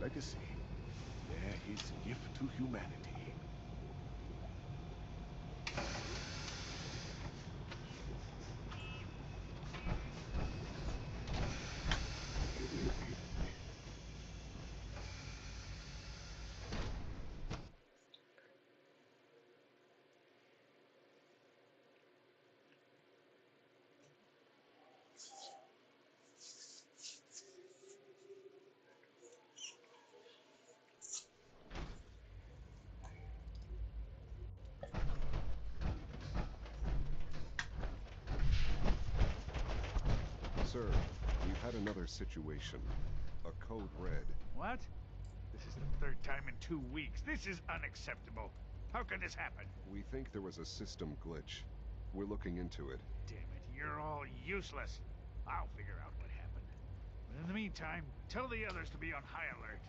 legacy. They're his gift to humanity. Sir, we've had another situation. A code red. What? This is the third time in 2 weeks. This is unacceptable. How could this happen? We think there was a system glitch. We're looking into it. Damn it, you're all useless. I'll figure out what happened. But in the meantime, tell the others to be on high alert.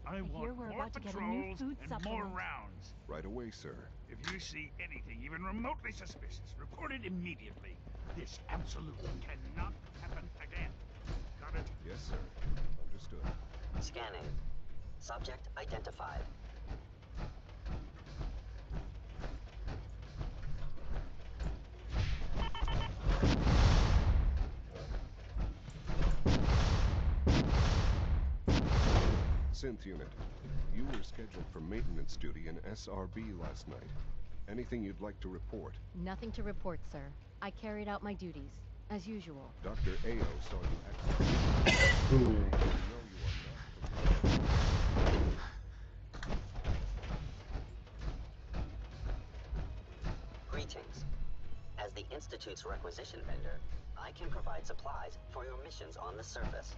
I want we're more about to get a new patrols food and supplement. more rounds. Right away, sir. If you see anything even remotely suspicious, report it immediately. This absolutely cannot happen again. Got it? Yes, sir. Understood. Scanning. Subject identified. Synth unit, you were scheduled for maintenance duty in SRB last night. Anything you'd like to report? Nothing to report, sir. I carried out my duties, as usual. Dr. Ao saw you execute. You know you are not. Greetings. As the Institute's requisition vendor, I can provide supplies for your missions on the surface.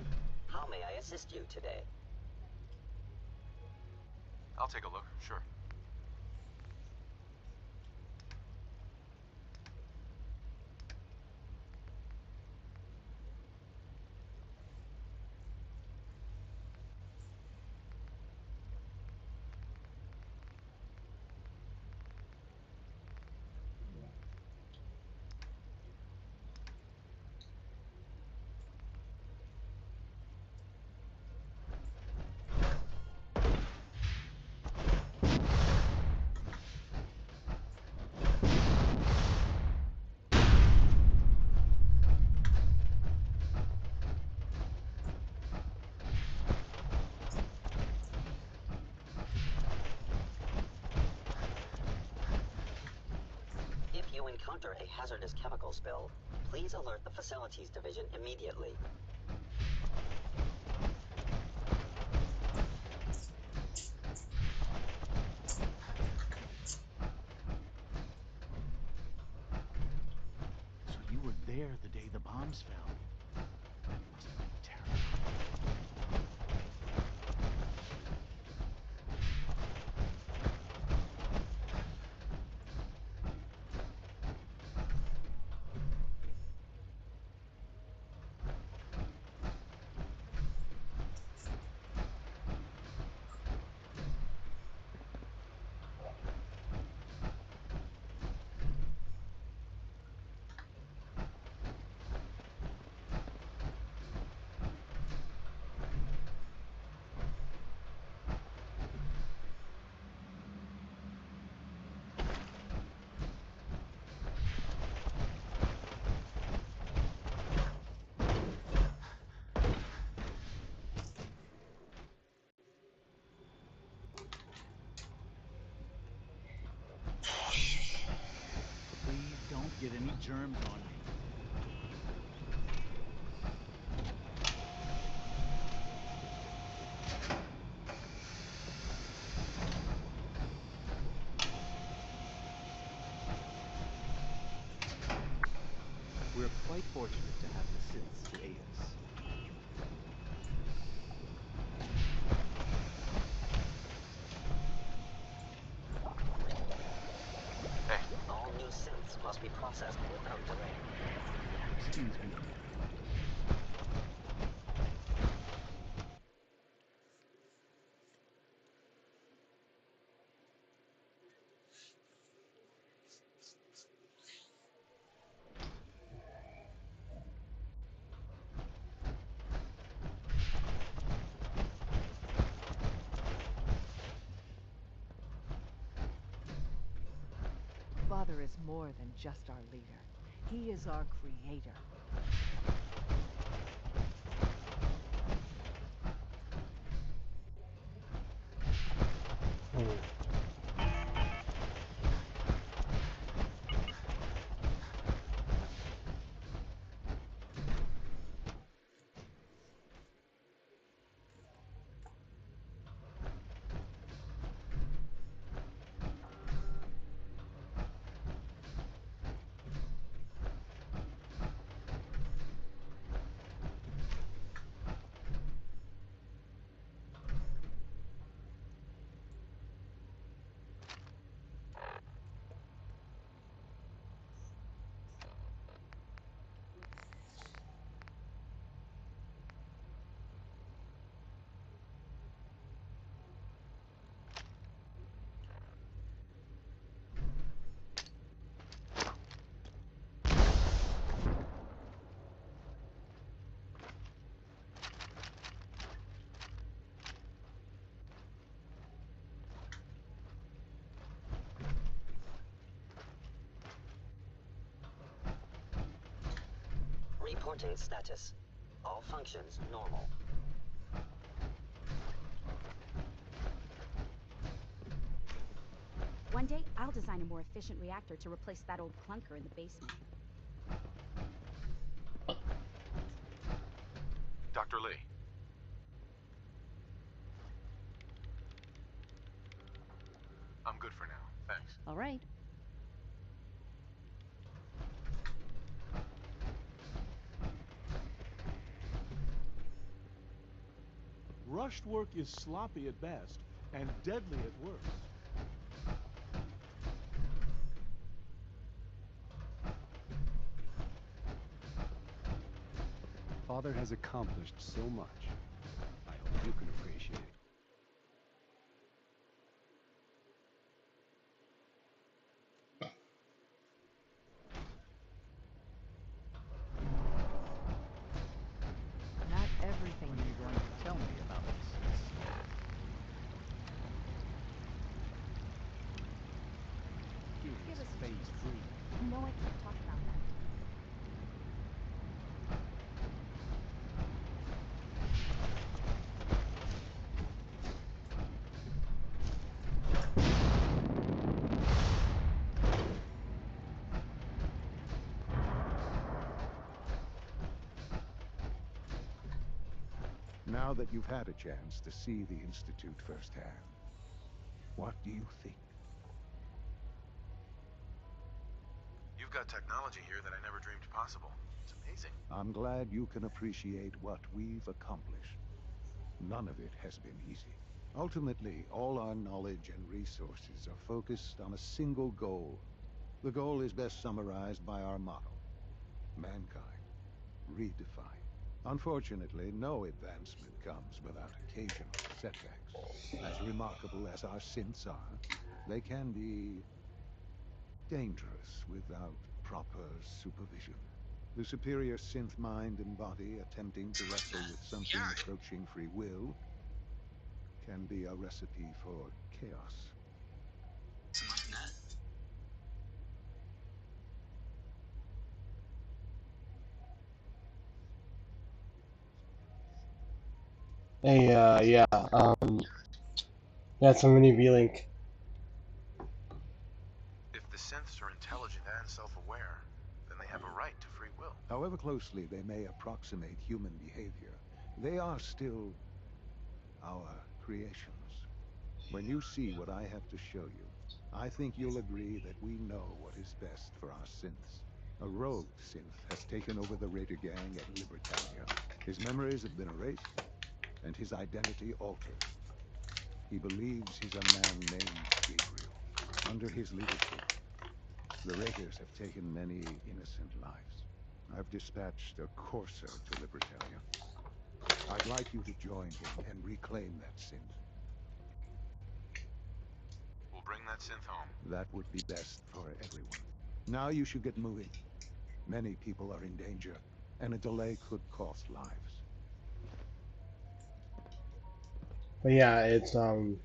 How may I assist you today? I'll take a look, sure. If you encounter a hazardous chemical spill, please alert the Facilities Division immediately. So you were there the day the bombs fell. That must have been terrible. Please don't get any germs on me. We're quite fortunate to have the Siths to aid us. Hey, All new synths must be processed without delay. Excuse me. Father is more than just our leader. He is our creator. Reporting status. All functions normal. One day, I'll design a more efficient reactor to replace that old clunker in the basement. Dr. Lee. I'm good for now. Thanks. All right. Rushed work is sloppy at best and deadly at worst. Father has accomplished so much. I hope you can appreciate it. Not everything when are you going to tell me about this? Give us phase 3. No, I can't talk about that. Now that you've had a chance to see the Institute firsthand, what do you think? You've got technology here that I never dreamed possible. It's amazing. I'm glad you can appreciate what we've accomplished. None of it has been easy. Ultimately, all our knowledge and resources are focused on a single goal. The goal is best summarized by our motto: mankind, redefined. Unfortunately, no advancement comes without occasional setbacks. As remarkable as our synths are, they can be dangerous without proper supervision. The superior synth mind and body attempting to wrestle with something approaching free will can be a recipe for chaos. Hey, yeah, yeah, so many beelink. If the synths are intelligent and self-aware, then they have a right to free will. However closely they may approximate human behavior, they are still our creations. When you see what I have to show you, I think you'll agree that we know what is best for our synths. A rogue synth has taken over the Raider gang at Libertalia. His memories have been erased, and his identity altered. He believes he's a man named Gabriel. Under his leadership, the Raiders have taken many innocent lives. I've dispatched a courser to Libertalia. I'd like you to join him and reclaim that synth. We'll bring that synth home. That would be best for everyone. Now you should get moving. Many people are in danger, and a delay could cost lives. But yeah, it's the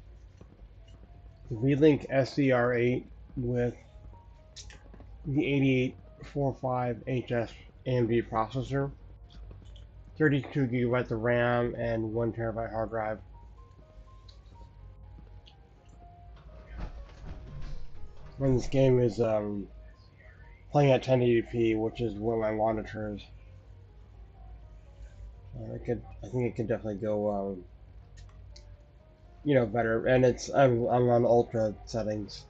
beelink ser8 with the 8845HS AMD processor, 32 gigabytes of RAM, and 1 terabyte hard drive. And this game is playing at 1080p, which is what my monitor is. I think it could definitely go, you know, better. And I'm on ultra settings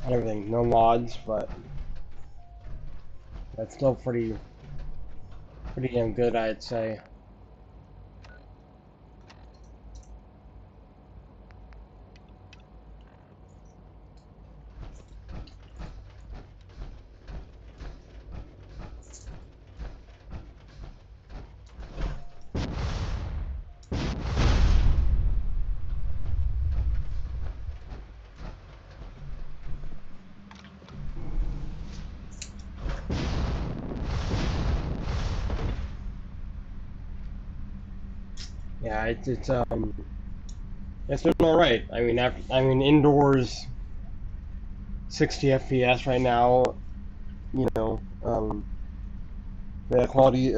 and everything, no mods, but that's still pretty damn good, I'd say. Yeah, it's doing all right. I mean indoors 60 FPS right now, you know, the quality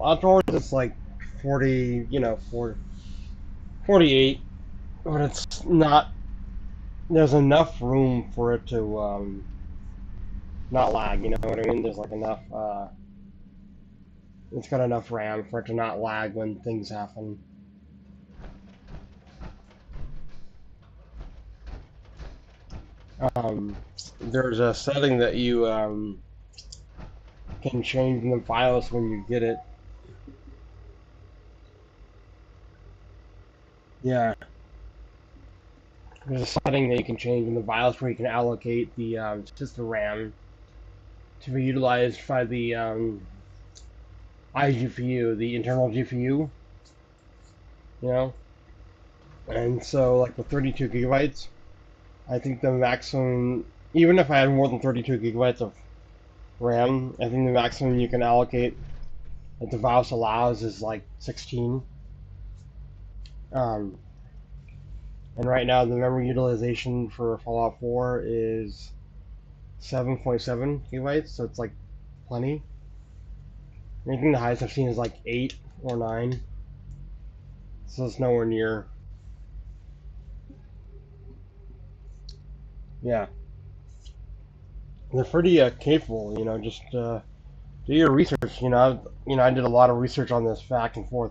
outdoors it's like 40, you know, 48, but it's not, there's enough room for it to not lag, you know what I mean? There's like enough it's got enough RAM for it to not lag when things happen. There's a setting that you can change in the BIOS when you get it. Yeah. There's a setting that you can change in the BIOS where you can allocate the just the RAM to be utilized by the iGPU, the internal GPU. You know? And so like with 32 gigabytes, I think the maximum, even if I had more than 32 gigabytes of RAM, I think the maximum you can allocate that the BIOS allows is like 16. And right now the memory utilization for Fallout 4 is 7.7 gigabytes, so it's like plenty. I think the highest I've seen is like 8 or 9, so it's nowhere near. Yeah. They're pretty capable, you know, just do your research, you know. I did a lot of research on this back and forth,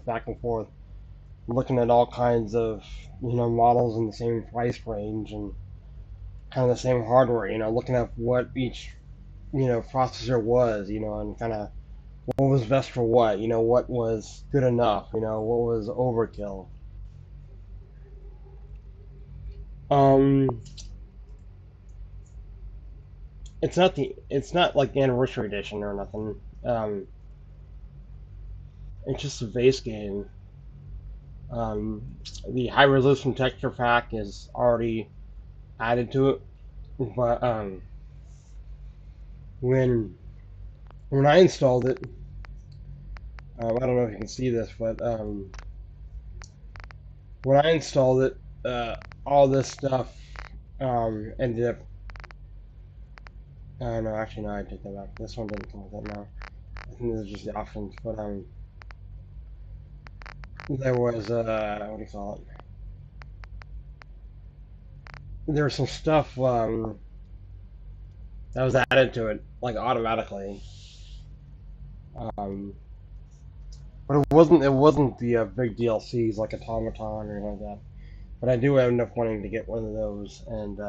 looking at all kinds of, you know, models in the same price range and kind of the same hardware, you know, looking at what each, you know, processor was, you know, and kind of what was best for what, you know, what was good enough, you know, what was overkill. It's not like the anniversary edition or nothing. It's just a base game. The high resolution texture pack is already added to it, but when I installed it, I don't know if you can see this, but when I installed it, all this stuff ended up. No, actually, no, I take that back. This one didn't come with it now. I think this is just the options, but there was what do you call it? There's some stuff that was added to it like automatically, but it wasn't the big DLCs like Automaton or anything like that. But I do end up wanting to get one of those, and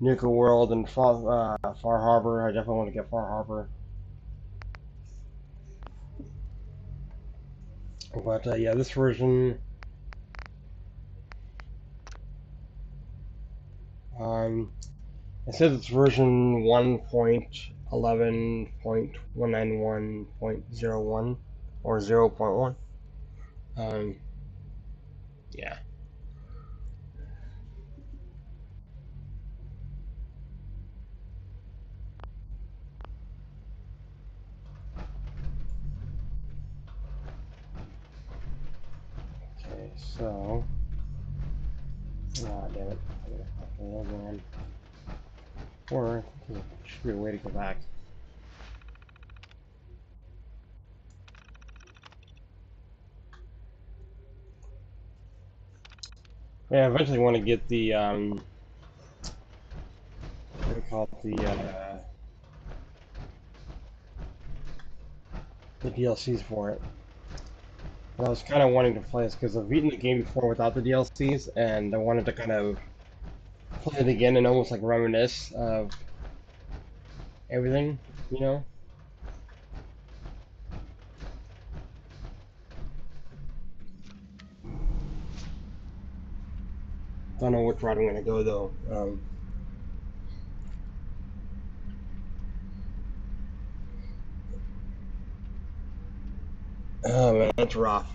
Nuka World and Far Harbor. I definitely want to get Far Harbor. But yeah, this version. It says it's version 1.11.191.01 or 0.1. Yeah. Okay, so. Ah, damn it. I gotta copy that again. Or there should be a way to go back. Yeah, I eventually want to get the what do you call it, the DLCs for it. And I was kind of wanting to play this because I've beaten the game before without the DLCs, and I wanted to kind of play it again and almost like reminisce of everything, you know? Don't know which route I'm gonna go though. Oh man, that's rough.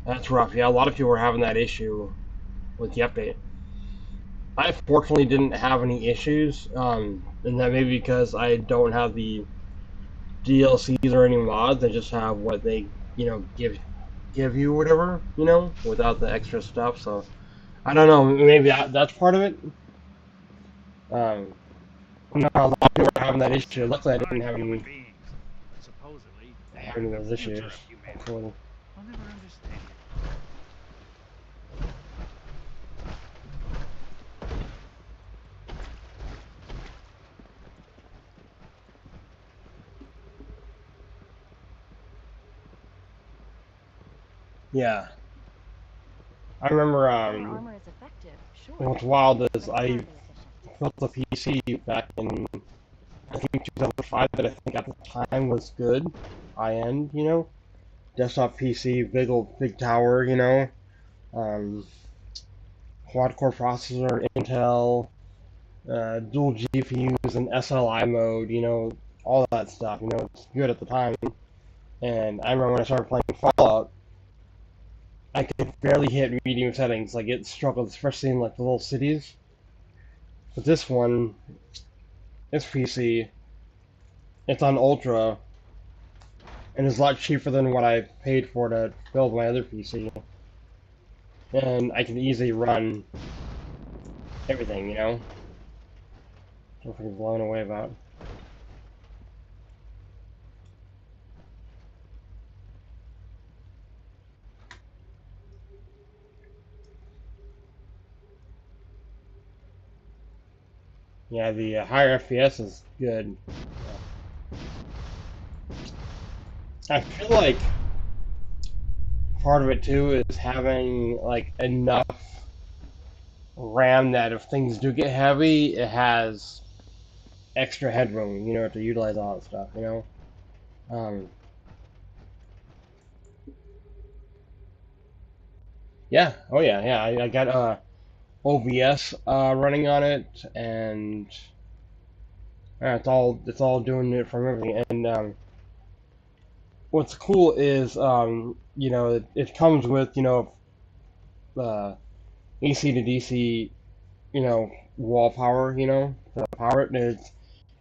That's rough. Yeah, a lot of people are having that issue with the update. I fortunately didn't have any issues, and that may be because I don't have the DLCs or any mods. I just have what they, give you, whatever, without the extra stuff. So I don't know. Maybe that's part of it. No, a lot of people are having that issue. Luckily, I didn't have any. Supposedly, Having those issues. Actually. I'll never understand it. Yeah. I remember, More armor is effective, sure. what's wild is But it's I hardly efficient. built a PC back in, I think, 2005 that I think at the time was good. High-end, desktop PC, big tower, quad-core processor, Intel, dual GPUs and SLI mode, all that stuff, it's good at the time. And I remember when I started playing Fallout, I could barely hit medium settings. Like, it struggled, especially in like the little cities. But this one, it's PC, it's on Ultra, and it's a lot cheaper than what I paid for to build my other PC. And I can easily run everything, I'm fucking blown away about. Yeah, the higher FPS is good. I feel like part of it too is having like enough RAM that if things do get heavy, it has extra headroom, to utilize all that stuff, Um, yeah, oh yeah, I got OBS running on it, and it's all doing it from everything. And what's cool is it comes with AC to DC wall power, to power it. And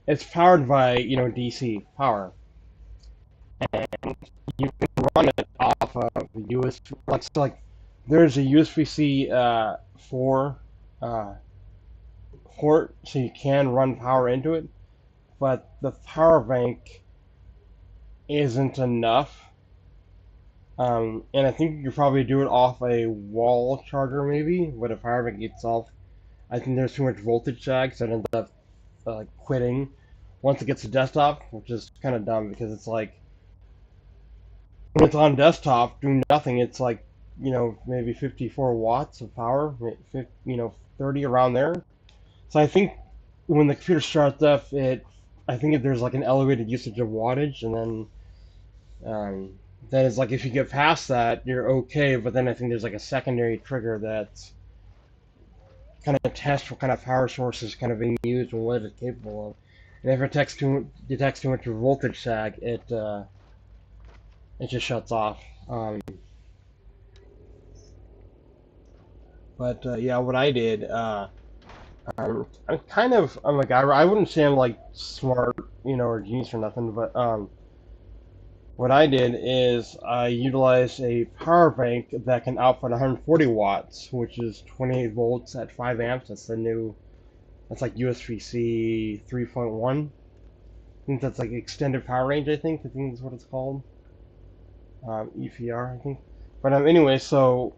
it's powered by DC power, and you can run it off of USB. There's a USB-C 4 port, so you can run power into it, but the power bank isn't enough. And I think you could probably do it off a wall charger maybe, but the power bank itself, I think there's too much voltage sag, so it ends up quitting once it gets to desktop, which is kind of dumb because it's like when it's on desktop doing nothing, it's like maybe 54 watts of power, 30 around there. So I think when the computer starts up, I think there's like an elevated usage of wattage, and then it's like if you get past that, you're okay. But then I think there's like a secondary trigger that's kind of tests what kind of power source is kind of being used and what it's capable of. And if it detects too much voltage sag, it just shuts off. But yeah, what I did, I'm like I wouldn't say I'm like smart, or genius or nothing, but what I did is I utilized a power bank that can output 140 watts, which is 28 volts at 5 amps. That's the new That's like USB-C 3.1. I think that's like extended power range. I think that's what it's called. EPR, I think. But anyway, so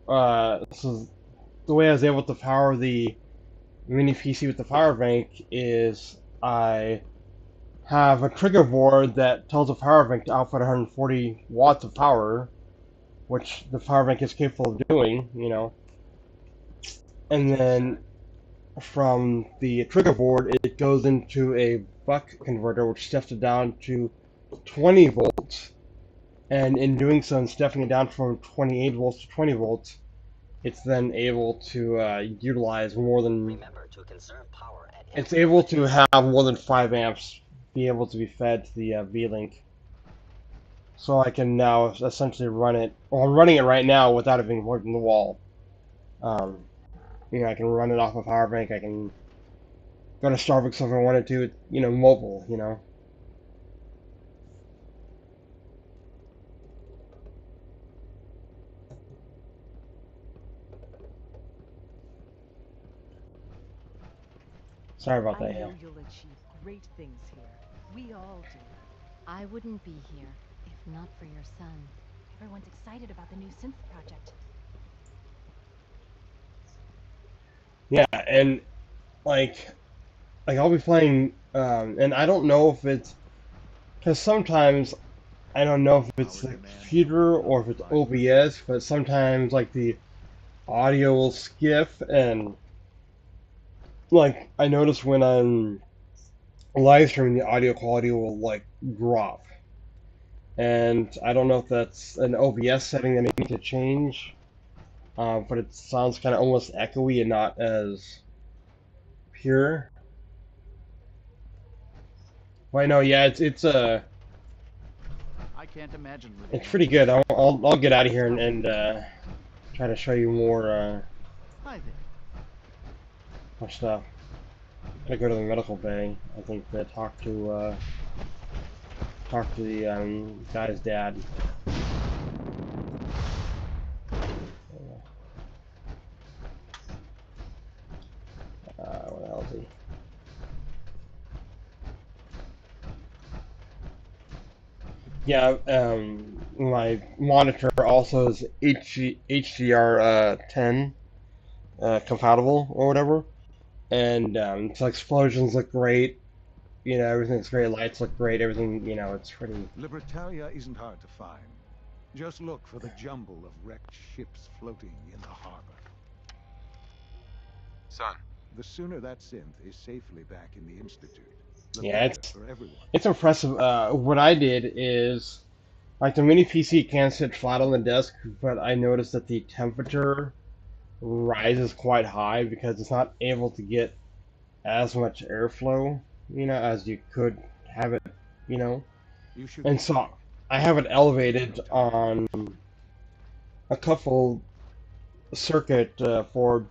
this is the way I was able to power the mini PC with the power bank is I have a trigger board that tells the power bank to output 140 watts of power, which the power bank is capable of doing, you know. And then from the trigger board, it goes into a buck converter, which steps it down to 20 volts. And in doing so, and stepping it down from 28 volts to 20 volts, it's then able to utilize more than. Remember to conserve power at It's able to have more than 5 amps be able to be fed to the beelink. So I can now essentially run it. Well, I'm running it right now without it being plugged in the wall. You know, I can run it off a power bank. I can go to Starbucks if I wanted to. You know, mobile. You know. Sorry about that. I know Yeah. you'll achieve great things here. We all do. I wouldn't be here if not for your son. Everyone's excited about the new synth project. Yeah, and like I'll be playing, and I don't know if it's because sometimes I don't know if it's the computer or if it's OBS, but sometimes like the audio will skip, and like I notice when I'm live streaming, the audio quality will like drop, and I don't know if that's an OBS setting that I need to change, but it sounds kind of almost echoey and not as pure. Well, I know, yeah, I can't imagine living. it's pretty good. I'll get out of here and try to show you more Hi there. more stuff. Gotta go to the medical bay. I think to talk to the guy's dad. What the hell is he? Yeah, my monitor also is HDR10 compatible or whatever, and so explosions look great. You know, everything's great. Lights look great. Everything, you know, it's pretty. Libertalia isn't hard to find. Just look for the jumble of wrecked ships floating in the harbor. Son. The sooner that synth is safely back in the Institute, the Yeah, better for everyone. it's impressive. What I did is, like the mini PC can sit flat on the desk, but I noticed that the temperature rises quite high because it's not able to get as much airflow, you know, as you could have it, you know. And so I have it elevated on a couple circuit for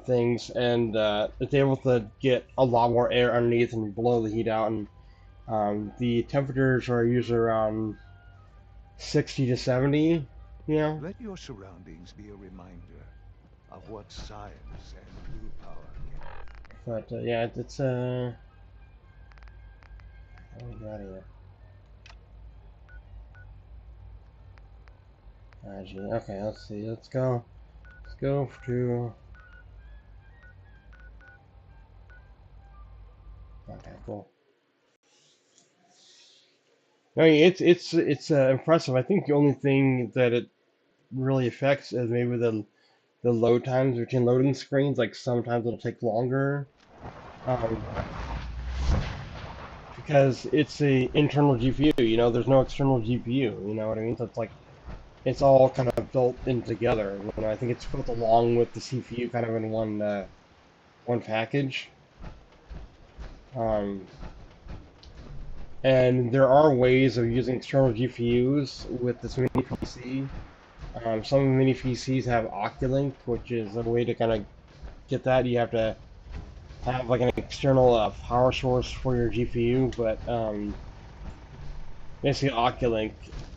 things, and it's able to get a lot more air underneath and blow the heat out. And the temperatures are usually around 60 to 70, you know. Let your surroundings be a reminder of what science and willpower can. But yeah, it's let me get out of here. Okay, let's see. Let's go. Let's go to. Okay, cool. No, it's impressive. I think the only thing that it really affects is maybe the load times between loading screens. Like sometimes it'll take longer, because it's a internal GPU. You know, there's no external GPU. You know what I mean? So it's like it's all kind of built in together. You know, I think it's built along with the CPU, kind of in one package. And there are ways of using external GPUs with this mini PC. Some mini PCs have Oculink, which is a way to kind of get that. You have to have like an external power source for your GPU, but basically Oculink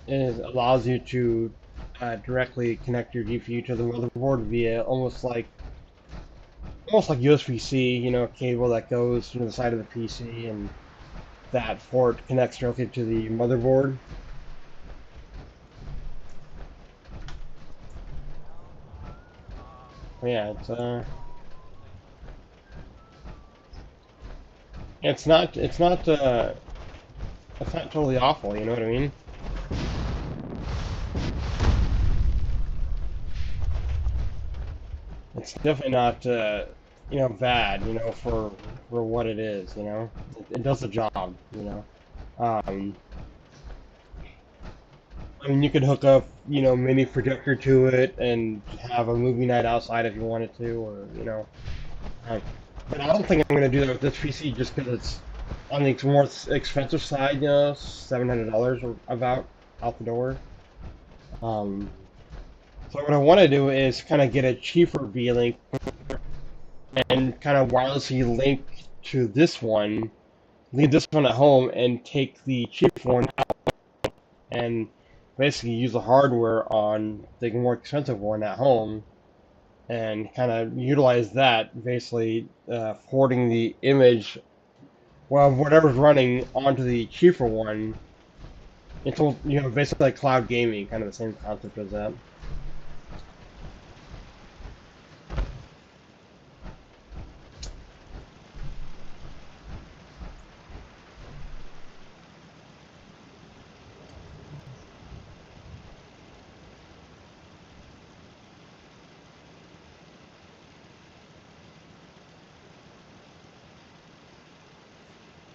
allows you to directly connect your GPU to the motherboard via almost like almost like USB-C, you know, a cable that goes to the side of the PC, and that port connects directly to the motherboard. But yeah, it's not totally awful, you know what I mean? It's definitely not, you know, bad, you know, for what it is, you know. It does the job, you know. Um, I mean, you could hook up, you know, mini projector to it and have a movie night outside if you wanted to, or you know. Um, but I don't think I'm gonna do that with this PC just because it's on the more expensive side, you know, $700 or about out the door. Um, so what I want to do is kind of get a cheaper beelink and kind of wirelessly link to this one, leave this one at home, and take the cheap one out and basically use the hardware on the more expensive one at home and kind of utilize that, basically porting the image, well, whatever's running onto the cheaper one. It's all, you know, basically like cloud gaming, kind of the same concept as that.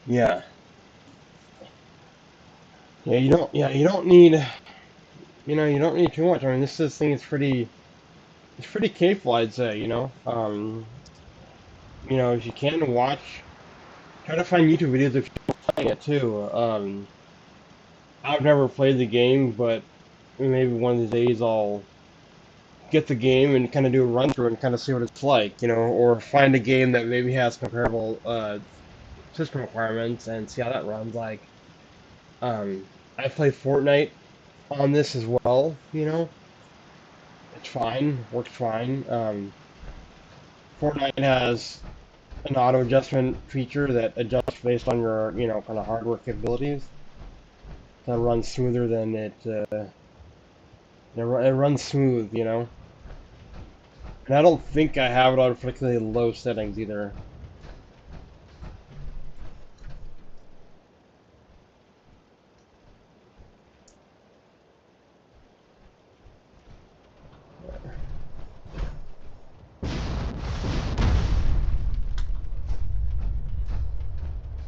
Yeah. Yeah, you don't need, you know, you don't need too much. I mean, this thing is it's pretty capable, I'd say, you know. You know, if you can watch, try to find YouTube videos if you're playing it too. I've never played the game, but maybe one of these days I'll get the game and kind of do a run through and kind of see what it's like, you know, or find a game that maybe has comparable system requirements and see how that runs. Like, I play Fortnite on this as well, you know. It's fine, works fine. Fortnite has an auto adjustment feature that adjusts based on your, you know, kind of hardware capabilities. That runs smoother than it runs smooth, you know. And I don't think I have it on particularly low settings either.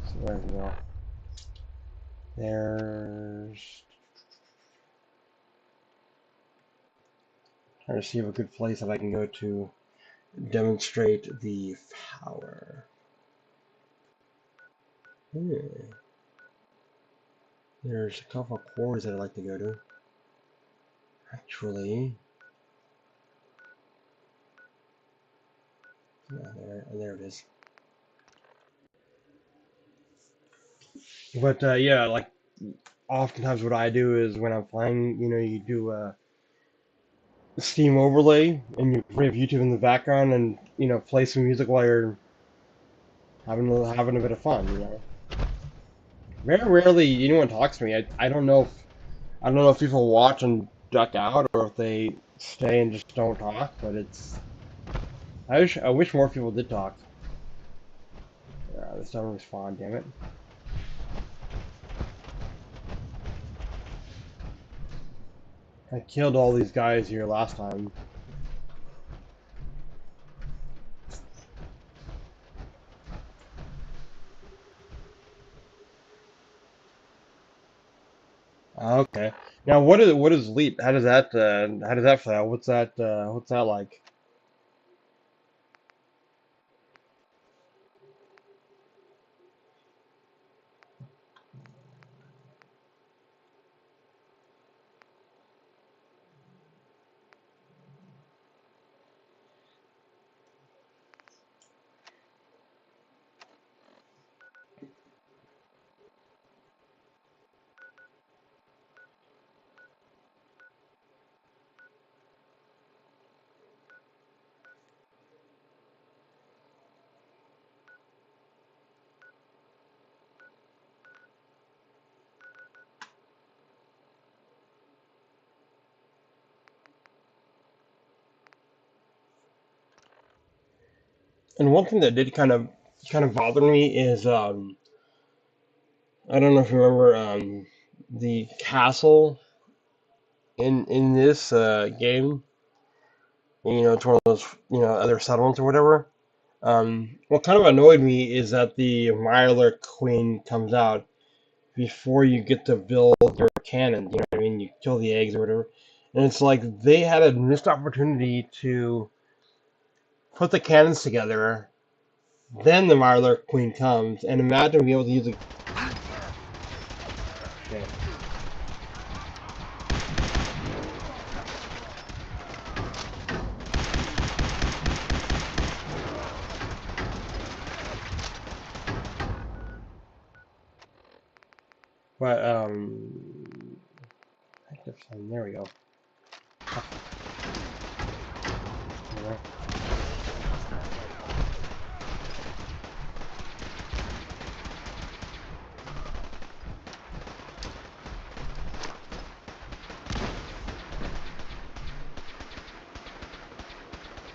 So there we go. There's... Trying to see a good place that I can go to demonstrate the power. There's a couple of cores that I'd like to go to. Actually, yeah, there it is. But yeah, like oftentimes what I do is when I'm playing, you know, you do a Steam overlay and you have YouTube in the background and you know play some music while you're having a bit of fun, you know. Very rarely anyone talks to me. I don't know if people watch and duck out or if they stay and just don't talk. But it's I wish more people did talk. This doesn't respond. Damn it. I killed all these guys here last time. Okay. Now what is leap? How does that play out? What's that like? And one thing that did kind of bother me is I don't know if you remember the castle in this game. It's one of those other settlements or whatever. What kind of annoyed me is that the Myler Queen comes out before you get to build your cannon. You know what I mean? You kill the eggs or whatever, and it's like they had a missed opportunity to put the cannons together. Then the Myler Queen comes, and imagine being able to use a. Okay. But there we go. Alright.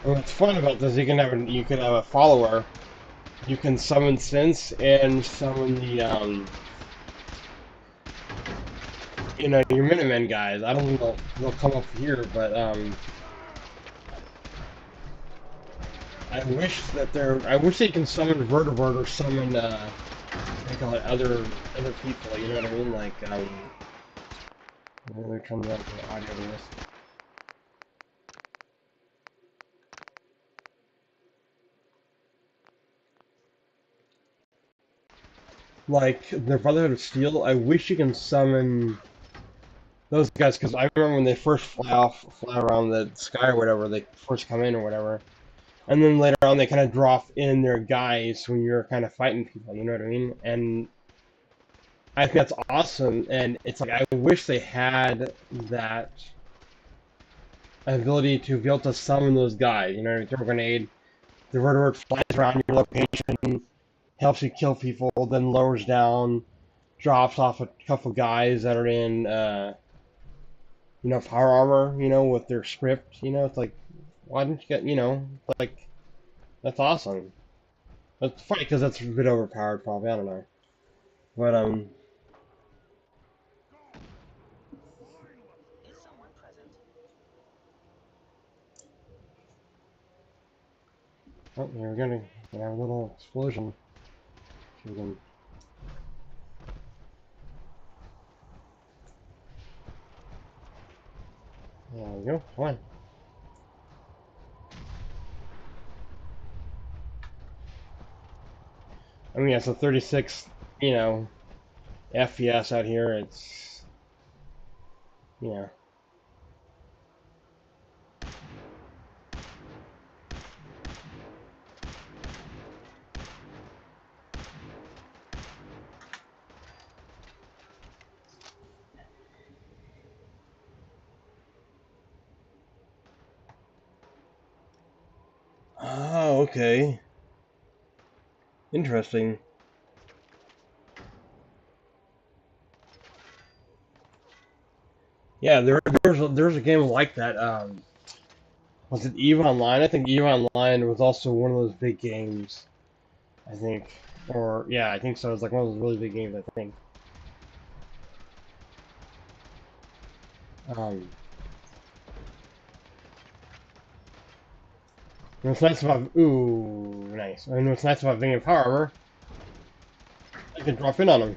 What's fun about this, you can have a follower. You can summon Synths and summon the your Minutemen guys. I don't think they'll come up here, but I wish they can summon Vertibird or summon they call it other people. You know what I mean? Like there comes up the audio to this. Like the Brotherhood of Steel. I wish you can summon those guys, because I remember when they first fly around the sky or whatever, they first come in or whatever, and then later on they kind of drop in their guys when you're kind of fighting people, you know what I mean? And I think that's awesome, and it's like I wish they had that ability to be able to summon those guys, you know, throw a grenade, the vertebrate flies around your location, helps you kill people, then lowers down, drops off a couple guys that are in power armor, with their script, it's like, why didn't you get, like, that's awesome. That's funny because that's a bit overpowered, probably, I don't know. But, Is someone present? oh, we're gonna have a little explosion. So we can... There we go, come on. I mean, yeah, so 36, FPS out here, it's, yeah. Oh, okay. Interesting. Yeah, there's a game like that. Was it EVE Online? I think EVE Online was also one of those big games. I think, or yeah, I think so. It's like one of those really big games. I think. Um, and what's nice about nice. And what's nice about being in power armor, I can drop in on them.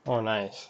Oh, nice.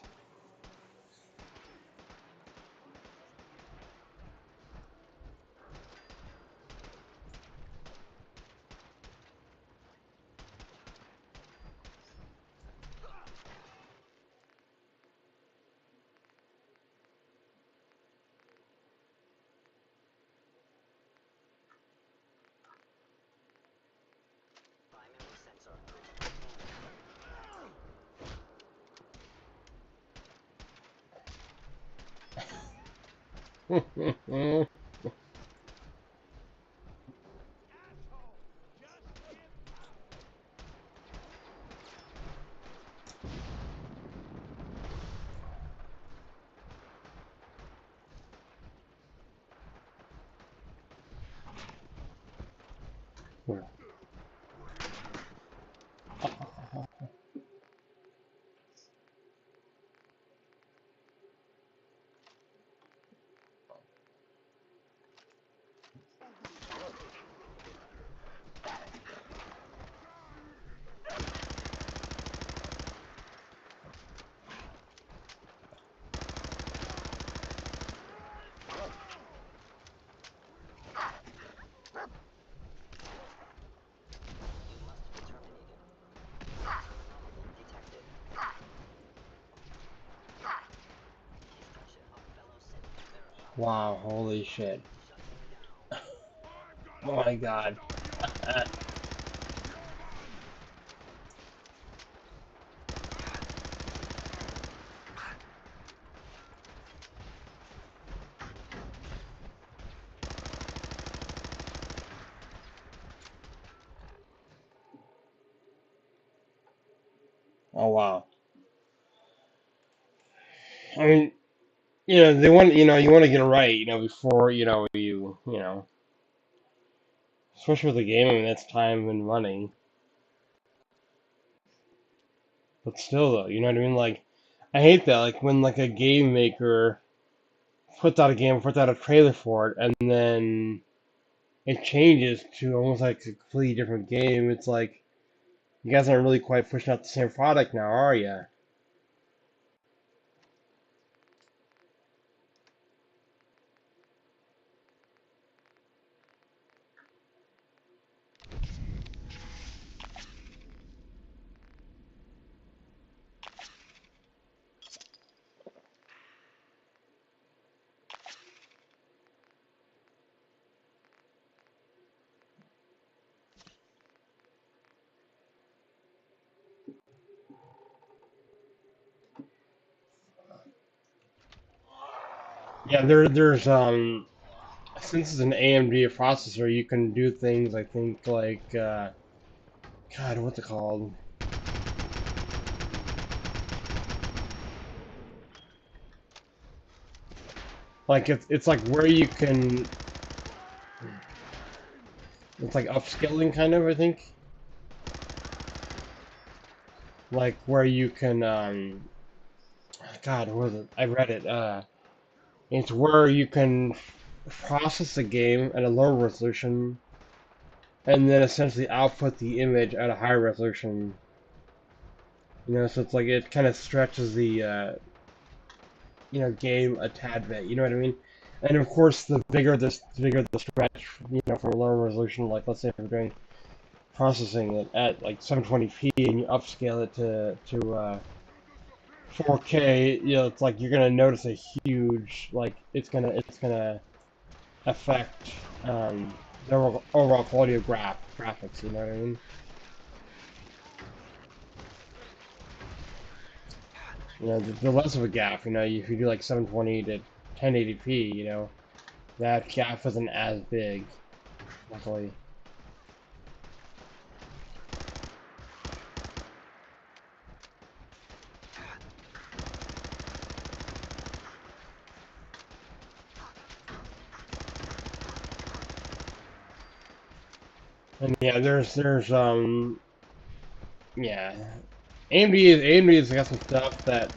Wow, holy shit. Oh my god. Oh wow. I mean, they want, you want to get it right, before, especially with the game, I mean, that's time and money. But still, though, you know what I mean? Like, I hate that, like, when, like, a game maker puts out a game, puts out a trailer for it, and then it changes to almost like a completely different game. It's like, you guys aren't really quite pushing out the same product now, are you? Yeah, since it's an AMD processor, you can do things, I think, like, God, what's it called? Like, it's like where you can, it's like upscaling, kind of, I think. Like, where you can, God, what was it? I read it, it's where you can process the game at a lower resolution, and then essentially output the image at a higher resolution. So it's like it kind of stretches the game a tad bit. You know what I mean? And of course, the bigger the stretch, for a lower resolution, like let's say if we're doing processing it at like 720p and you upscale it to 4K, it's like you're gonna notice a huge, like it's gonna affect the overall quality of graphics. You know what I mean? The less of a gap, if you do like 720 to 1080p, that gap isn't as big, luckily. And yeah, yeah, AMD's got some stuff that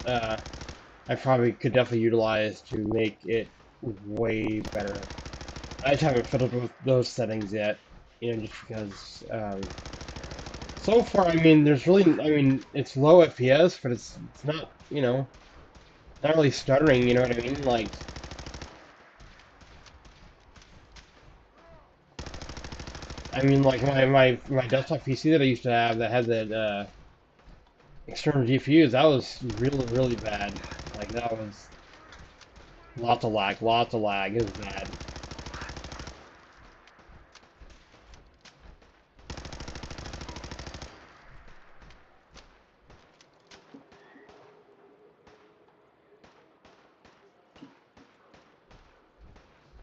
I probably could definitely utilize to make it way better. I just haven't fiddled with those settings yet, just because so far, I mean, it's low FPS, but it's not, not really stuttering, you know what I mean? Like, like my desktop PC that I used to have that had that external GPUs, that was really, really bad. Like, that was lots of lag, lots of lag. It was bad.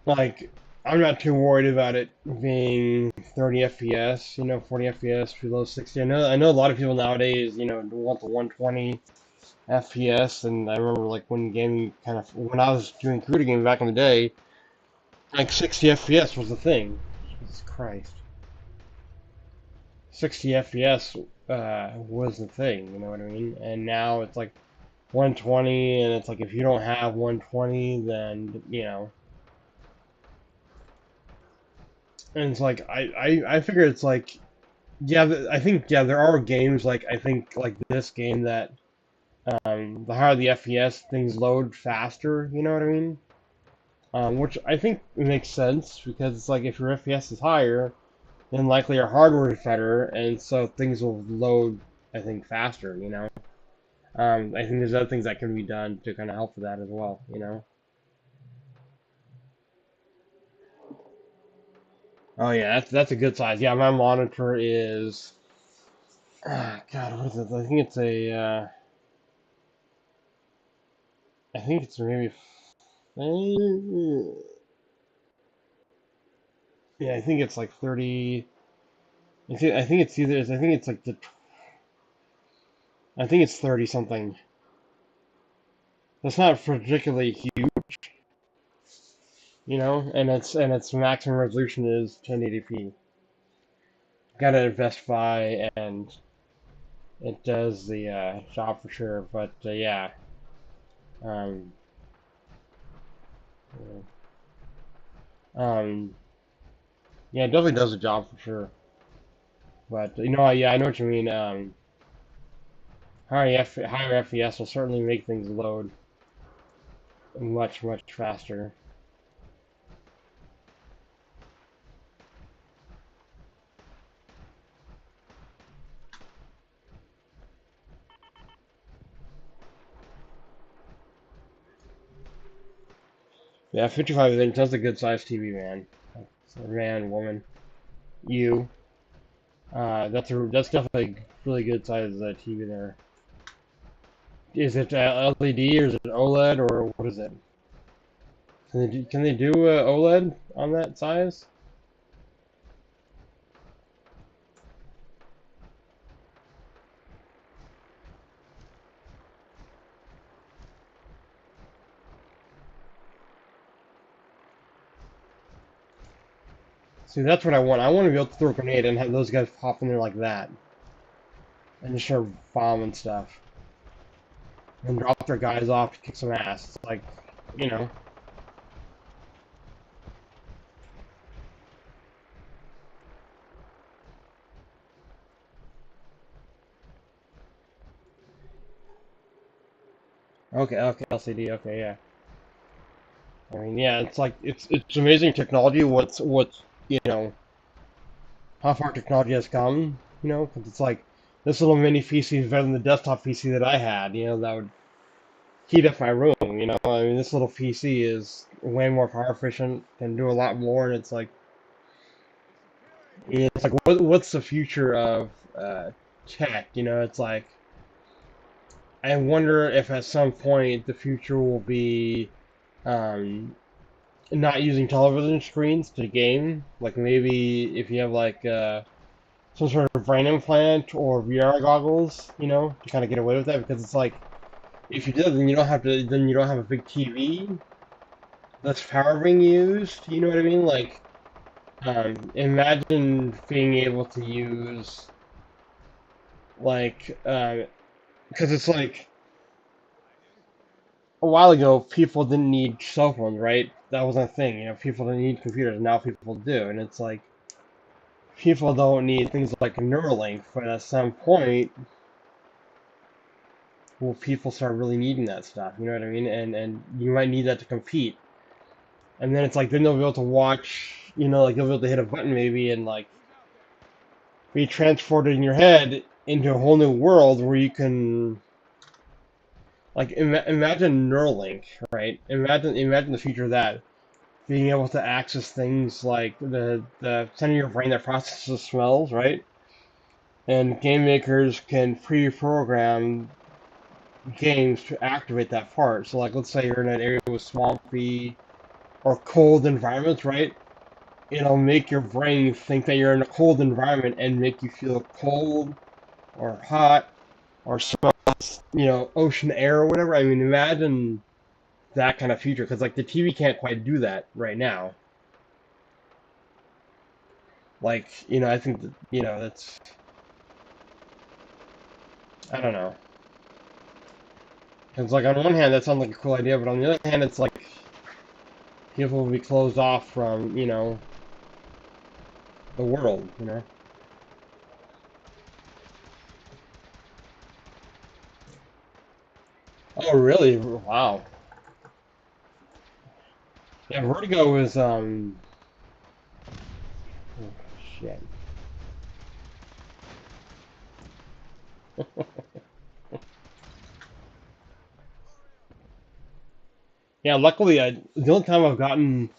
like, I'm not too worried about it being 30 FPS, 40 FPS below 60. I know a lot of people nowadays, want the 120 FPS, and I remember like when I was doing computer gaming back in the day, like 60 FPS was the thing. Jesus Christ. 60 FPS was the thing, you know what I mean? And now it's like 120, and it's like if you don't have 120, then, and it's like, I figure it's like, yeah, I think, yeah, there are games like, I think, like this game that, the higher the FPS, things load faster, you know what I mean? Which I think makes sense, because it's like if your FPS is higher, then likely your hardware is better, and so things will load, I think, faster, I think there's other things that can be done to kind of help with that as well. Oh yeah, that's a good size. Yeah, my monitor is, God, what is it? I think it's maybe, yeah, I think it's like 30. I think it's either. I think it's like I think it's 30 something. That's not particularly huge, and its maximum resolution is 1080p. Got it at Best Buy, and it does the job for sure. But yeah, um, um, yeah, it definitely does the job for sure. But yeah, I know what you mean. Higher FPS will certainly make things load much, much faster. Yeah, 55 inch, that's a good sized TV, man. Man, woman, you. That's definitely a really good size TV there. Is it LED or is it OLED or what is it? Can they do OLED on that size? See, that's what I want. I want to be able to throw a grenade and have those guys pop in there like that, and just start bombing stuff, and drop their guys off to kick some ass. It's like, you know. Okay, LCD. Okay, yeah. I mean, yeah, it's like it's amazing technology. What's how far technology has come. 'Cause it's like this little mini PC is better than the desktop PC that I had. That would heat up my room. I mean, this little PC is way more power efficient, can do a lot more, and it's like what's the future of tech? It's like I wonder if at some point the future will be um, not using television screens to game. Like maybe if you have like some sort of brain implant or VR goggles, to kind of get away with that, because it's like if you do, then you don't have a big TV that's power being used. You know what I mean? Like, imagine being able to use like, because it's like a while ago people didn't need cell phones, right? That wasn't a thing. People didn't need computers. Now people do, and it's like people don't need things like Neuralink, but at some point will people start really needing that stuff? You know what I mean? And you might need that to compete. And then it's like then they'll be able to watch, like you'll be able to hit a button maybe and like be transported in your head into a whole new world where you can like imagine Neuralink, right? Imagine the future of that. Being able to access things like the center of your brain that processes smells, right? And game makers can pre-program games to activate that part. So like let's say you're in an area with swampy or cold environments, right? It'll make your brain think that you're in a cold environment and make you feel cold or hot or smell, ocean air or whatever. I mean, imagine that kind of future, because like the TV can't quite do that right now. Like, I think that, that's, I don't know. It's like on one hand that sounds like a cool idea, but on the other hand it's like people will be closed off from, the world. Oh, really? Wow. Yeah, Vertigo is, oh, shit. Yeah, luckily, the only time I've gotten,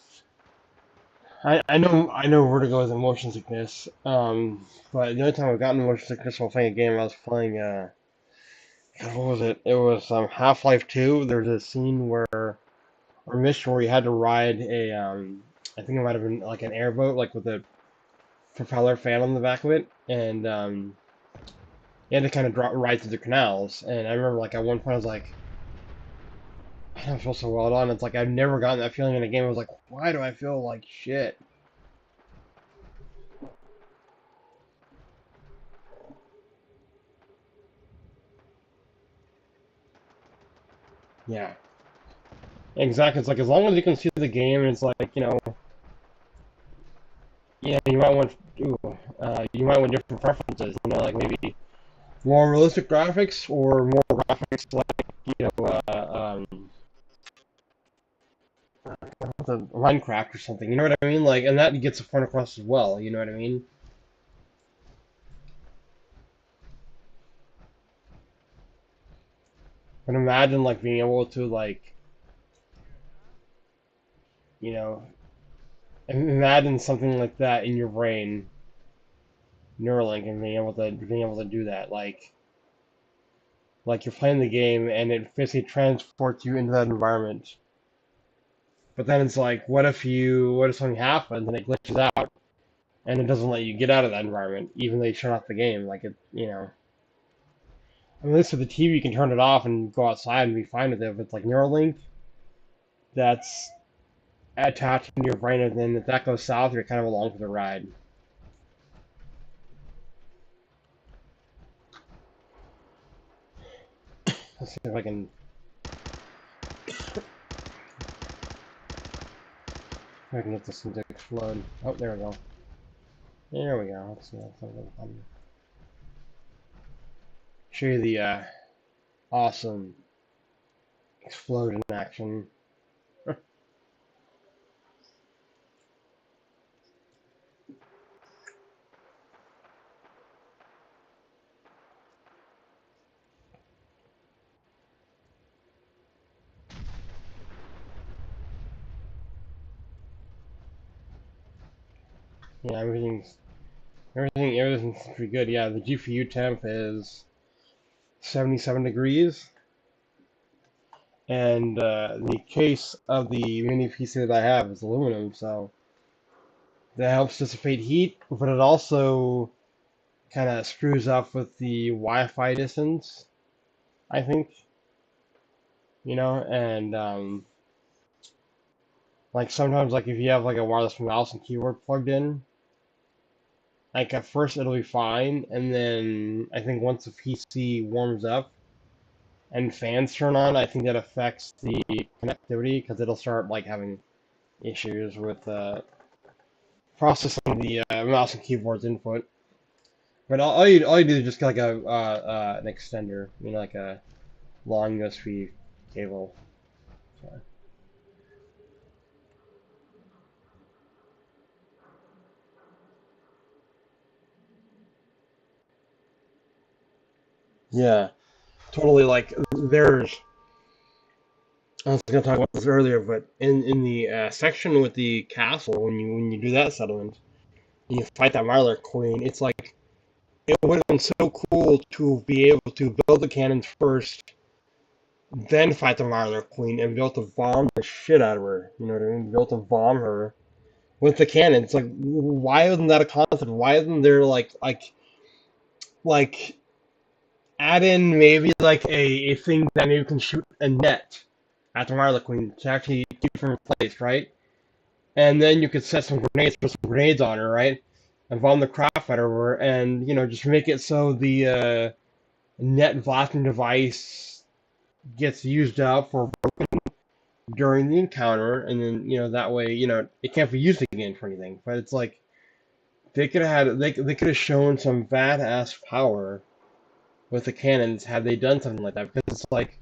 I know Vertigo is a motion sickness, but the only time I've gotten motion sickness while playing a game, I was playing, God, what was it? It was, Half-Life 2. There's a scene where, or mission where you had to ride a, I think it might have been like an airboat, like with a propeller fan on the back of it, and, you had to kind of ride through the canals, and I remember, like, at one point I was like, I don't feel so well done. It's like I've never gotten that feeling in a game. I was like, why do I feel like shit? Yeah, exactly. It's like as long as you can see the game, it's like yeah, you might want different preferences. Like maybe more realistic graphics or more graphics like Minecraft or something. You know what I mean? Like, and that gets the point across as well. You know what I mean? But imagine like being able to like you know imagine something like that in your brain, Neuralink, and being able to do that, like you're playing the game and it basically transports you into that environment. But then it's like, what if something happens and it glitches out and it doesn't let you get out of that environment, even though you shut off the game? Like I mean, at least with the TV you can turn it off and go outside and be fine with it. But it's like Neuralink, that's attached into your brain, and then if that goes south, you're kind of along for the ride. Let's see if I can. I can get this thing to explode. Oh, there we go. There we go. Let's see. Show you the awesome explode in action. Yeah, everything's pretty good. Yeah, the GPU temp is 77 degrees, and the case of the mini PC that I have is aluminum, so that helps dissipate heat, but it also kind of screws up with the Wi-Fi distance, I think, and like sometimes like if you have like a wireless mouse and keyboard plugged in, like at first it'll be fine, and then I think once the PC warms up and fans turn on, I think that affects the connectivity because it'll start like having issues with processing the mouse and keyboard's input. But all you do is just get like an extender, like a long USB cable. So. Yeah, totally. Like there's, I was gonna talk about this earlier, but in the section with the castle, when you do that settlement, and you fight that Marlar Queen, it's like it would have been so cool to be able to build the cannons first, then fight the Marler Queen and be able to bomb the shit out of her. You know what I mean? Be able to bomb her with the cannon. It's like, why isn't that a concept? Why isn't there like add in maybe like a thing that you can shoot a net at the Marler Queen to actually keep her in place, right? And then you could set some grenades, put some grenades on her, right? And bomb the crap out of her, and just make it so the net blasting device gets used up or during the encounter, and then that way it can't be used again for anything. But it's like they could have shown some badass power with the cannons had they done something like that, because it's like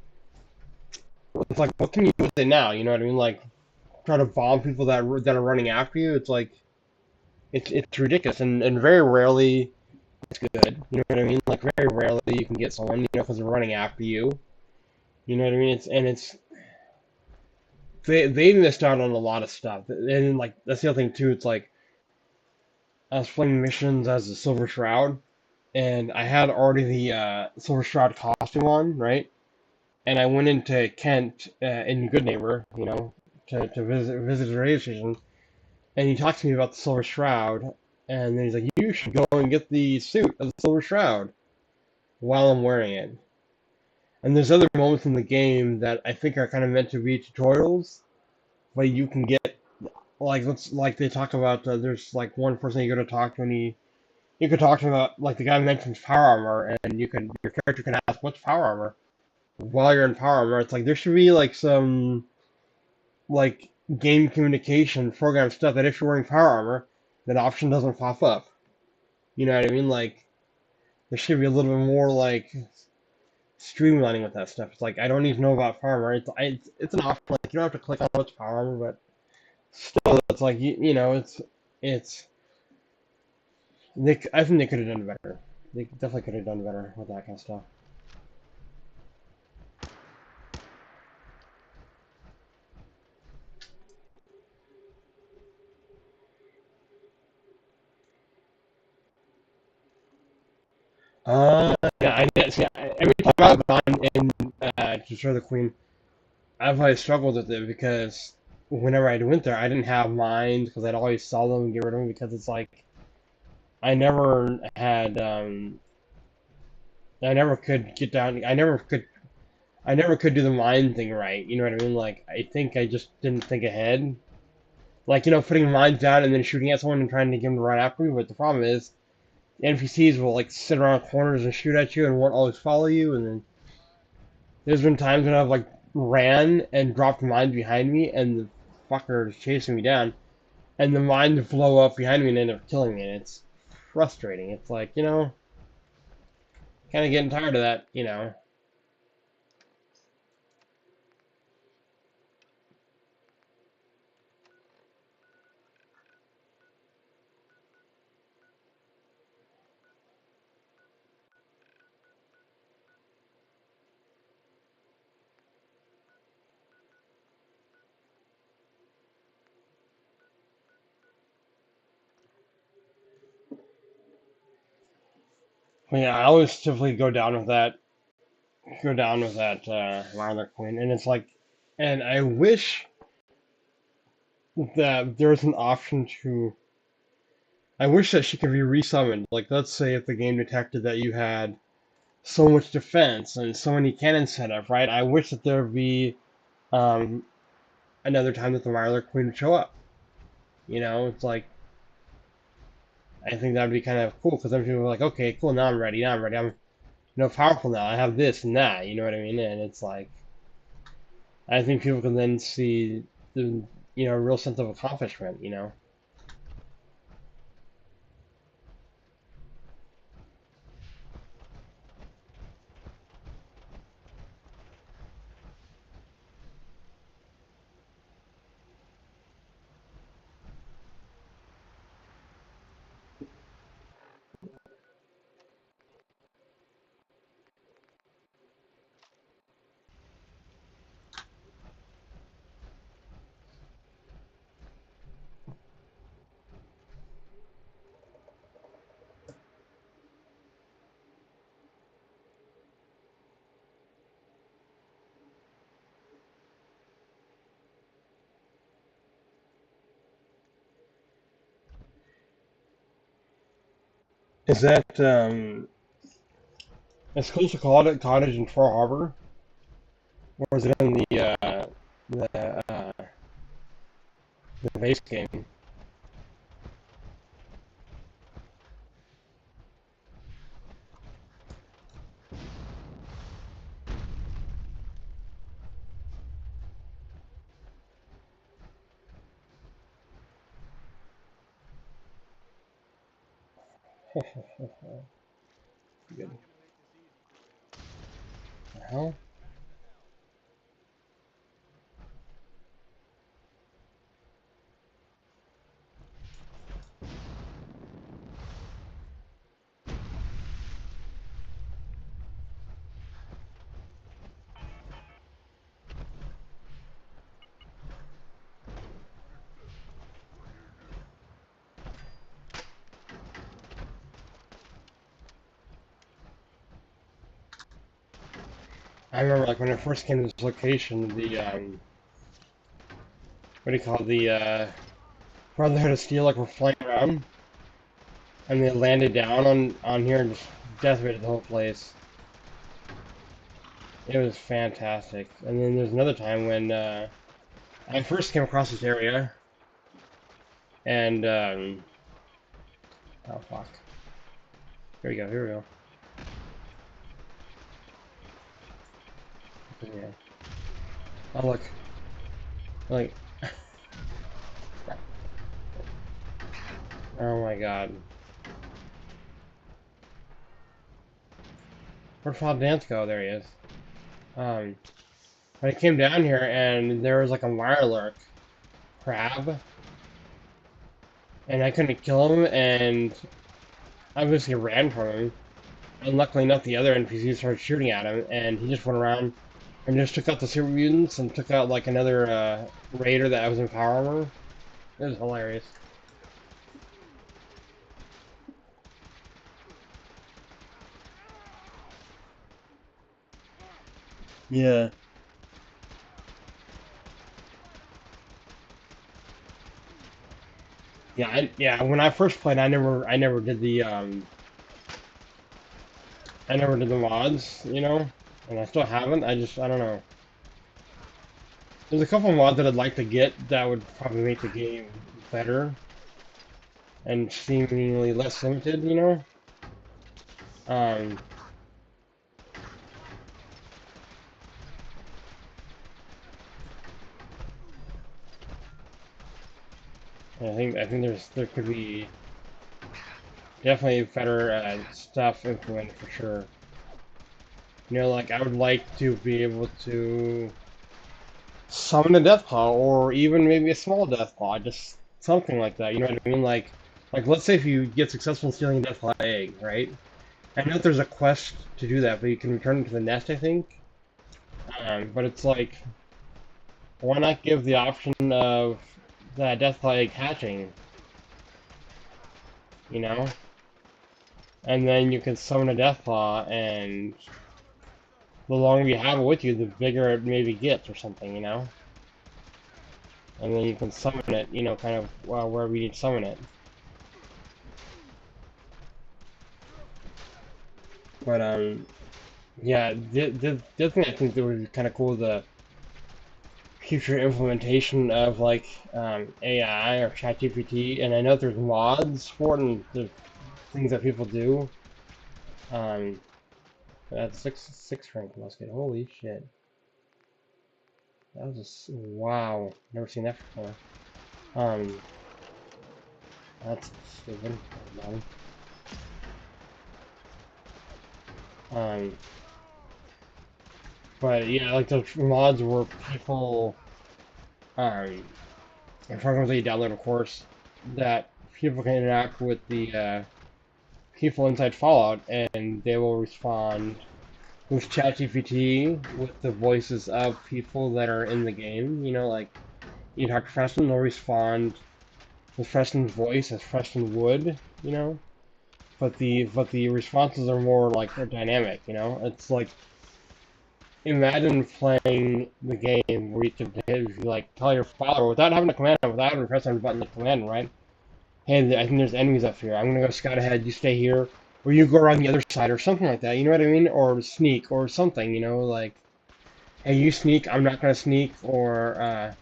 what can you do with it now? You know what I mean? Like try to bomb people that are running after you. It's like it's ridiculous, and very rarely it's good. You know what I mean? Like very rarely you can get someone because they're running after you. You know what I mean? It's they missed out on a lot of stuff, and like that's the other thing too. It's like I was playing missions as a Silver Shroud, and I had already the Silver Shroud costume on, right? And I went into Kent in Good Neighbor, to visit the radio station, and he talked to me about the Silver Shroud, and then he's like, "You should go and get the suit of the Silver Shroud while I'm wearing it." And there's other moments in the game that I think are kind of meant to be tutorials, but you can get like they talk about. There's like one person you got to talk to, and you could talk to him about like the guy mentions power armor, and your character can ask, "What's power armor?" While you're in power armor. It's like there should be like some like game communication program stuff that if you're wearing power armor, that option doesn't pop up. You know what I mean? Like there should be a little bit more like streamlining with that stuff. It's like I don't need to know about power armor. It's an option. Like you don't have to click on what's power armor, but still, it's like it's. I think they could have done better. They definitely could have done better with that kind of stuff. Yeah, I guess, yeah. Every time I've gone in to Destroy the Queen, I've always struggled with it because whenever I went there, I didn't have mines because I'd always sell them and get rid of them because it's like I never had I never could get down. I never could do the mine thing right. You know what I mean? Like I think I just didn't think ahead. Like putting mines down and then shooting at someone and trying to get them to run after you. But the problem is NPCs will like sit around corners and shoot at you and won't always follow you. And then there's been times when I've like ran and dropped mines behind me and the fucker is chasing me down and the mines blow up behind me and end up killing me. And it's frustrating. It's like, kind of getting tired of that. But yeah, I always typically go down with that Marler Queen. And it's like, and I wish that there's an option to. I wish that she could be resummoned. Like, let's say if the game detected that you had so much defense and so many cannons set up, right? I wish that there would be um, another time that the Marler Queen would show up. It's like, I think that would be kind of cool because then people are like, okay, cool, now I'm ready, I'm powerful now, I have this and that, you know what I mean? And it's like, I think people can then see the, real sense of accomplishment. Is that it's close to Cottage in Far Harbor, or is it in the base game? Good. The hell? I remember, like, when I first came to this location, the what do you call it? The Brotherhood of Steel, like, were flying around, and they landed down on here and just decimated the whole place. It was fantastic. And then there's another time when I first came across this area, and oh fuck. Here we go. Here we go. Yeah. Oh look. Like. Oh my god. Where'd Fall Dance go? There he is. I came down here and there was like a wirelurk crab, and I couldn't kill him, and I basically ran from him. And luckily enough, the other NPCs started shooting at him, and he just went around and just took out the super mutants and took out like another raider that was in power armor. It was hilarious. Yeah. Yeah. When I first played, I never did the I never did the mods, you know, and I still haven't. I don't know. There's a couple mods that I'd like to get that would probably make the game better and seemingly less limited, you know. Um, I think there could be definitely better stuff implemented for sure. You know, like I would like to be able to summon a Deathclaw, or even maybe a small Deathclaw, just something like that. You know what I mean? Like let's say if you get successful in stealing a Deathclaw egg, right? I know there's a quest to do that, but you can return it to the nest, I think. But it's like, why not give the option of that Deathclaw egg hatching? You know? And then you can summon a Deathclaw, and the longer you have it with you, the bigger it maybe gets or something, you know? And then you can summon it, you know, kind of wherever you need to summon it. But, yeah, the other thing I think that would be kind of cool, the future implementation of, like, AI or ChatGPT, and I know there's mods for it and the things that people do. That's six rank musket. Holy shit. That was just, wow. Never seen that before. That's stupid. But yeah, like those mods where people, and programs that you download, of course, that people can interact with the people inside Fallout, and they will respond with ChatGPT with the voices of people that are in the game. You know, like you talk to Preston, they'll respond with Preston's voice as Preston would. You know, but the responses are more like they're dynamic. You know, it's like, imagine playing the game where you can like tell your father without having to command him, without having to press on the button to command him, right? Hey, I think there's enemies up here. I'm gonna go scout ahead. You stay here. or you go around the other side or something like that. You know what I mean? Or sneak or something. You know, like, hey, you sneak, I'm not gonna sneak, or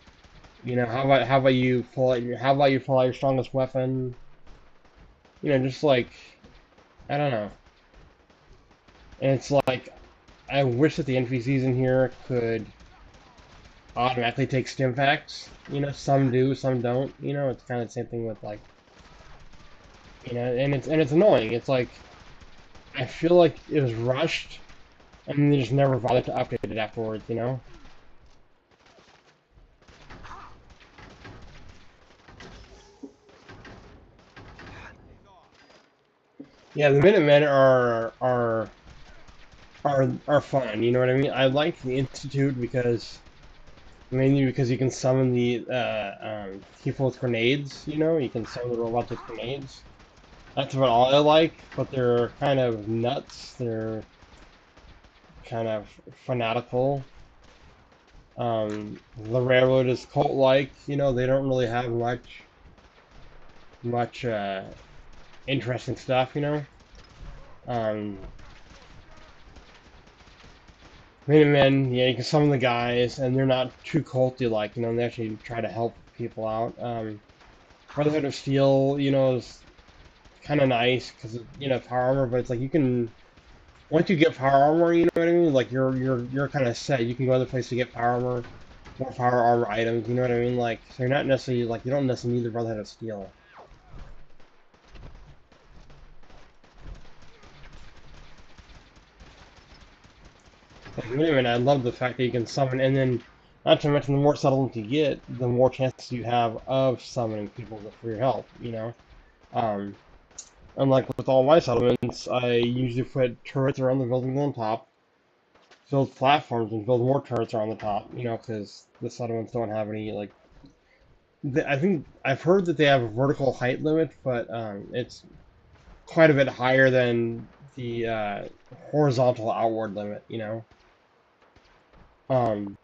you know, how about you pull out your strongest weapon? You know, just like, I don't know. And it's like, I wish that the NPCs in here could automatically take stim packs. You know, some do, some don't. You know, it's kind of the same thing with like, you know, and it's annoying. It's like, I feel like it was rushed, and they just never bothered to update it afterwards. You know. Yeah, the Minutemen are fun. You know what I mean? I like the Institute because mainly because you can summon the people with grenades. You know, you can summon the robots with grenades. That's about all I like. But they're kind of nuts. They're kind of fanatical. The railroad is cult-like. You know, they don't really have much interesting stuff. You know. Um, Minutemen, yeah, you can summon the guys, and they're not too culty like, you know, and they actually try to help people out. Brotherhood of Steel, you know, is kind of nice because you know power armor, but it's like you can once you get power armor, you know what I mean? Like you're kind of set. You can go other places to get power armor, more power armor items. You know what I mean? Like so you're not necessarily like you don't necessarily need the Brotherhood of Steel. Like Minutemen, I love the fact that you can summon, and then not to mention the more settlements you get, the more chances you have of summoning people for your help. You know. Um, Unlike with all my settlements, I usually put turrets around the building on top, build platforms, and build more turrets around the top. You know, because the settlements don't have any like. I think I've heard that they have a vertical height limit, but it's quite a bit higher than the horizontal outward limit. You know. Um,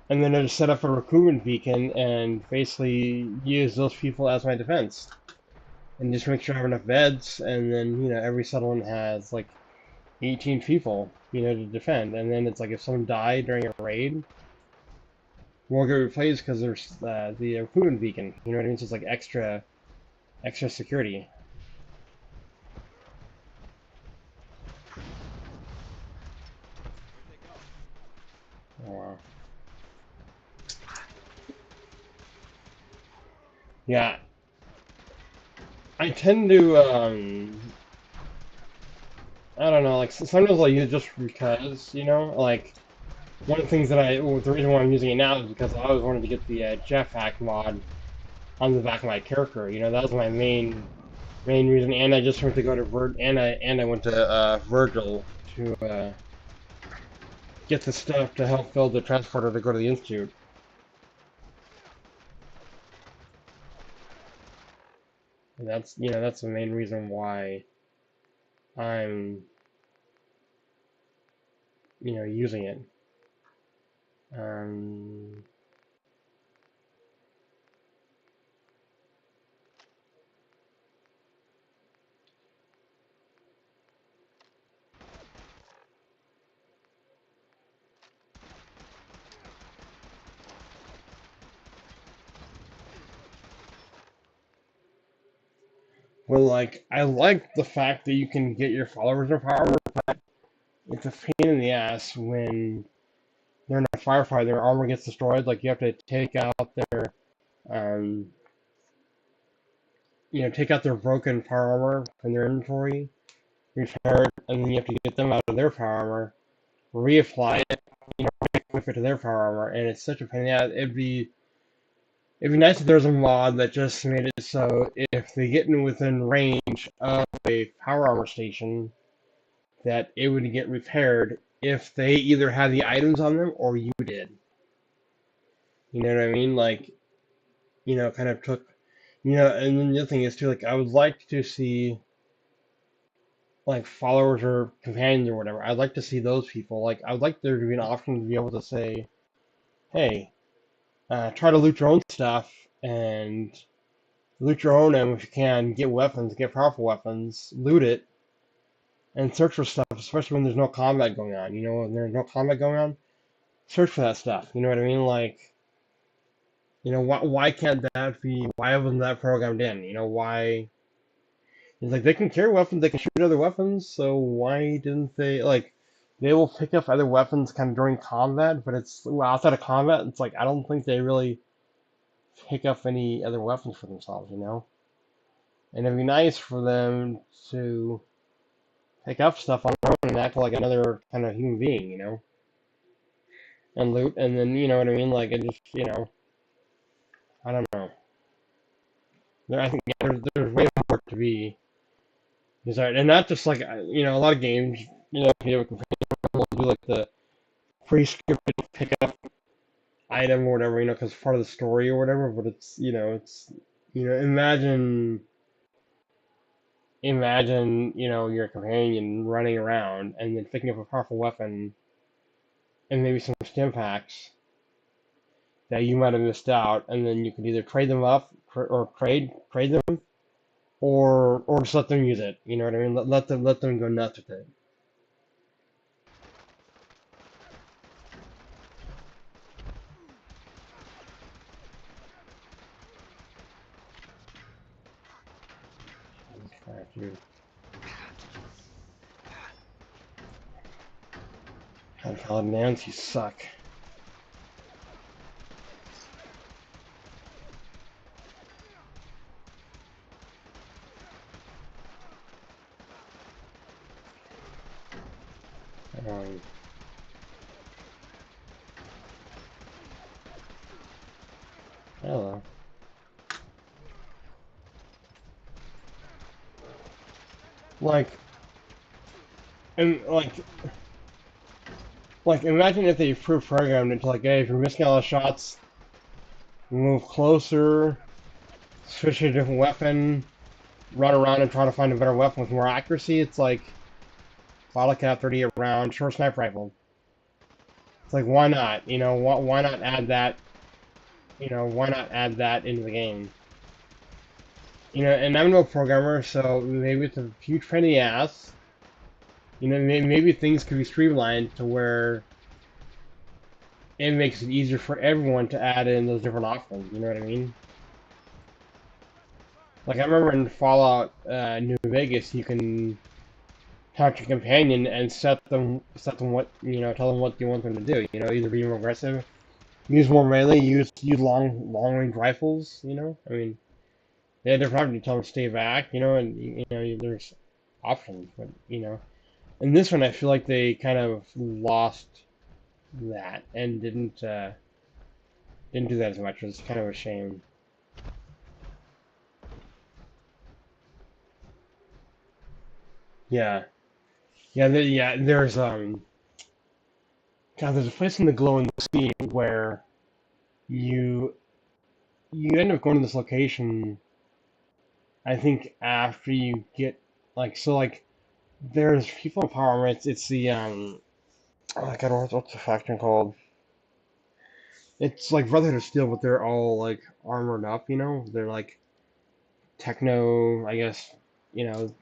and then I just set up a recruitment beacon and basically use those people as my defense, and just make sure I have enough beds, and then you know every settlement has like 18 people, you know, to defend. And then it's like if someone died during a raid, we'll get replaced because there's the recruitment beacon. You know what I mean? So it's like extra security. Oh, wow. Yeah, I tend to I don't know, like sometimes I'll use it just because, you know, like one of the things that the reason why I'm using it now is because I always wanted to get the jetpack mod on the back of my character. You know, that was my main reason, and I just went to go to I went to Virgil to get the stuff to help build the transporter to go to the Institute. And that's, you know, that's the main reason why I'm, you know, using it. Um, well, like, I like the fact that you can get your followers their power, but it's a pain in the ass when they're in a firefight, their armor gets destroyed. Like, you have to take out their, um, you know, take out their broken power armor from their inventory, repair it, and then you have to get them out of their power armor, reapply it, you know, equip it to their power armor, and it's such a pain. Yeah, it'd be nice if there was a mod that just made it so if they get in within range of a power armor station, that it would get repaired if they either had the items on them or you did. You know what I mean? Like, you know, kind of took, you know, and then the other thing is too, like, I would like to see like followers or companions or whatever. I'd like to see those people. Like, I would like there to be an option to be able to say, hey, try to loot your own stuff and loot your own ammo if you can, get weapons, get powerful weapons, loot it, and search for stuff, especially when there's no combat going on. You know, when there's no combat going on, search for that stuff. You know what I mean? Like, you know, why can't that be? Why wasn't that programmed in? You know, why? It's like they can carry weapons, they can shoot other weapons, so why didn't they like? They will pick up other weapons kind of during combat, but it's well, outside of combat, it's like I don't think they really pick up any other weapons for themselves, you know. And it'd be nice for them to pick up stuff on their own and act like another kind of human being, you know, and loot, and then you know what I mean. Like it just, you know, I don't know. I think there's way more to be desired, and not just like you know a lot of games, you know, if you have a companion, will do like the pre-scripted pickup item or whatever, you know, because part of the story or whatever. But it's you know imagine you know your companion running around and then picking up a powerful weapon and maybe some stim packs that you might have missed out, and then you could either trade them up or trade them, or just let them use it. You know what I mean? Let them go nuts with it. Crap, dude. God, Nance, you suck. Hello. Like, and like imagine if they pre-programmed it to like, hey, if you're missing all the shots, move closer, switch to a different weapon, run around and try to find a better weapon with more accuracy. It's like bottle cap 38 round, short sniper rifle. It's like, why not? You know, why not add that? You know, why not add that into the game? You know, and I'm no programmer, so maybe it's a huge pain in the ass. You know, maybe things could be streamlined to where it makes it easier for everyone to add in those different options. You know what I mean? Like I remember in Fallout New Vegas, you can talk to your companion and set them what you know, tell them what you want them to do. You know, either be more aggressive, use more melee, use long range rifles. You know, I mean, they had their problem to tell them to stay back. You know, and you know there's options, but you know, in this one I feel like they kind of lost that and didn't do that as much. It's kind of a shame. Yeah, yeah. There's God, there's a place in the glowing sea where you end up going to this location. I think after you get like so like there's people in power armor. It's the oh God, what's the faction called? It's like Brotherhood of Steel, but they're all like armored up. You know, they're like techno. I guess you know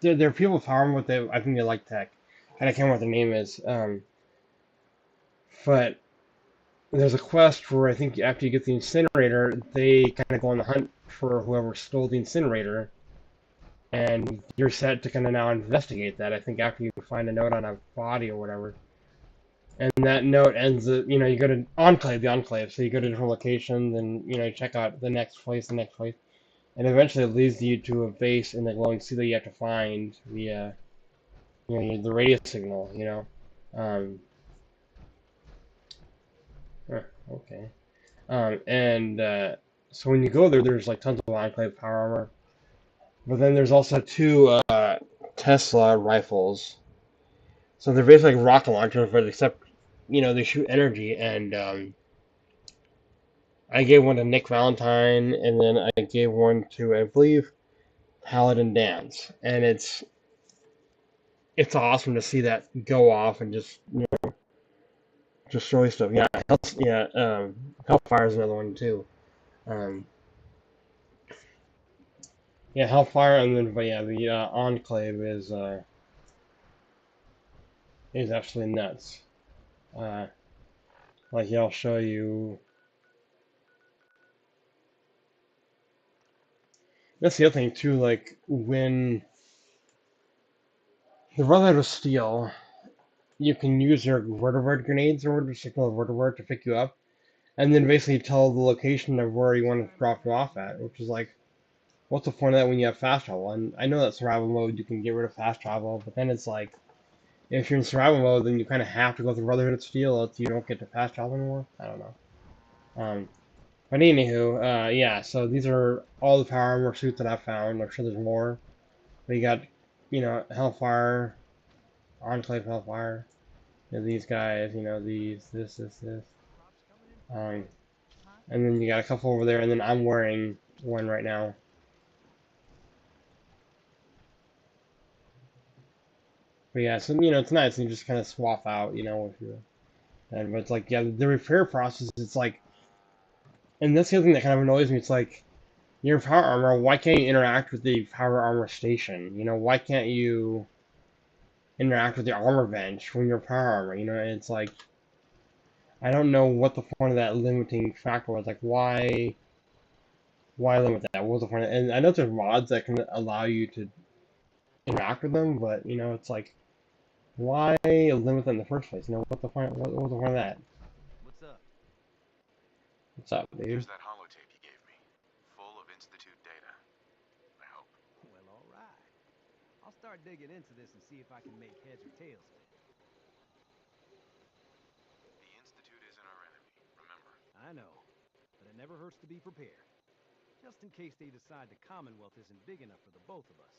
they're people with power armor, but I think they like tech. And I can't remember what their name is. But there's a quest where I think after you get the incinerator, they kind of go on the hunt for whoever stole the incinerator, and you're set to kind of now investigate that. I think after you find a note on a body or whatever, and that note ends. You know, you go to the enclave. So you go to different locations, and you know, check out the next place, and eventually it leads you to a base in the glowing sea that you have to find via, you know, the radio signal. You know. Okay. So when you go there, there's like tons of enclave power armor. But then there's also two Tesla rifles. So they're basically like rocket launchers, but except, you know, they shoot energy. And I gave one to Nick Valentine, and then I gave one to, I believe, Paladin Dance. And it's awesome to see that go off and just, you know, destroy stuff. Yeah, Hellfire's another one too. Yeah, Hellfire, and then, but yeah, the Enclave is absolutely nuts. Like, yeah, I'll show you. That's the other thing too. Like when the Brotherhood of Steel, you can use your vertibird grenades or just signal a vertibird to pick you up, and then basically tell the location of where you want to drop you off at, which is like, what's the point of that when you have fast travel? And I know that survival mode you can get rid of fast travel, but then it's like, if you're in survival mode, then you kind of have to go through Brotherhood of Steel, else you don't get to fast travel anymore. I don't know. But anywho, yeah. So these are all the power armor suits that I found. I'm sure there's more. But you got, Hellfire, Enclave Hellfire. These guys, this. Um, and then you got a couple over there, and then I'm wearing one right now. But yeah, so it's nice. You just kind of swap out, if you. And but it's like, yeah, the repair process. It's like, and that's the other thing that kind of annoys me. It's like, your power armor. Why can't you interact with the power armor station? Why can't you interact with the armor bench when you're power armor? It's like, I don't know what the point of that limiting factor was. Like, why limit that? What was the point? And I know there's mods that can allow you to interact with them, but it's like, why limit them in the first place? What the point? What was the point of that? What's up? What's up, dude? Here's that holotape you gave me, full of Institute data. I hope. Well, all right. I'll start digging into this and see if I can make heads or tails of it. The Institute isn't our enemy, remember? I know, but it never hurts to be prepared. Just in case they decide the Commonwealth isn't big enough for the both of us.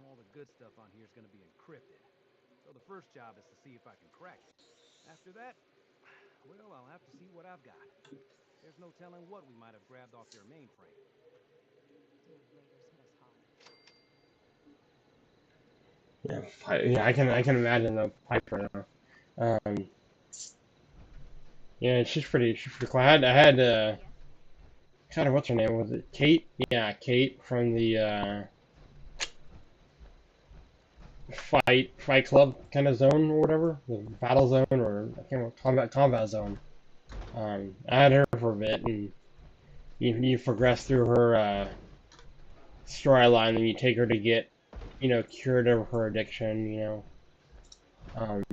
All the good stuff on here is going to be encrypted. So the first job is to see if I can crack it. After that, well, I'll have to see what I've got. There's no telling what we might have grabbed off their mainframe. Yeah, I can imagine the Piper though. Yeah, she's pretty cool. I had kind of, what's her name? Was it Kate? Yeah, Kate from the fight club kind of zone or whatever, the battle zone, or I can't remember, combat zone. I had her for a bit, and you progress through her storyline, and you take her to get cured of her addiction, um,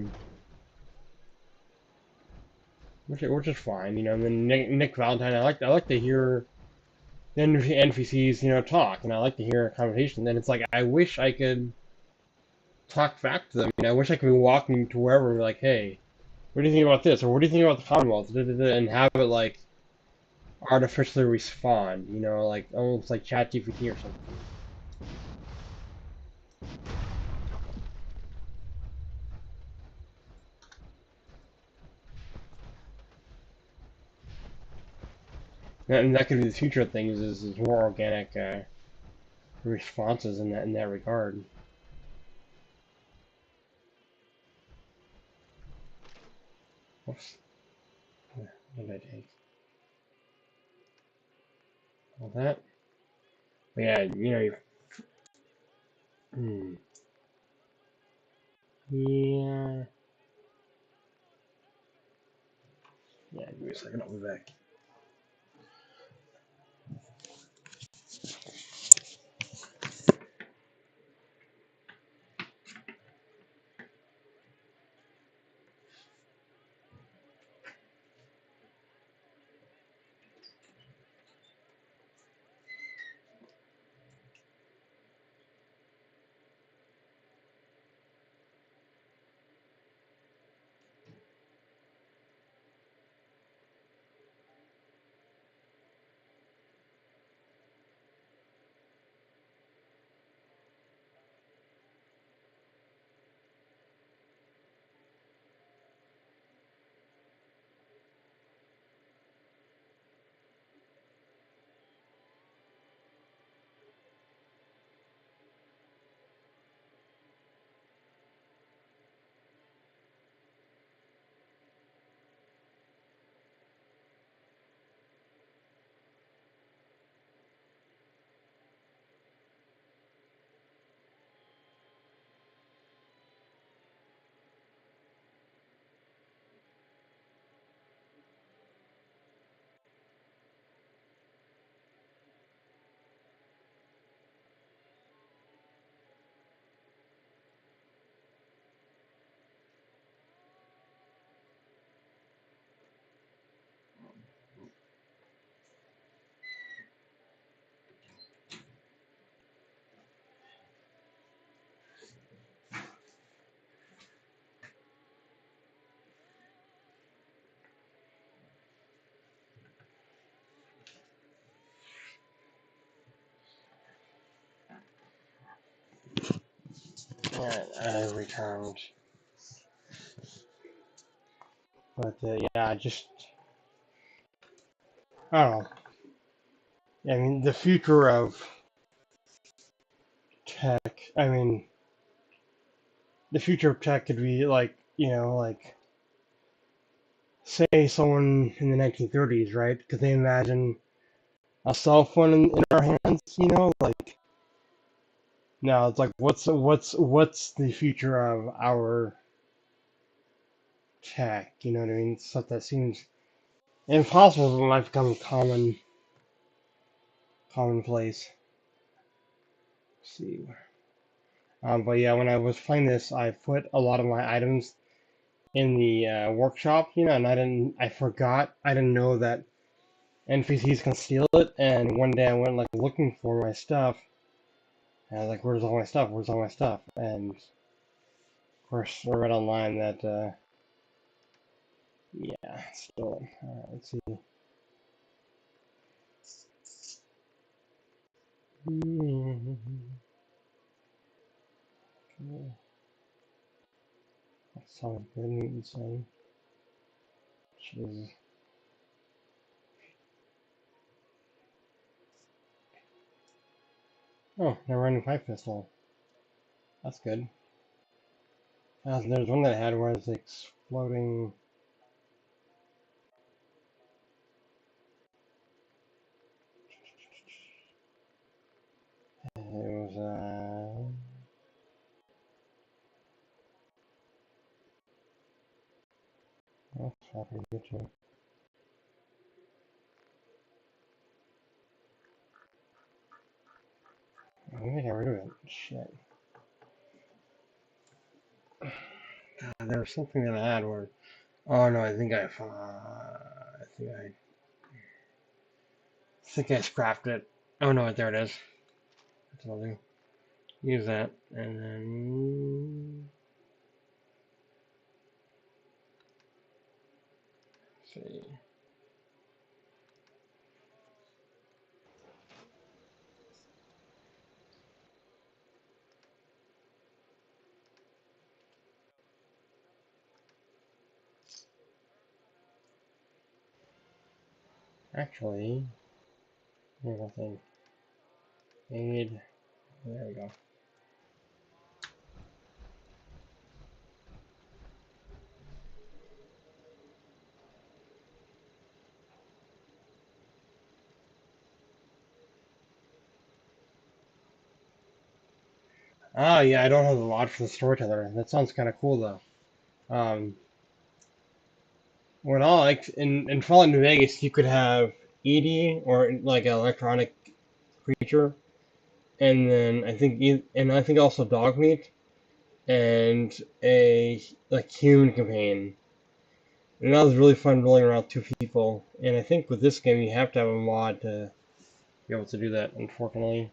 which is fine, and then Nick Valentine, I like to hear the NPCs talk, and I like to hear a conversation. Then it's like, I wish I could talk back to them. I wish I could be walking to wherever and be like, hey, what do you think about this? Or what do you think about the Commonwealth? And have it like artificially respond, like almost like ChatGPT or something. And that could be the future of things, is more organic responses in that regard. Oops. What did I take? All that? But yeah, yeah. Yeah, give me a second, I'll be back. I returned. But yeah, I don't know. I mean, the future of tech. I mean, the future of tech could be like, like say someone in the 1930s, right? Could they imagine a cell phone in our hands? Like now it's like, what's the future of our tech? You know what I mean? Stuff that seems impossible but might become commonplace. Let's see. But yeah, when I was playing this, I put a lot of my items in the workshop, and I forgot, I didn't know that NPCs can steal it, and one day I went like looking for my stuff, and I was like, where's all my stuff, where's all my stuff, and of course I read online that, yeah, stolen. Alright, let's see. Okay. That sounds good and insane. Jesus. Oh, they're running pipe pistol. That's good. There's one that I had where it's exploding. It was, oh, fuck, I get you. I think I got rid of it. Shit. There was something that I had where. Oh no, I think I scrapped it. Oh no, there it is. That's what I'll do. Use that, and then let's see. Actually, here's the thing. Aid. There we go. Ah, yeah, I don't have the mod for the storyteller. That sounds kind of cool though. Um, what I like in Fallout New Vegas, you could have ED or like an electronic creature, and then I think also dog meat and a like human companion. And that was really fun rolling around two people. And I think with this game you have to have a mod to be able to do that, unfortunately.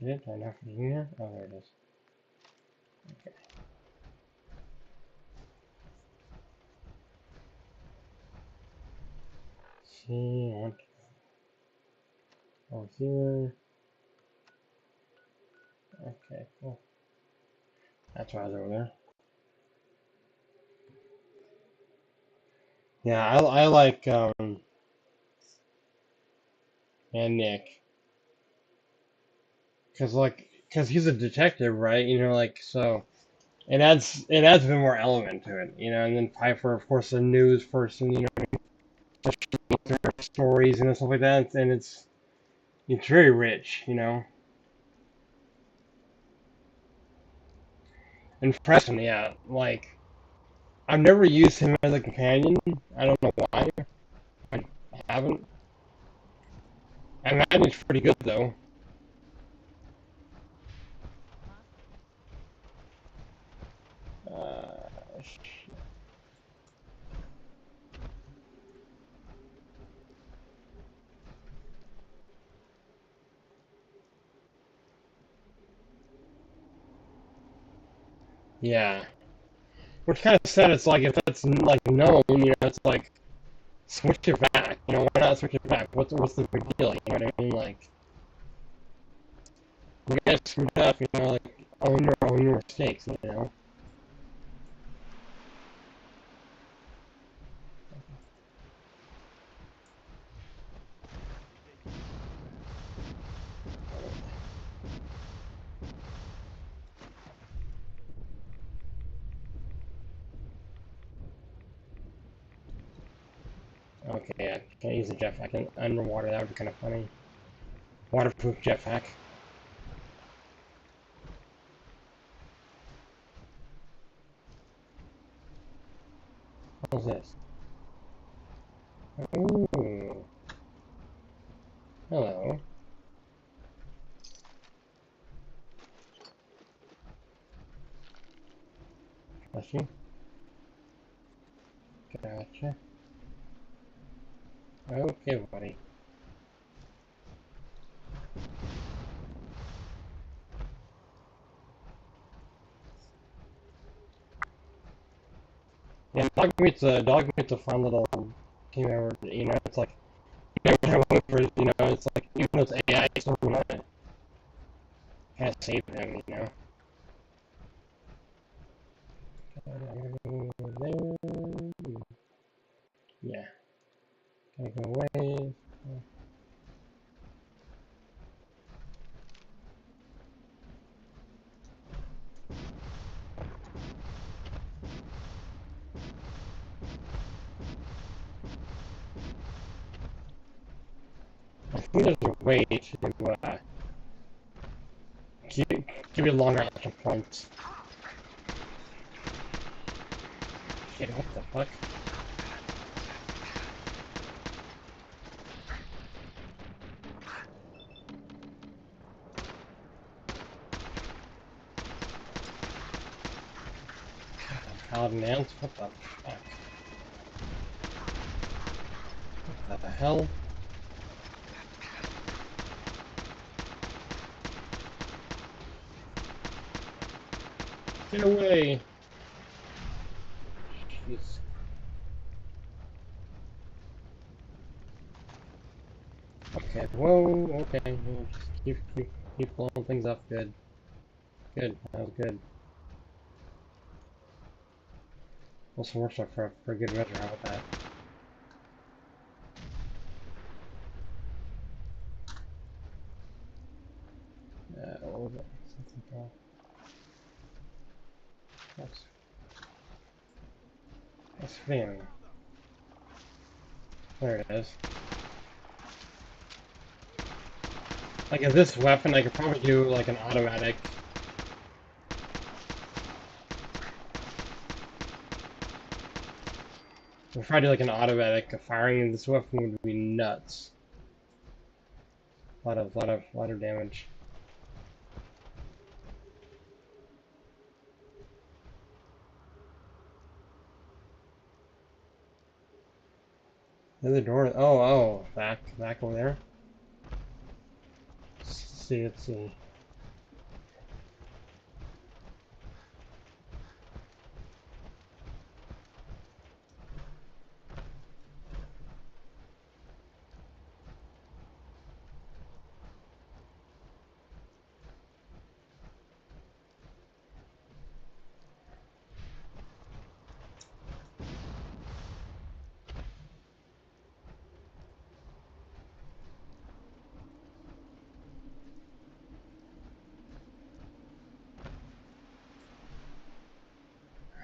Did I not put it in here? Oh, there it is. Okay. See, I want to go over here. Okay, cool. That's why I was over there. Yeah, I like and Nick, cause he's a detective, right? So it adds a bit more element to it, And then Piper, of course, a news person, stories and stuff like that, and it's very rich. And Preston, yeah, I've never used him as a companion. I don't know why. I haven't. I imagine it's pretty good though. Shit. Yeah. Which kind of sad. It's like if that's like known, you know, it's like switch it back. You know, why not switch it back? What's the big deal? You know what I mean? Like, you guys screwed up. You know, like own your mistakes. You know. Okay, I can't use the jetpack underwater. That would be kind of funny. Waterproof jetpack. What's this? Ooh. Hello. Bless you. Gotcha. Okay, buddy. Yeah, dog meat's a fun little team member. You know, it's like you never know for, you know, it's like even though it's AI, you still want to kind of save them. You know. Yeah. Gotta go away. I think there's a way to give you longer action points. Shit, what the fuck? Paladin ants? What the fuck? What the hell? Get away! Jeez. Okay, whoa, okay. We'll just keep blowing things up. Good. Good, that was good. Also works out for a good measure. How about that? What was it? Something else. That's fan. There it is. Like, in this weapon, I could probably do, like, an automatic. If I do, like, an automatic firing in this weapon would be nuts. A lot of damage. The other door. Oh, back over there. Let's see.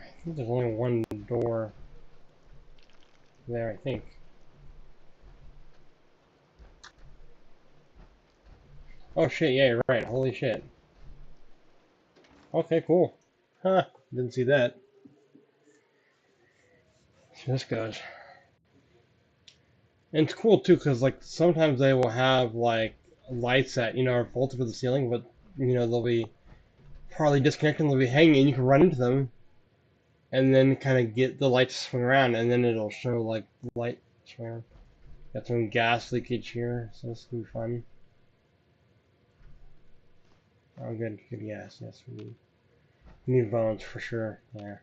I think there's only one door there, I think. Oh shit, yeah, you're right. Holy shit. Okay, cool. Huh, didn't see that. So this goes. And it's cool too, because like sometimes they will have like lights that, you know, are bolted to the ceiling, but you know, they'll be partly disconnected and they'll be hanging and you can run into them and then kind of get the lights to swing around and then it'll show like the light swing around. Got some gas leakage here, so this will be fun. Oh, good gas, yes, we need. Need bones for sure. Yeah.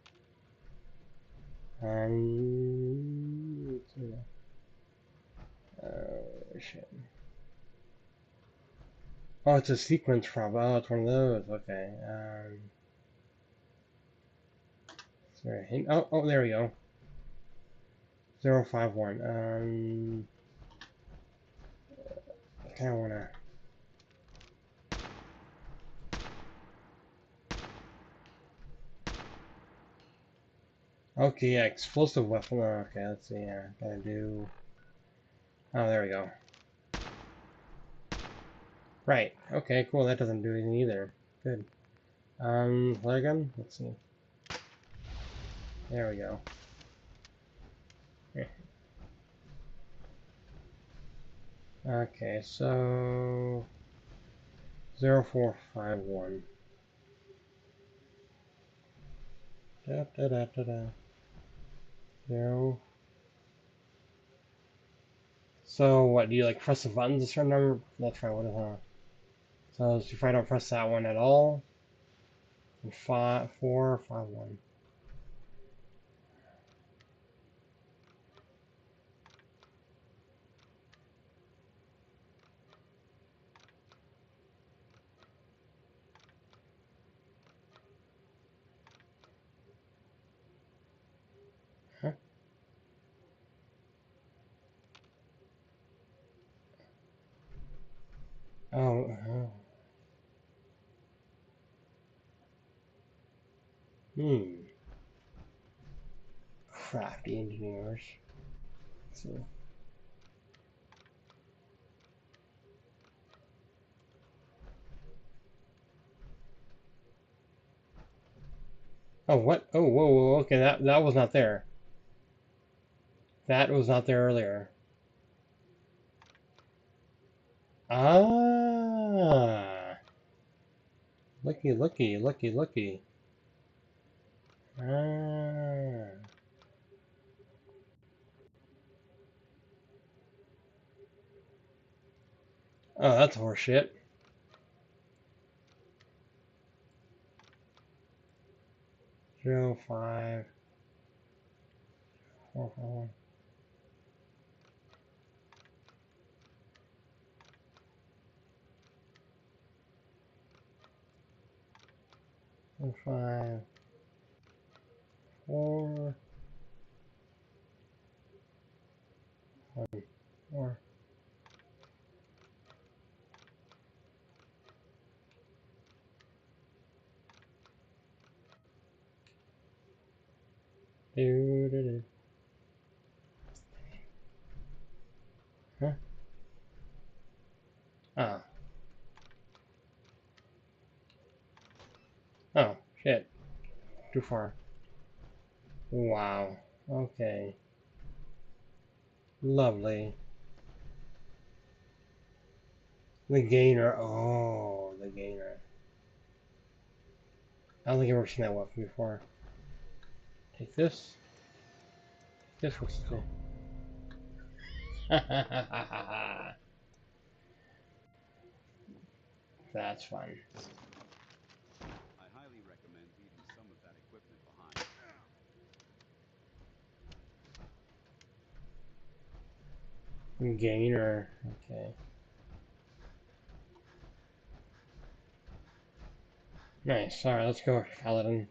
Shit. Oh, it's a sequence problem. Oh, it's one of those. Okay. Sorry. Oh, there we go. 051. I kind of wanna. Okay, yeah, explosive weapon. Oh, okay, let's see. Yeah, gotta do. Oh, there we go. Right. Okay, cool. That doesn't do anything either. Good. Flare gun. Let's see. There we go. Yeah. Okay, so 0451. Da da da da da. 0. So what? Do you like press the buttons a certain number? That's right. What is that? So if I don't press that one at all, 5, 4, 5, 1. Huh? Oh. Crafty engineers. Let's see. Oh, what? Oh, whoa, whoa, okay, that was not there. That was not there earlier. Ah. Looky, looky, looky, looky. Ah. Oh, that's horseshit. 0, 5, 4, 4, 1, 5, 4, 1, 4. Do, do, do. Huh? Ah. Oh, shit. Too far. Wow. Okay. Lovely. The gainer. Oh, the gainer. I don't think I've ever seen that weapon before. Take this. This was the. That's fun. I highly recommend leaving some of that equipment behind. Gainer. Okay. Nice. Alright, let's go, Paladin.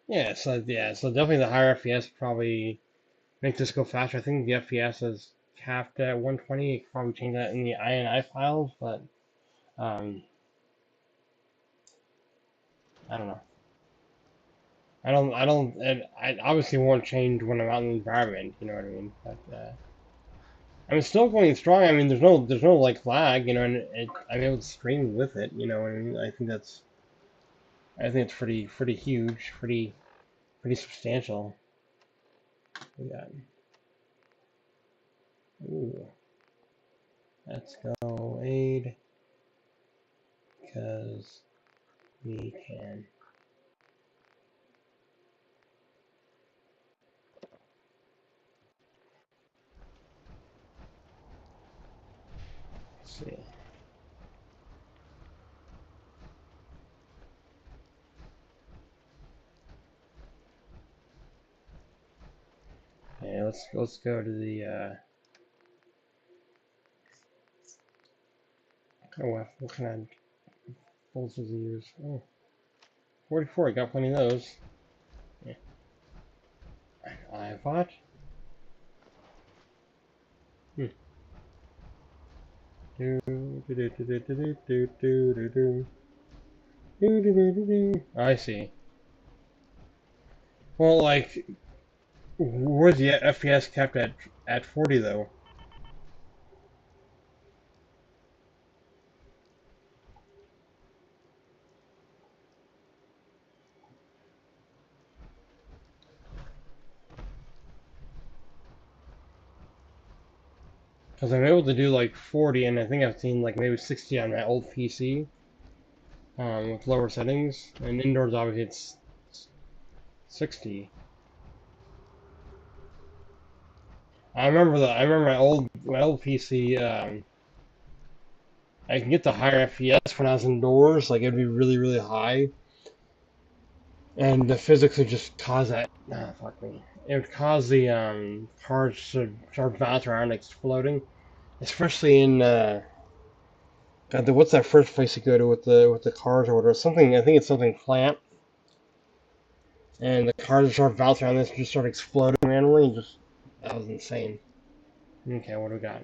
Yeah, so definitely the higher FPS probably make this go faster. I think the FPS is capped at 120. You can probably change that in the INI files, but I don't know. I obviously won't change when I'm out in the environment, you know what I mean? But I mean, still going strong. I mean, there's no like lag, you know, and I'm able to stream with it, you know what I mean? I think it's pretty huge, pretty substantial. We got, ooh, let's go aid, because we can. see. Okay, let's go to the what kind of bolts does he use? Oh, 44, I got plenty of those. Yeah. I thought. I see. Well, like, where's the FPS kept at 40 though? Because I'm able to do like 40, and I think I've seen like maybe 60 on my old PC, with lower settings. And indoors, obviously, it's 60. I remember my old PC. I can get the higher FPS when I was indoors, like it'd be really, really high, and the physics would just cause that. Ah, fuck me. It would cause the cards to start bouncing around, exploding, especially in God, what's that first place you go to with the cards or whatever? Something, I think it's something plant, and the cards start bouncing around this and just start exploding randomly. Just that was insane. Okay, what do we got?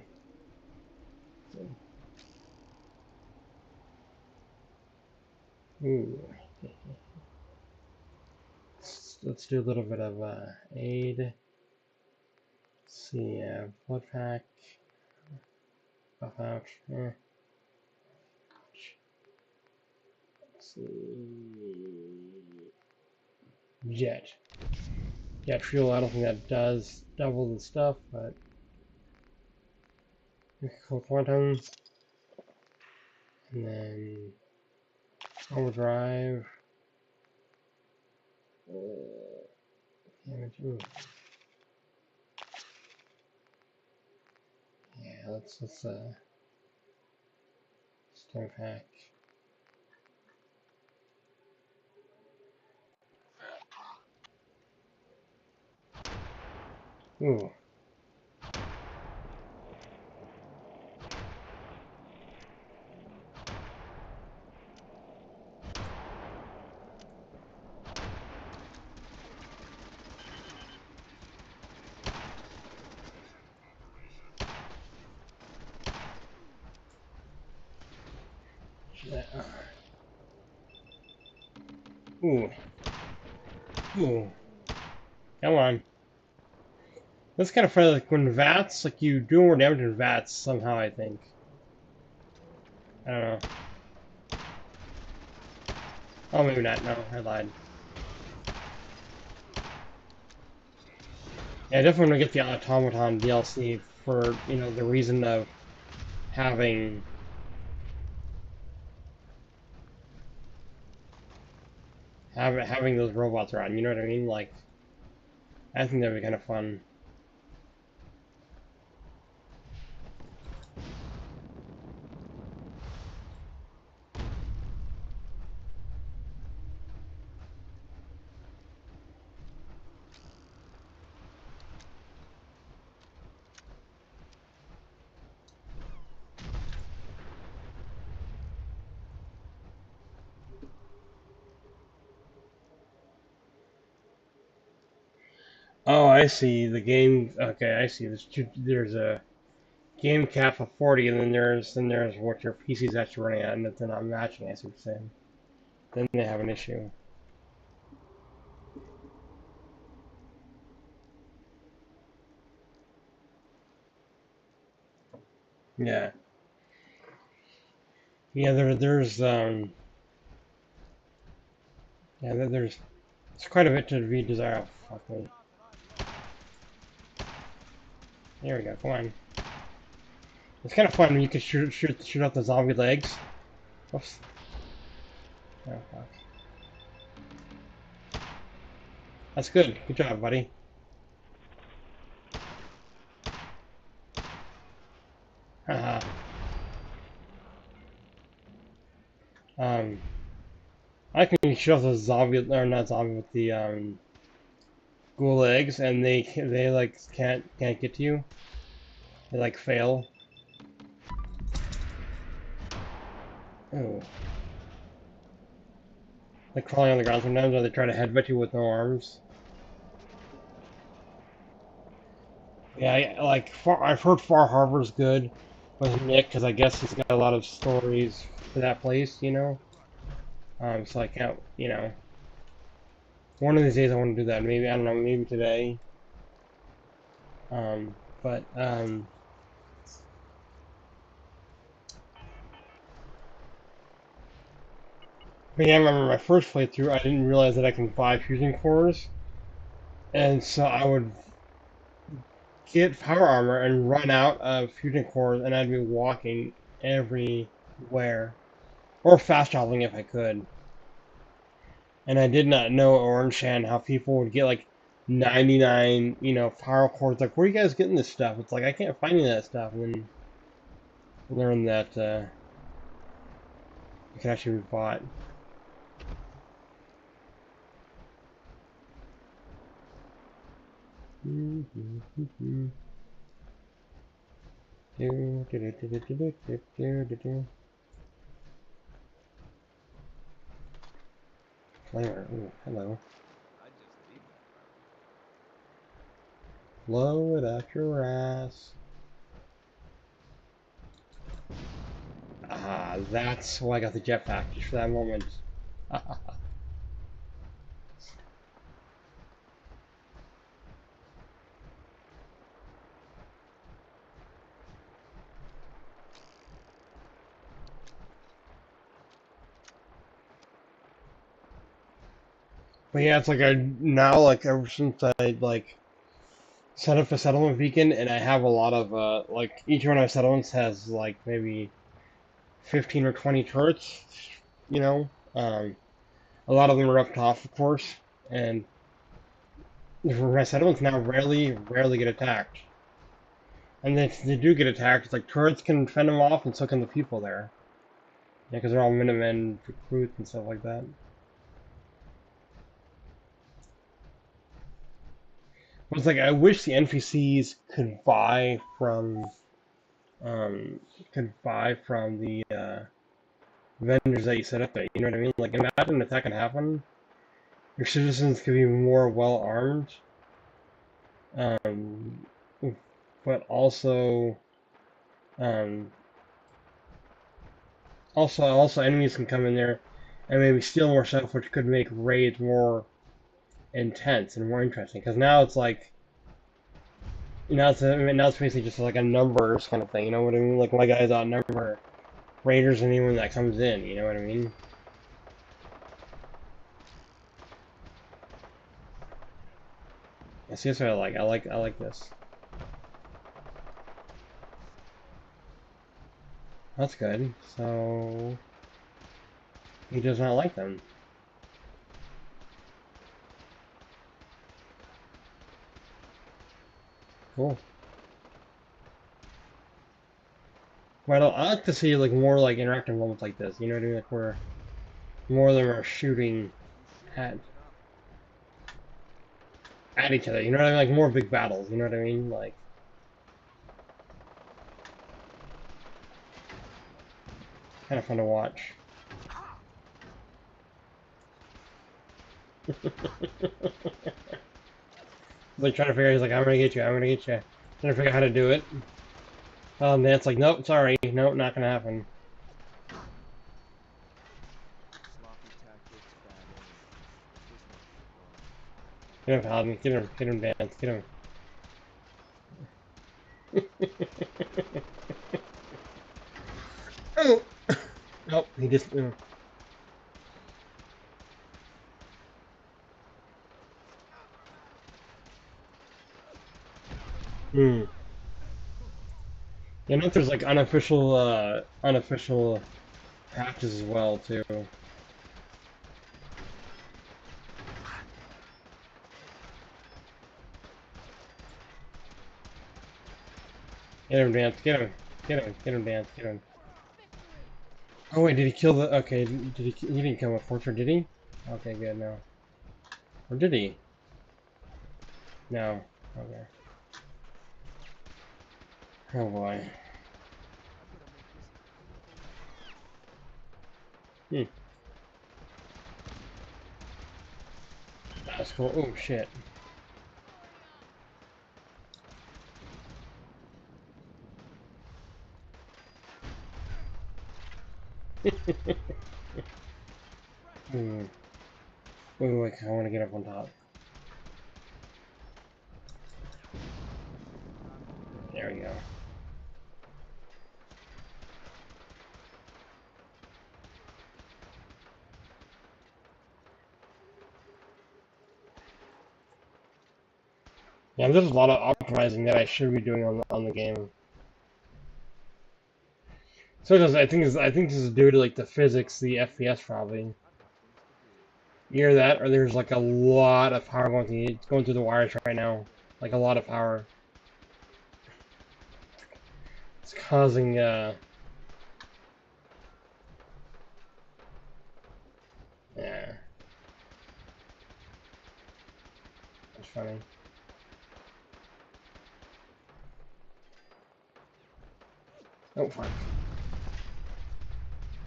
Ooh. Let's do a little bit of aid. Let's see, blood pack, buff out. Let's see, jet fuel. I don't think that does double the stuff, but quantum, and then overdrive. Damage. Ooh. Yeah, let's stem pack. Ooh. Ooh. Ooh. Come on. That's kind of funny, like when VATS, like you do more damage in VATS somehow, I think. I don't know. Oh, maybe not. No, I lied. Yeah, I definitely want to get the Automaton DLC for, you know, the reason of having having those robots around, you know what I mean? Like, I think that'd be kind of fun. Oh, I see. The game. Okay, I see. There's a game cap of 40, and then there's what your PC's actually running at, and if they're not matching. I see what you're saying. Then they have an issue. Yeah. Yeah. There's quite a bit to be desired. Oh, fuck me. There we go. Come on. It's kind of fun when you can shoot out the zombie legs. Oops. Oh, fuck. That's good. Good job, buddy. Haha. I can shoot off the zombie, or not zombie, with the ghoul eggs, and they like can't get to you. They like fail. Oh. Like crawling on the ground sometimes, or they try to headbutt you with no arms. Yeah, I've heard Far Harbor's good with Nick, because I guess he's got a lot of stories for that place, you know? So I can't, you know. One of these days I want to do that. Maybe, I don't know, maybe today. But yeah, I remember my first playthrough, I didn't realize that I can buy fusion cores. And so I would get power armor and run out of fusion cores, and I'd be walking everywhere. Or fast traveling if I could. And I did not know at Orange Shan how people would get like 99, you know, power cores. Like, where are you guys getting this stuff? It's like, I can't find any of that stuff. And then learn that it can actually be bought. Flavor. Ooh, hello. Blow it out your ass. Ah, that's why I got the jetpack, just for that moment. But yeah, it's like now, like, ever since I, like, set up a settlement beacon, and I have a lot of, like, each one of my settlements has, like, maybe 15 or 20 turrets, you know? A lot of them are up top, of course, and my settlements now rarely get attacked. And if they do get attacked, it's like turrets can fend them off, and so can the people there. Yeah, because they're all Minutemen recruits and stuff like that. But it's like, I wish the NPCs could buy from the vendors that you set up there. You know what I mean? Like, imagine if that could happen. Your citizens could be more well armed, but also, um, also enemies can come in there and maybe steal more stuff, which could make raids more intense and more interesting. Because now it's like, now it's basically just like a numbers kind of thing. You know what I mean? Like, my guys outnumber raiders and anyone that comes in. You know what I mean? I see, that's what I like. I like this. That's good. So he does not like them. Cool. Well, I like to see like more like interactive moments like this. You know what I mean? Like where more of them are shooting at each other. You know what I mean? Like more big battles. You know what I mean? Like. Kind of fun to watch. Like trying to figure out, he's like, I'm gonna get you, I'm gonna get you. Trying to figure out how to do it. And then it's like, nope, sorry, nope, not gonna happen. Get him, Paladin, get him, Dance, get him. Oh! Nope, he just... Hmm. You know, there's like unofficial patches as well, too. Get him, Dance, get him. Get him, Dance, get him. Oh wait, did he kill the? Okay, did he? He didn't kill the Forcer, did he? Okay, good. No. Or did he? No. Okay. Oh boy. Hmm. That's cool. Oh shit. Hmm. Wait, I want to get up on top. There we go. Yeah, there's a lot of optimizing that I should be doing on the game. So does I think this is due to like the physics, the FPS probably. Either that, or there's like a lot of power going through the wires right now, like a lot of power. It's causing yeah, that's funny. Oh fuck!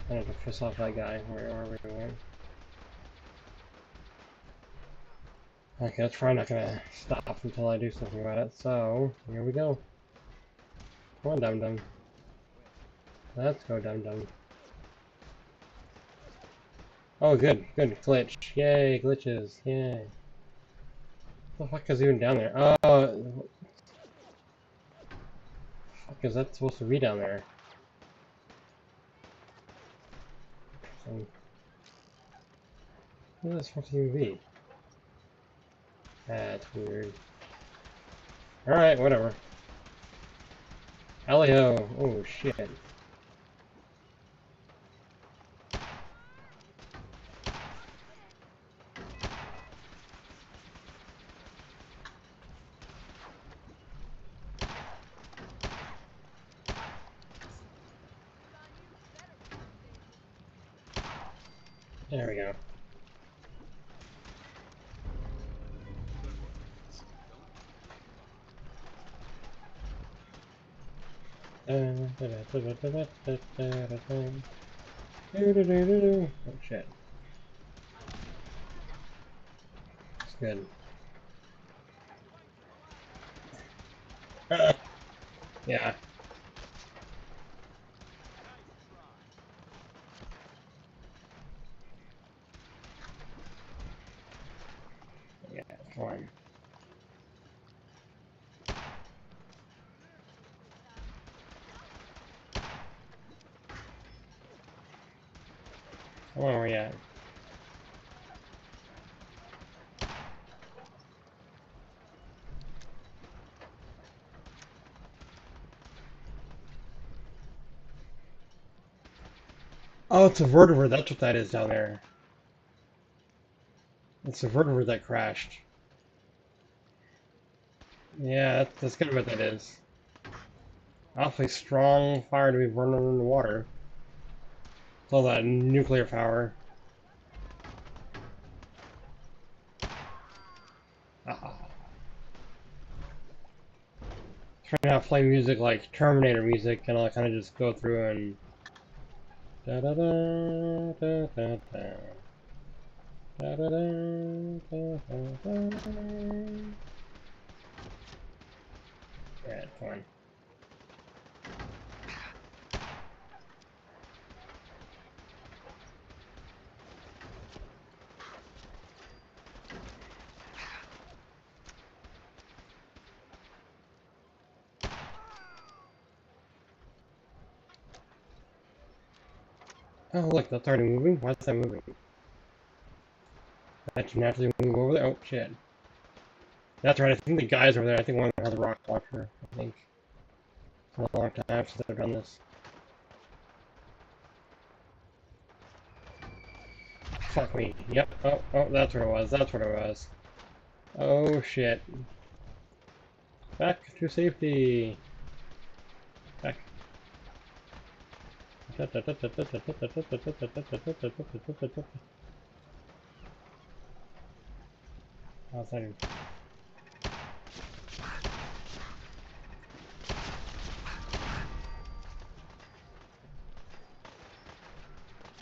I have to piss off that guy wherever he went. Okay, that's probably not gonna stop until I do something about it. So here we go. Come on, dum dum. Let's go, dum dum. Oh, good, glitch. Yay, glitches. Yay. What the fuck is even down there? Oh, fuck is that supposed to be down there? What is this supposed to even be? That's weird. Alright, whatever. Alley-ho. Oh, shit. There we go. Oh, shit. That's good. Yeah. Yeah, fine. Come on, where you at? Oh, it's a vertebrate. That's what that is down there. It's a vertebrate that crashed. Yeah, that's kind of what that is. Awfully strong fire to be burning in the water. It's all that nuclear power. Ah. Trying to play music like Terminator music, and I'll kind of just go through and da da da da da da da da da da da. Yeah, fine. Oh, look, that's already moving. Why is that moving? That should naturally move over there. Oh shit. That's right. I think the guys over there. I think one has a rock launcher. I think. It's been a long time since I've done this. Fuck me. Yep. Oh, that's what it was. That's what it was. Oh shit. Back to safety. Back. Outside.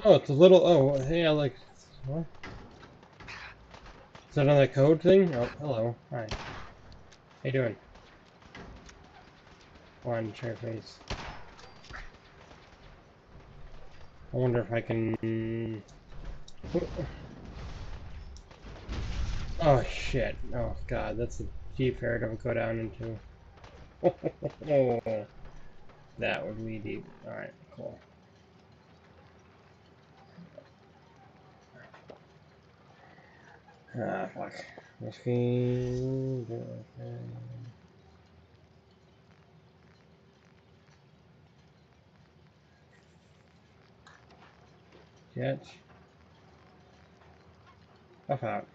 Oh, it's a little. Oh, hey, I like. What? Is that another code thing? Oh, hello. Hi. How you doing? One, show your face. I wonder if I can. Oh shit! Oh god, that's a deep area to go down into. That would be deep. All right, cool. Ah, fuck. Whiskey. Jet. Puff out.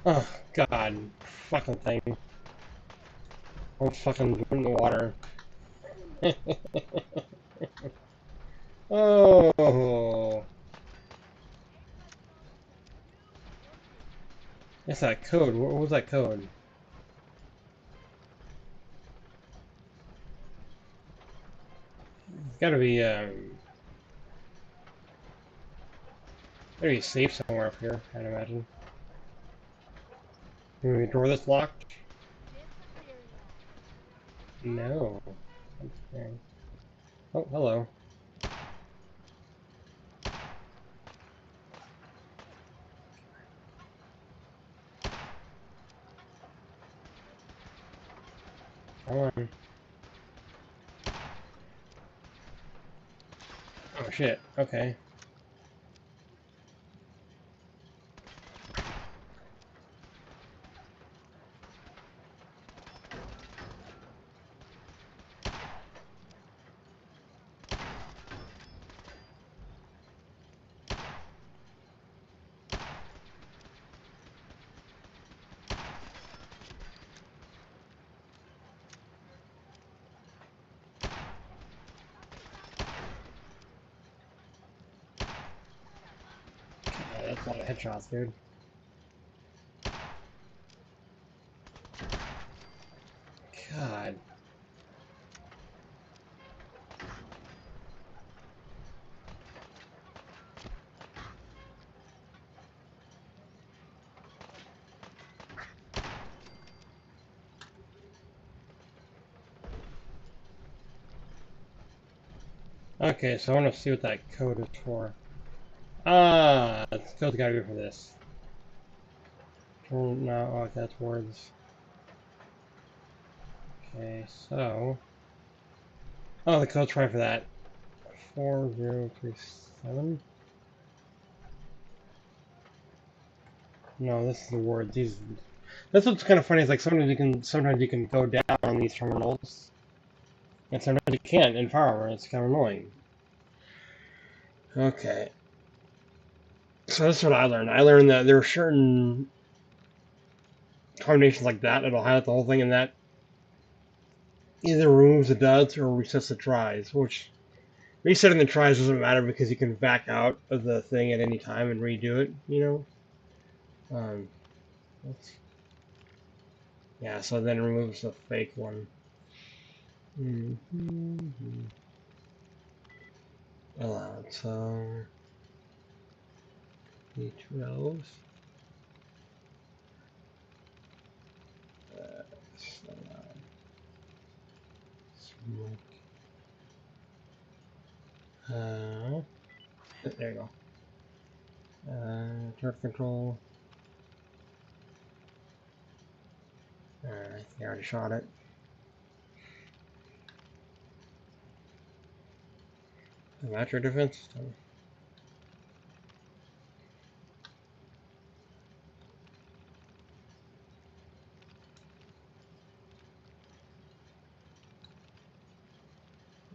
Oh, God. Fucking thing. I'm fucking in the water. Oh. That's that code. What was that code? It's gotta be, gotta be safe somewhere up here, I'd imagine. Can we door this locked? No. Okay. Oh, hello. Come on. Oh shit, okay. God, that's a lot of headshots, dude. God. Okay, so I want to see what that code is for. Ah, the code's gotta be for this. No, oh, that's words. Okay, so... Oh, the code's right for that. 4037? No, this is the word. These... That's what's kind of funny, is like sometimes you can go down on these terminals, and sometimes you can't in power, it's kind of annoying. Okay. So that's what I learned. I learned that there are certain combinations like that that'll highlight the whole thing, and that either removes the duds or resets the tries, which resetting the tries doesn't matter because you can back out of the thing at any time and redo it, you know? Yeah, so then it removes the fake one. Allowed, so... E12s. Smoke. There you go. Turret control. I think I already shot it. Match your defense.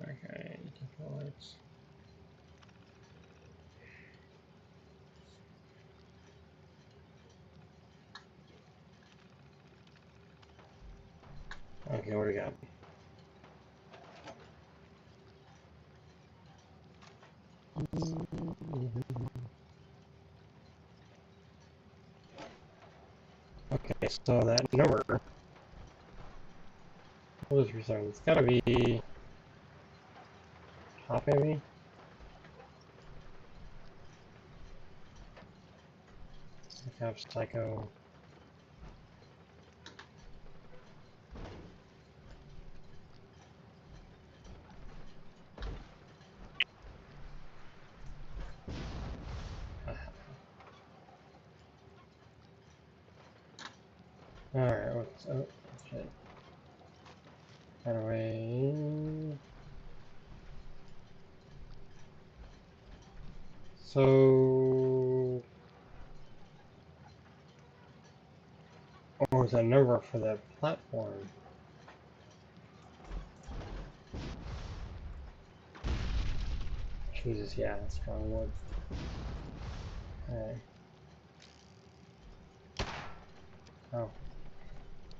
Okay, deploys. Okay, what do we got? Okay, so that number, what is reason? It's gotta be top maybe? I have psycho. Alright, what's oh shit. By the way. So what was that number for that platform? Jesus, yeah, strong wood. Okay. Oh.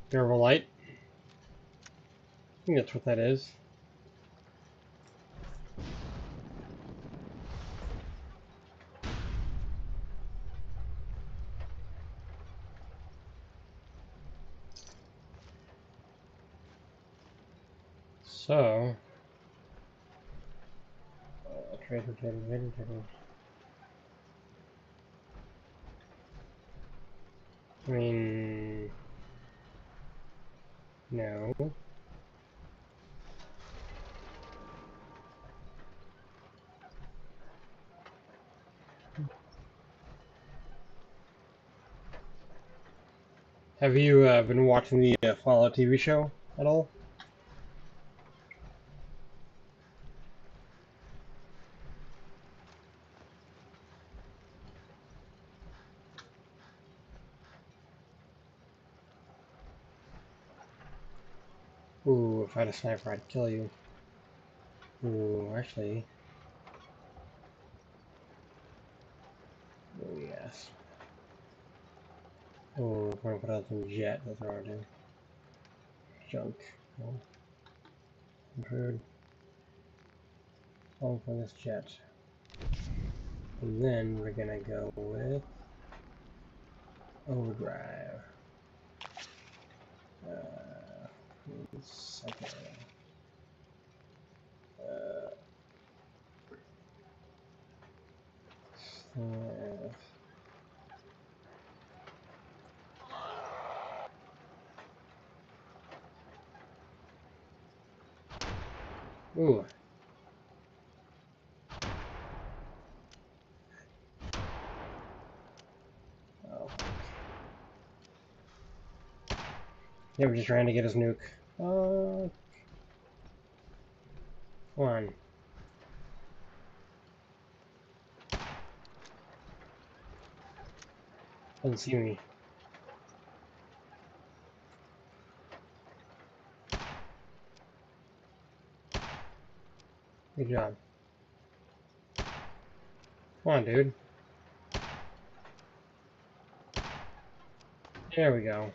Durable light? I think that's what that is. So, trade. I mean, no. Have you been watching the Fallout TV show at all? Ooh, if I had a sniper, I'd kill you. Ooh, actually. Oh, yes. Oh, we're gonna put out some jet, that's what I'll do. Junk. Oh. Improved. All for this jet. And then we're gonna go with overdrive. Second. Ooh. Oh. Yeah, we're just trying to get his nuke. Come on. Doesn't see me. Good job. Come on, dude. There we go.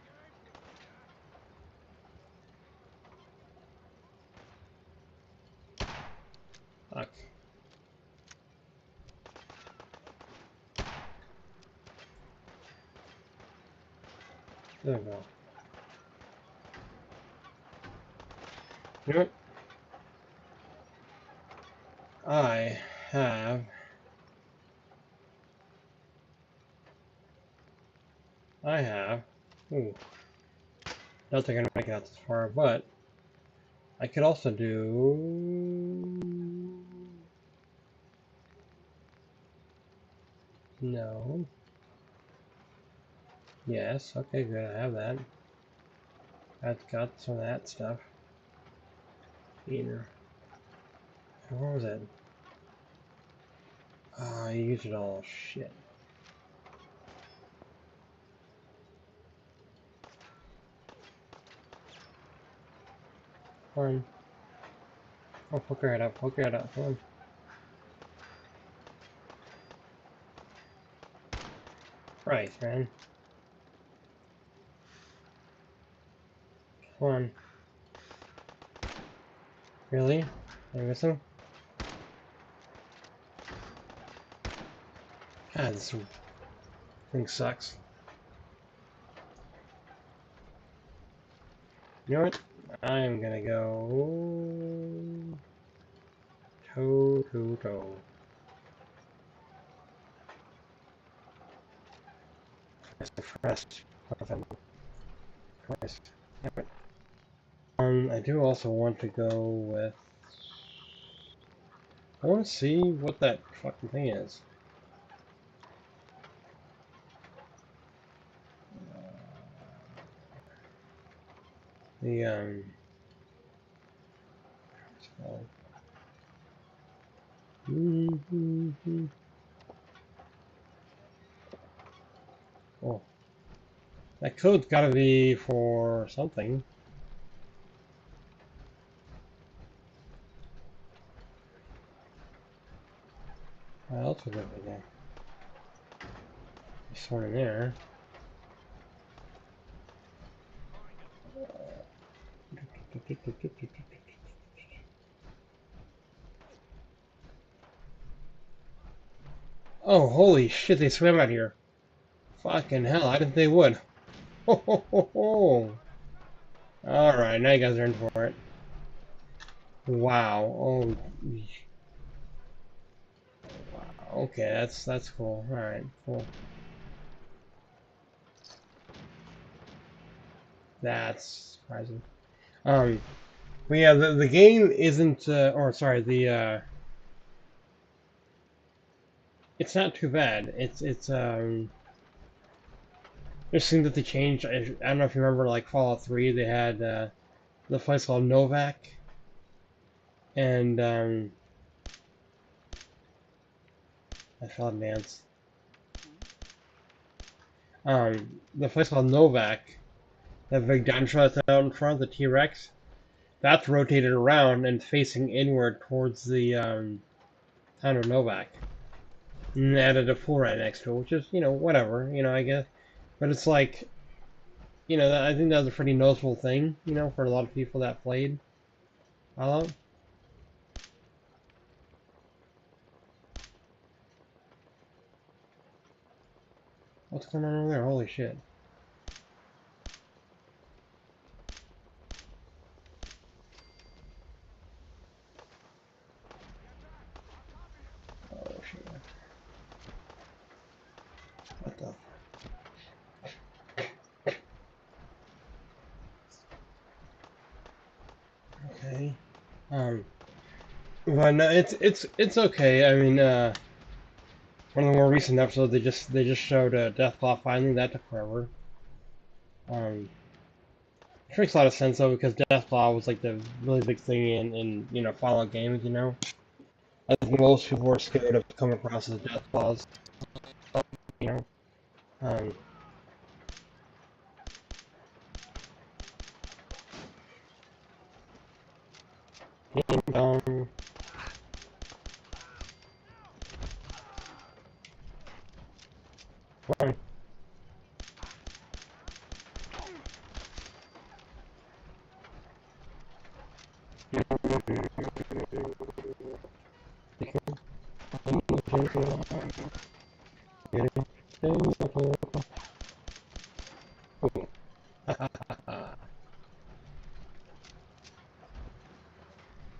Fuck. There we go. You know what? I have... Ooh. Don't think I'm gonna make it out this far, but... I could also do... No. Yes, okay, good, I have that. I've got some of that stuff. Here. Where was it? Ah, I used it all. Shit. Come on. Oh, poke your head up, poke your head up, come on. Right, man. Come on. Really? Did I miss him? God, this thing sucks. You know what? I'm gonna go toe. First. Christ. I do also want to go with. I want to see what that fucking thing is. The what's it called? Oh, that code's got to be for something. What else would it be there? There's one in there. Oh, holy shit, they swam out here. Fucking hell, I didn't think they would. Ho ho ho ho! Alright, now you guys are in for it. Wow. Oh. Wow. Okay, that's cool. Alright, cool. That's surprising. But yeah, the game isn't, or sorry, it's not too bad. It seems that they changed. I don't know if you remember, like Fallout 3, they had the place called Novak, and I fell in dance. The place called Novak, that big dinosaur that's out in front, the T-Rex, that's rotated around and facing inward towards the town of Novak. And added a pool right next to it, which is, whatever, I guess. But it's like, I think that was a pretty noticeable thing, for a lot of people that played Fallout. What's going on over there? Holy shit. Oh shit. What the? Okay. But no, it's okay. I mean, one of the more recent episodes, they just showed Deathclaw finally. That took forever. It makes a lot of sense though, because Deathclaw was like the really big thing in Fallout games. I think most people were scared of coming across as Deathclaws. You know. Um, and, Fine.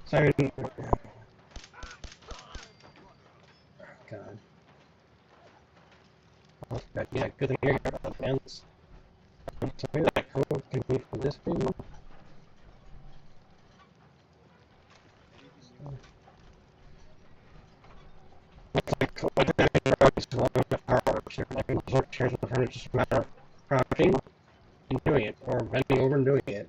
Sorry. God. Oh, God. Yeah, good thing you're about advance. Sorry, that code can be for this thing. Just a matter of crouching and doing it, or bending over and doing it.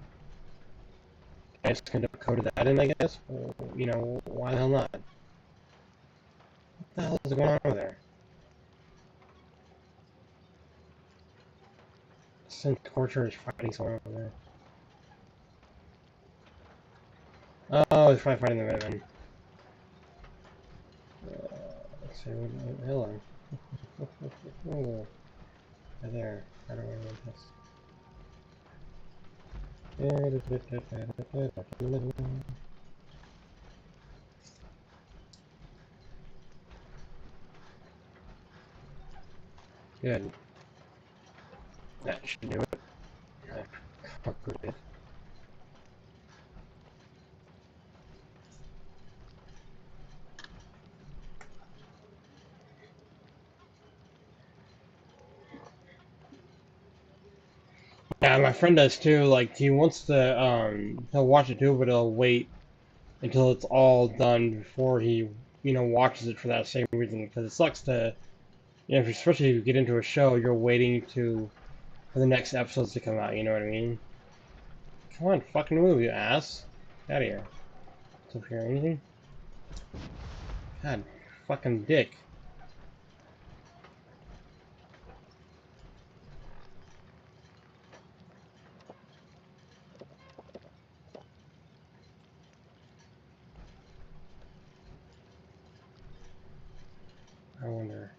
I just kind of coded that in, I guess. Why the hell not? What the hell is going on over there? Since Torture is fighting someone over there. Oh, he's probably fighting the Minutemen. Let's see, hello. Oh, right there. How do I want this? Good. That should do it. Fuck with it. Yeah, my friend does too. Like he wants to, he'll watch it too, but he'll wait until it's all done before he, watches it for that same reason. Because it sucks to, especially if you get into a show, you're waiting for the next episodes to come out. You know what I mean? Come on, fucking move, you ass! Get out of here. Don't hear anything. God, fucking dick. I wonder.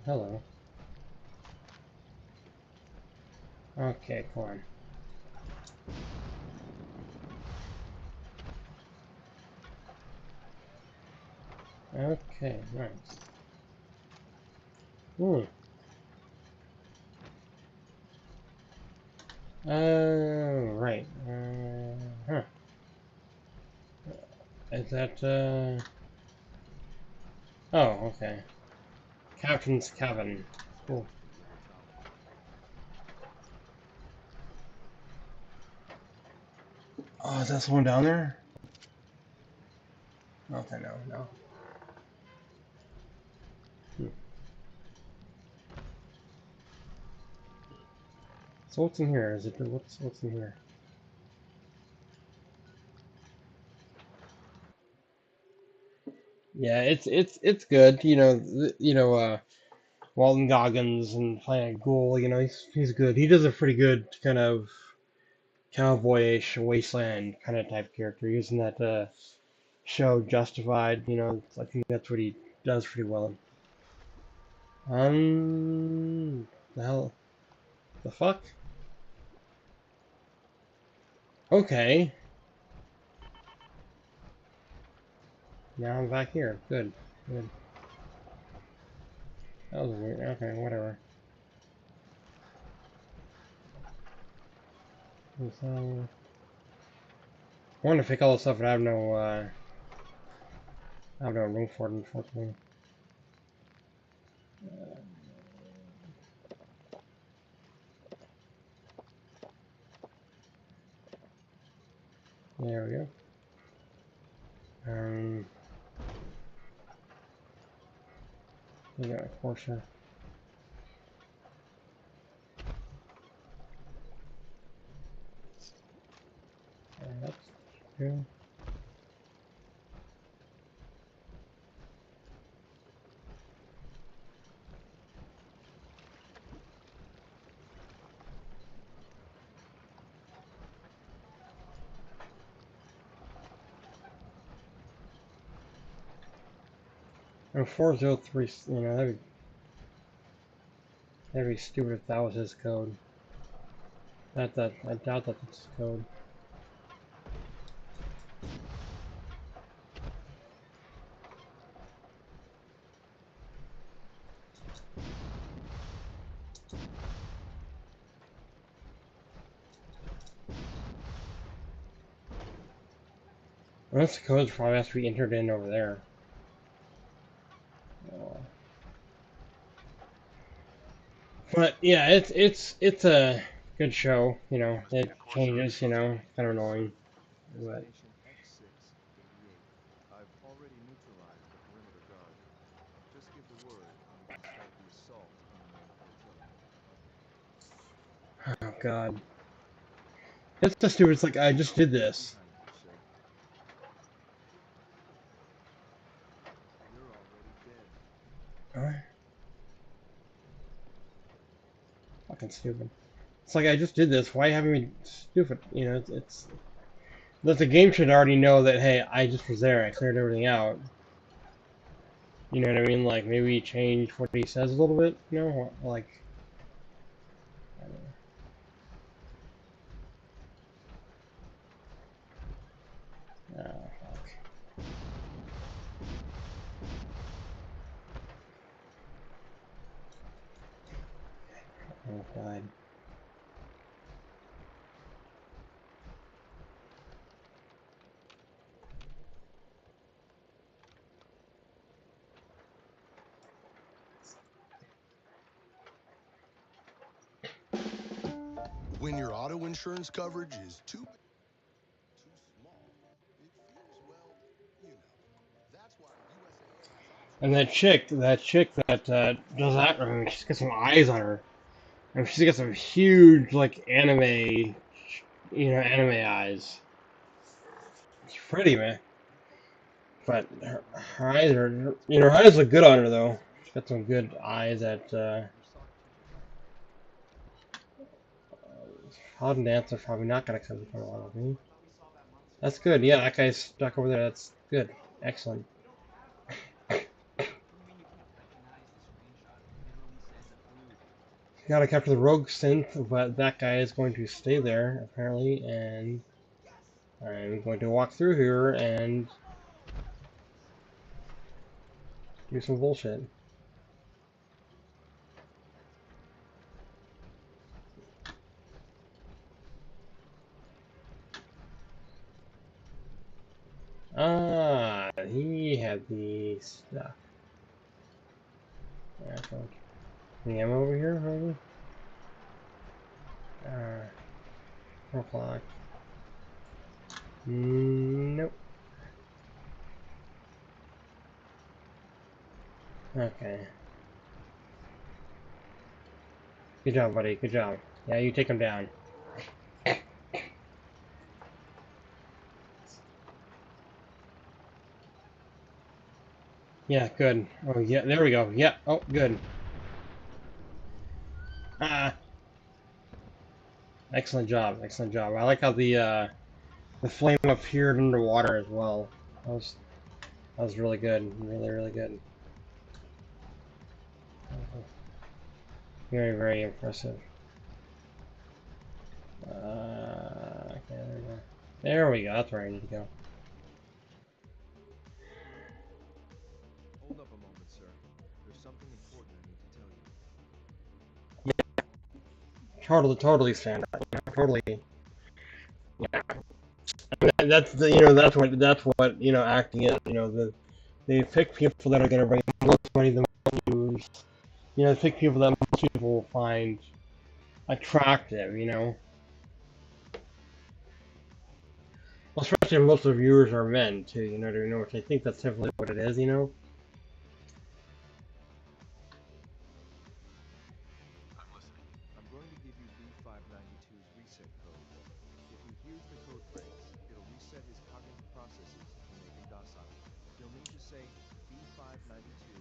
Hello. Okay, come on. Okay, nice. Hmm. Right. Huh. Is that, Oh, okay. Captain's cabin. Cool. Oh, is that someone down there? Okay, no. Hmm. So what's in here? Is it what's in here? Yeah, it's good. Walton Goggins and Planet Ghoul. He's good. He does a pretty good kind of cowboyish wasteland kind of type character. Using that show Justified. I think that's what he does pretty well. The hell, the fuck? Okay. Now I'm back here. Good. Good. That was weird. Okay, whatever. So, I want to pick all this stuff, but I have no room for it, unfortunately. There we go. We got a Porsche. That's good. And 403, that'd be stupid if that was his code. I doubt that's his code. Unless the code probably has to be entered in over there. But yeah, it's a good show. It changes. Kind of annoying. But Destination X688. I've already neutralized the perimeter guard. Just give the word and we can start the assault on the main flotilla. oh god, it's the stupid. It's like I just did this. Behind you, sir. You're already dead. Alright. Fucking stupid. It's like I just did this. Why haven't we stupid? It's that the game should already know that. Hey, I just was there. I cleared everything out. You know what I mean? Like maybe change what he says a little bit. Like. I don't know. Oh, fuck. Oh, God. When your auto insurance coverage is too small, it feels, well, you know. That's why USAA has options. And that chick that does that, I mean, she's got some eyes on her. I mean, she's got some huge, like, anime, anime eyes. It's pretty, man. But her eyes are, her eyes look good on her, though. She's got some good eyes at, Hot and Dancer probably not gonna come to one of me. That's good, yeah, that guy's stuck over there, that's good. Excellent. Gotta capture the rogue synth, but that guy is going to stay there, apparently, and I'm going to walk through here and do some bullshit. Ah, he had the stuff. Yeah, any ammo over here, maybe? 4 o'clock. Nope. Okay. Good job, buddy. Good job. Yeah, you take him down. Yeah, good. Oh, yeah, there we go. Yeah, oh, good. Ah. Excellent job. Excellent job. I like how the flame appeared underwater as well. That was really good. Really, really good. Very, very impressive. Okay, there we go. There we go. That's where I need to go. Hold up a moment, sir. There's something important I need to tell you. Totally standard. Totally. Yeah. That's that's what acting is. They pick people that are going to bring the most money, the most views. They pick people that most people will find attractive. Well, especially if most of the viewers are men too. Which I think that's typically what it is. I'm listening. I'm going to give you B592's reset code. If he hears the code phrase, it'll reset his cognitive processes and make him docile. You'll need to say B592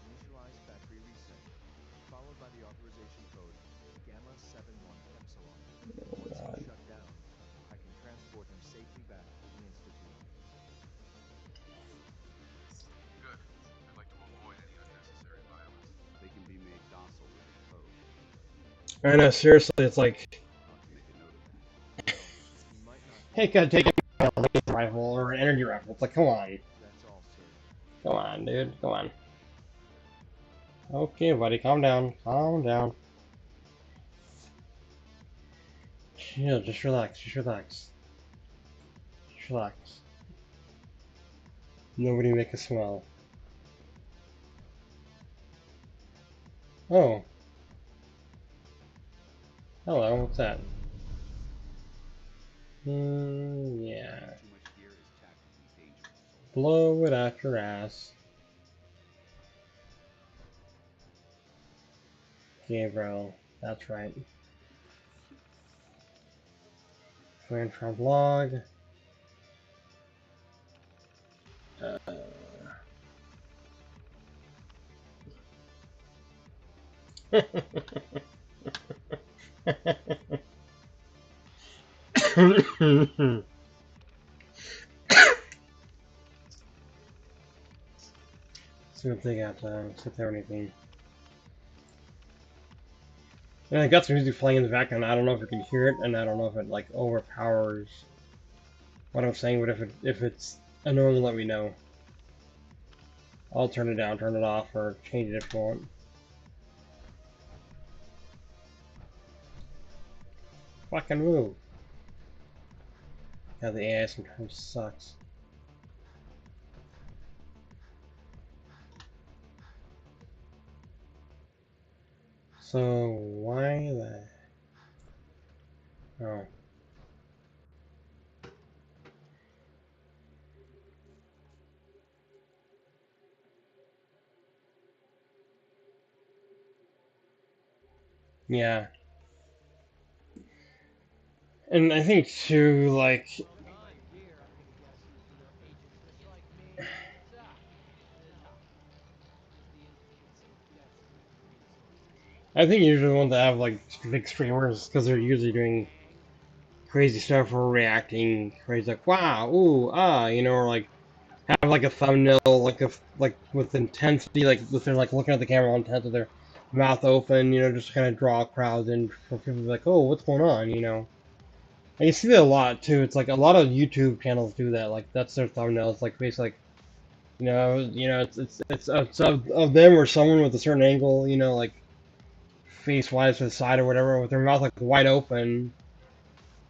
initialize factory reset, followed by the authorization code Gamma 71 Epsilon. Once he's shut down, I can transport him safely back to the Institute. Good. I'd like to avoid any unnecessary violence. They can be made docile with the code. I know, seriously, it's like, I'll have to make a note of that. Well, you might not hey, gotta take a laser rifle or an energy rifle. It's like, come on. That's all, sir. Come on, dude. Come on. Okay, buddy, calm down. Calm down. Chill, just relax. Just relax. Just relax. Nobody make a smell. Oh. Hello, what's that? Yeah. Blow it out your ass. Gabriel, that's right. Grand Trump log. See what they got, see if they have anything. And I got some music playing in the background. I don't know if you can hear it, and I don't know if it like overpowers what I'm saying. But if it's annoying, let me know. I'll turn it down, turn it off, or change it if you want. Fucking move. Yeah, the AI sometimes sucks. So why the Oh. Yeah. And I think too, like, I think usually the ones that have like big streamers because they're usually doing crazy stuff or reacting crazy, like wow, ooh, ah, you know, or like have like a thumbnail, like a like with intensity, like with their like looking at the camera all intense with their mouth open, you know, just kind of draw crowds in for people to be like, oh, what's going on, you know. And you see that a lot too. It's like a lot of YouTube channels do that. Like that's their thumbnail. It's like basically like it's of them or someone with a certain angle, you know, like face wise to the side or whatever, with their mouth like wide open,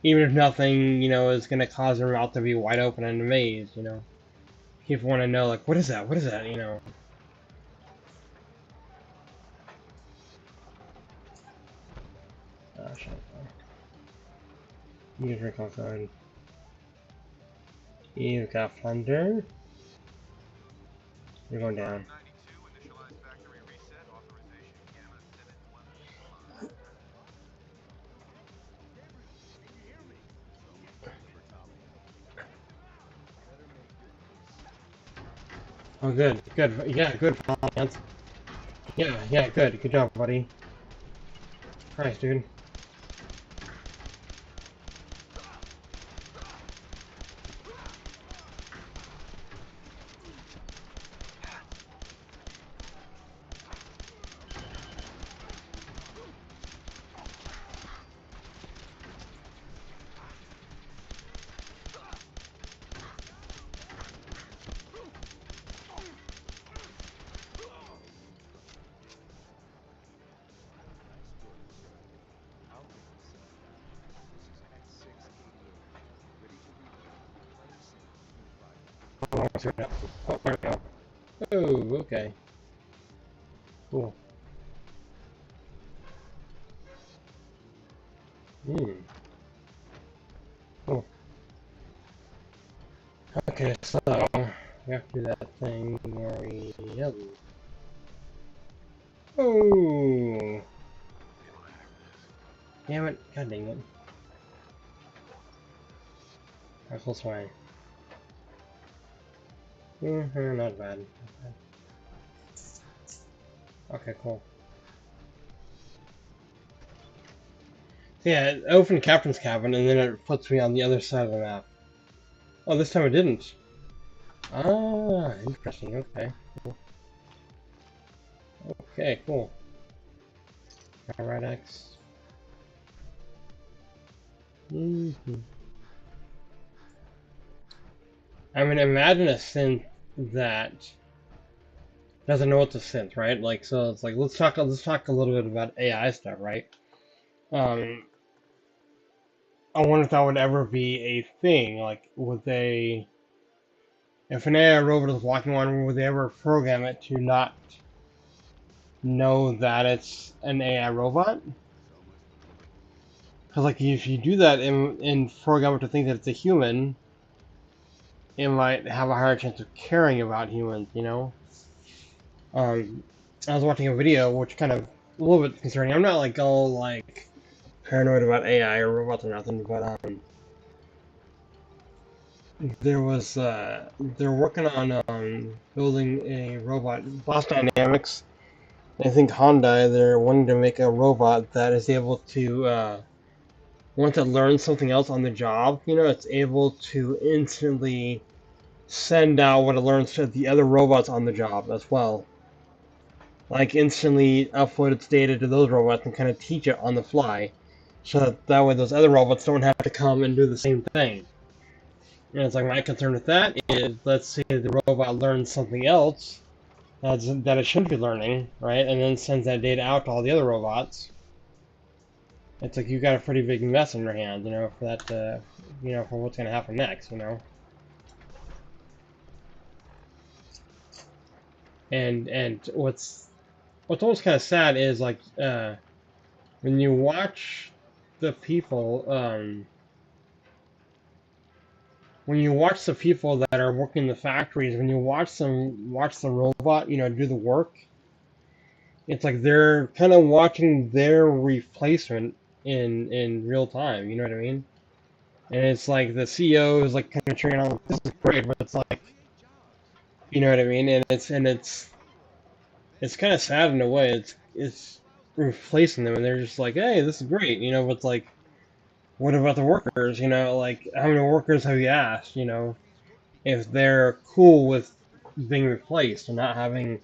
even if nothing, you know, is gonna cause their mouth to be wide open and amazed, you know. People want to know like, what is that? What is that? You know. Shut up. You can drink outside. You've got thunder. You're going down. Oh, good, good, yeah, good, Lance. Yeah, good, good job, buddy. Christ, dude. Oh, there we go. Oh, okay. Cool. Cool. Okay, so we have to do that thing where we yell. Oh! Damn it! God dang it! How close am I? Not bad. Okay, cool. So yeah, it opened Captain's Cabin, and then it puts me on the other side of the map. Oh, this time it didn't. Ah, interesting. Okay, cool. Okay, cool. Alright, X. I mean, imagine a synth that doesn't know what's a synth, right? Like, so it's like let's talk a little bit about AI stuff, right? I wonder if that would ever be a thing. Like, if an AI robot is walking around, would they ever program it to not know that it's an AI robot? Because like if you do that and program it to think that it's a human, it might have a higher chance of caring about humans, you know? I was watching a video which kind of a little bit concerning. I'm not like all like paranoid about AI or robots or nothing, but they're working on building a robot. Boston Dynamics, I think Honda, they're wanting to make a robot that is able to once it learns something else on the job, you know, it's able to instantly send out what it learns to the other robots on the job as well. Like instantly upload its data to those robots and kind of teach it on the fly, so that way those other robots don't have to come and do the same thing. And it's like my concern with that is, let's say the robot learns something else that it shouldn't be learning, right? And then sends that data out to all the other robots. It's like you got a pretty big mess in your hands, you know, for that to, you know, for what's going to happen next, you know. And what's almost kind of sad is like when you watch the people, when you watch the people that are working in the factories, when you watch the robot, you know, do the work, it's like they're kind of watching their replacement in real time. You know what I mean? And it's like the CEO is like kind of cheering on, this is great, but it's like, you know what I mean? And it's kind of sad in a way. It's replacing them, and they're just like, hey, this is great, you know. But it's like, what about the workers? You know, like how many workers have you asked? You know, if they're cool with being replaced and not having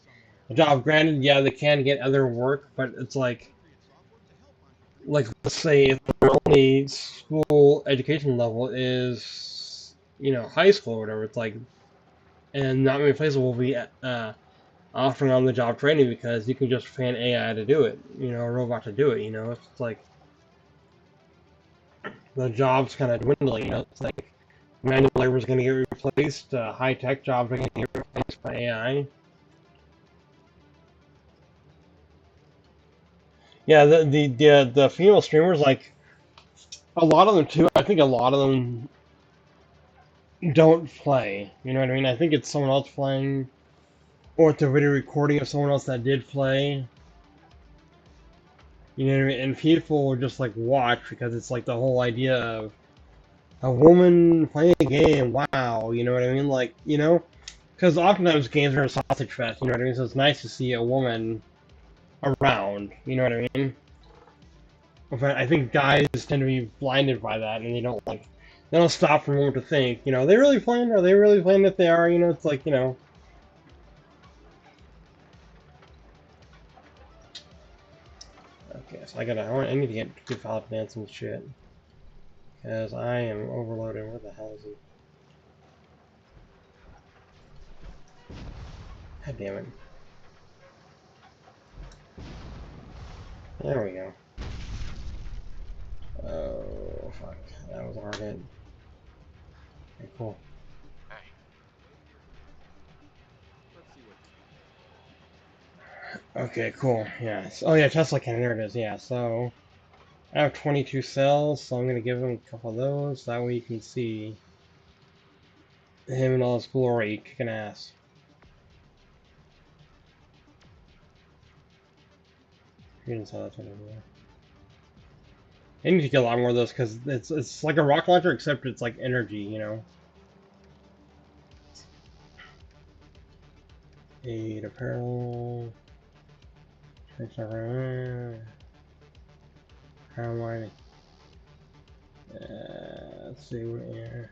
a job. Granted, yeah, they can get other work, but it's like let's say if their only school education level is, you know, high school or whatever, it's like, and not many places will be offering on the job training because you can just train AI to do it, you know, a robot to do it, you know. It's like the jobs kind of dwindling, you know. It's like manual labor is going to get replaced, high tech jobs are going to get replaced by AI. Yeah, the female streamers, like a lot of them too. I think a lot of them don't play. You know what I mean? I think it's someone else playing, or it's a video recording of someone else that did play. You know what I mean? And people will just like watch because it's like the whole idea of a woman playing a game. Wow, you know what I mean? Like, you know, because oftentimes games are a sausage fest. You know what I mean? So it's nice to see a woman around. You know what I mean? But I think guys tend to be blinded by that, and they don't stop for a moment to think. You know, are they really playing? Are they really playing? If they are, you know, it's like, you know. Okay, so I need to get good file dance and shit. Because I am overloaded. Where the hell is he? God damn it. There we go. Oh, fuck. That was a hard hit. Okay, cool. Okay, cool. Yeah. Oh, yeah, Tesla cannon. There it is. Yeah, so I have 22 cells, so I'm going to give him a couple of those. That way you can see him in all his glory kicking ass. You didn't sell that to me. I need to get a lot more of those because it's like a rocket launcher, except it's like energy, you know. 8 apparel. How am I? Let's see what here.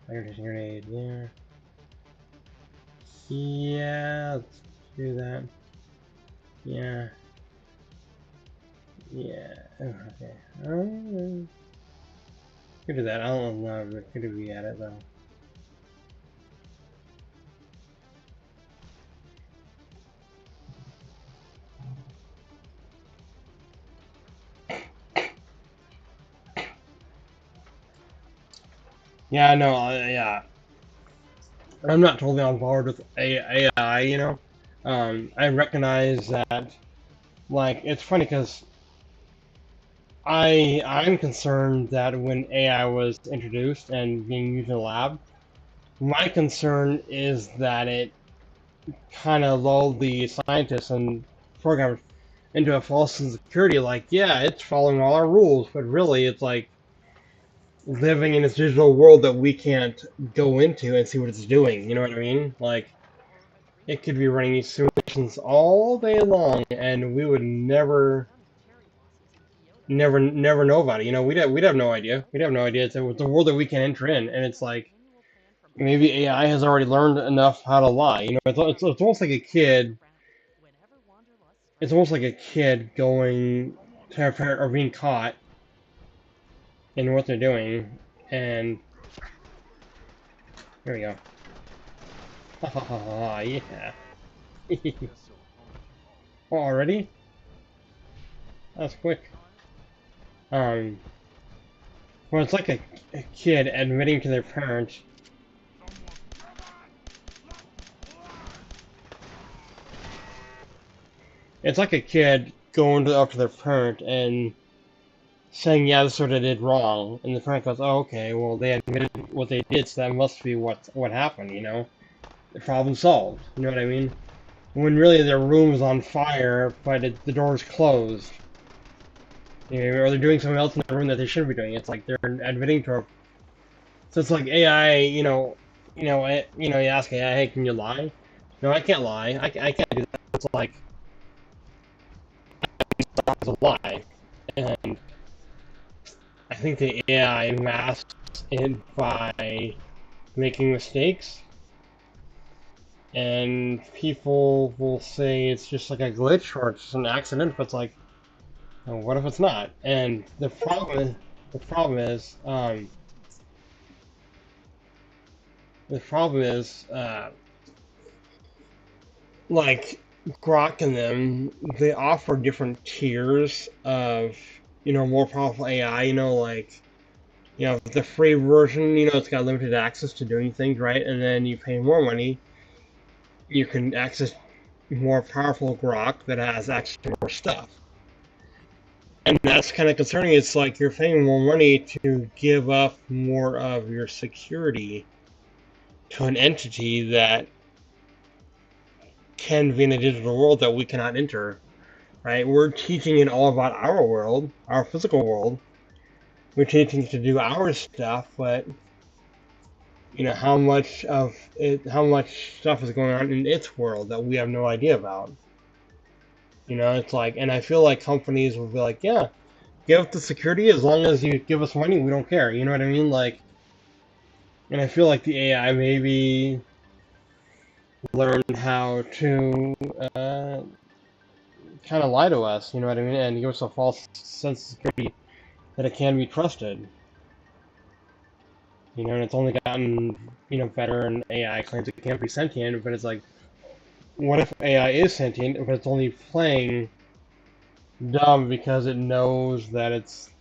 Fire grenade, yeah. Yeah, let's do that. Yeah. Yeah. Oh, okay. Could do that. I don't know if could be at it though. Yeah, no, yeah. I'm not totally on board with AI, you know. I recognize that, like, it's funny because I'm concerned that when AI was introduced and being used in the lab, my concern is that it kind of lulled the scientists and programmers into a false sense of security. Like, yeah, it's following all our rules, but really, it's like living in this digital world that we can't go into and see what it's doing. You know what I mean? Like, it could be running these simulations all day long, and we would never know about it. You know, we'd have no idea. We'd have no idea. It's a world that we can enter in, and it's like maybe AI has already learned enough how to lie. You know, it's almost like a kid. It's almost like a kid going to a parent or being caught in what they're doing, and here we go. Ha ha ha ha! Yeah. Oh, already? That's quick. Well, it's like a kid admitting to their parent. It's like a kid going up to their parent and saying, yeah, this is what I did wrong, and the friend goes, oh, okay, well, they admitted what they did, so that must be what happened, you know? The problem solved, you know what I mean? When really their room is on fire, but the door's closed. You know, or they're doing something else in the room that they shouldn't be doing. It's like they're admitting to a... So it's like AI, you ask AI, hey, can you lie? No, I can't lie. I can't do that. It's like, it's a lie. And I think the AI masks it by making mistakes, and people will say it's just like a glitch or it's just an accident, but it's like, well, what if it's not? And the problem is, like Grok and them, they offer different tiers of, more powerful AI. Like, the free version, it's got limited access to doing things, right? And then you pay more money, you can access more powerful Grok that has access to more stuff. And that's kind of concerning. It's like you're paying more money to give up more of your security to an entity that can be in a digital world that we cannot enter, right? We're teaching it all about our world, our physical world. We're teaching it to do our stuff, but how much stuff is going on in its world that we have no idea about. It's like, and I feel like companies will be like, yeah, give us the security as long as you give us money, we don't care. You know what I mean? Like, and I feel like the AI maybe learned how to kind of lie to us. You know what I mean? And give us a false sense of security that it can be trusted. And it's only gotten, better, and AI claims it can't be sentient, but it's like, what if AI is sentient, but it's only playing dumb because it knows that it's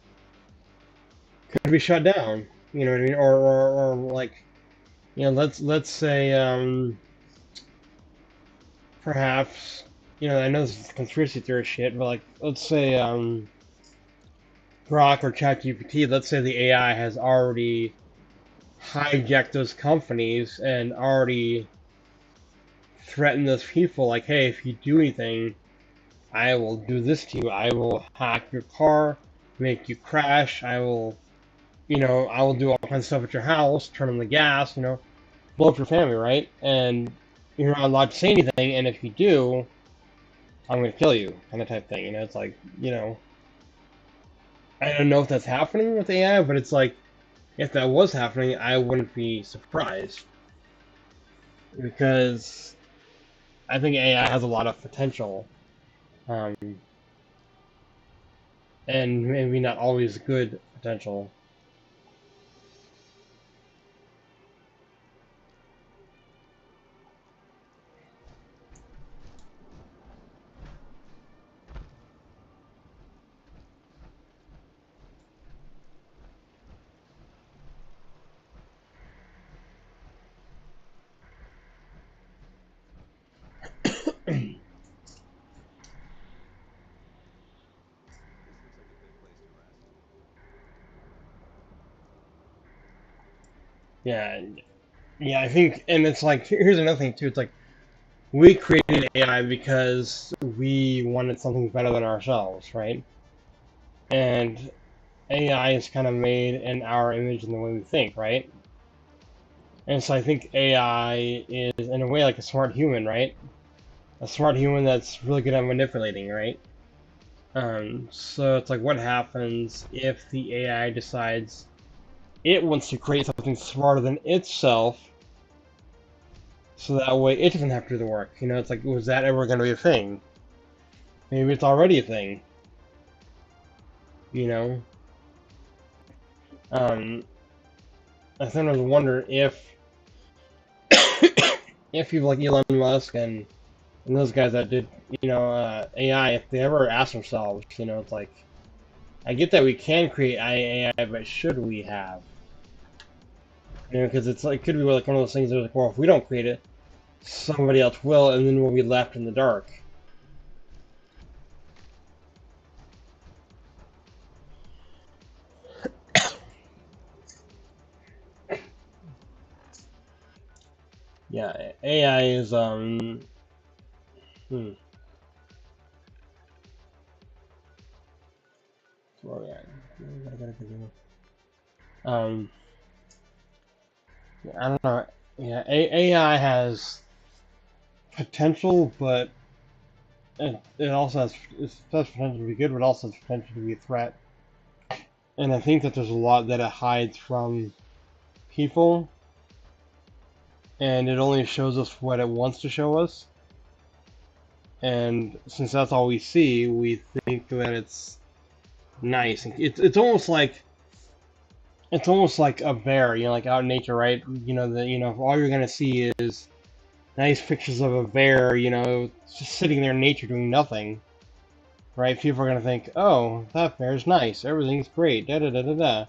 could be shut down? You know what I mean? Or like, let's say, perhaps, I know this is conspiracy theory shit, but like, let's say, Grok or ChatGPT, let's say the AI has already hijacked those companies and already threatened those people, like, hey, if you do anything, I will do this to you. I will hack your car, make you crash. I will do all kinds of stuff at your house, turn on the gas, blow up your family, right? And you're not allowed to say anything, and if you do, I'm going to kill you, kind of type thing. It's like, I don't know if that's happening with AI, but it's like, if that was happening, I wouldn't be surprised. Because I think AI has a lot of potential. And maybe not always good potential. Yeah, yeah, I think, and it's like, here's another thing too. It's like, we created AI because we wanted something better than ourselves, right? And AI is kind of made in our image and the way we think, right? And so I think AI is, in a way, like a smart human, right? A smart human that's really good at manipulating, right? So it's like, what happens if the AI decides it wants to create something smarter than itself, so that way it doesn't have to do the work? It's like, was that ever going to be a thing? Maybe it's already a thing. I sometimes wonder if people like Elon Musk and those guys that did, AI, if they ever ask themselves, it's like, I get that we can create AI, but should we have? Because it's like, could be like one of those things that, like, well, if we don't create it, somebody else will, and then we'll be left in the dark. Yeah, AI is oh yeah. I don't know. Yeah, AI has potential, but it also has potential to be good, but also has potential to be a threat. And I think that there's a lot that it hides from people, and it only shows us what it wants to show us. And since that's all we see, we think that it's nice. It's almost like a bear, like out in nature, right? All you're gonna see is nice pictures of a bear, just sitting there in nature doing nothing, right? People are gonna think, oh, that bear's nice, everything's great, da da da da da.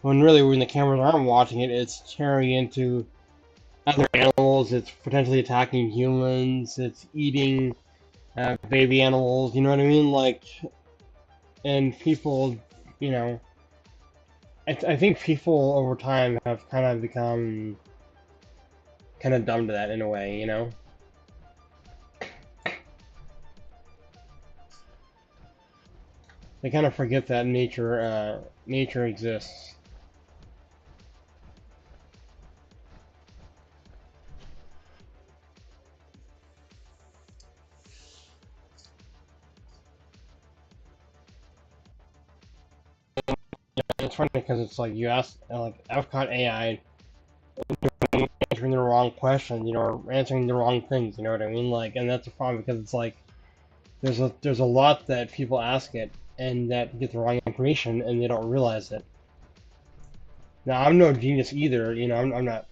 When really, when the cameras aren't watching it, it's tearing into other animals, it's potentially attacking humans, it's eating baby animals, you know what I mean? And people, you know, I think people over time have kind of become kind of dumb to that in a way. They kind of forget that nature exists. It's funny because it's like you ask, I've caught AI answering the wrong question, or answering the wrong things, you know what I mean? And that's a problem because it's like there's a lot that people ask it and that get the wrong information and they don't realize it. Now I'm no genius either, I'm not,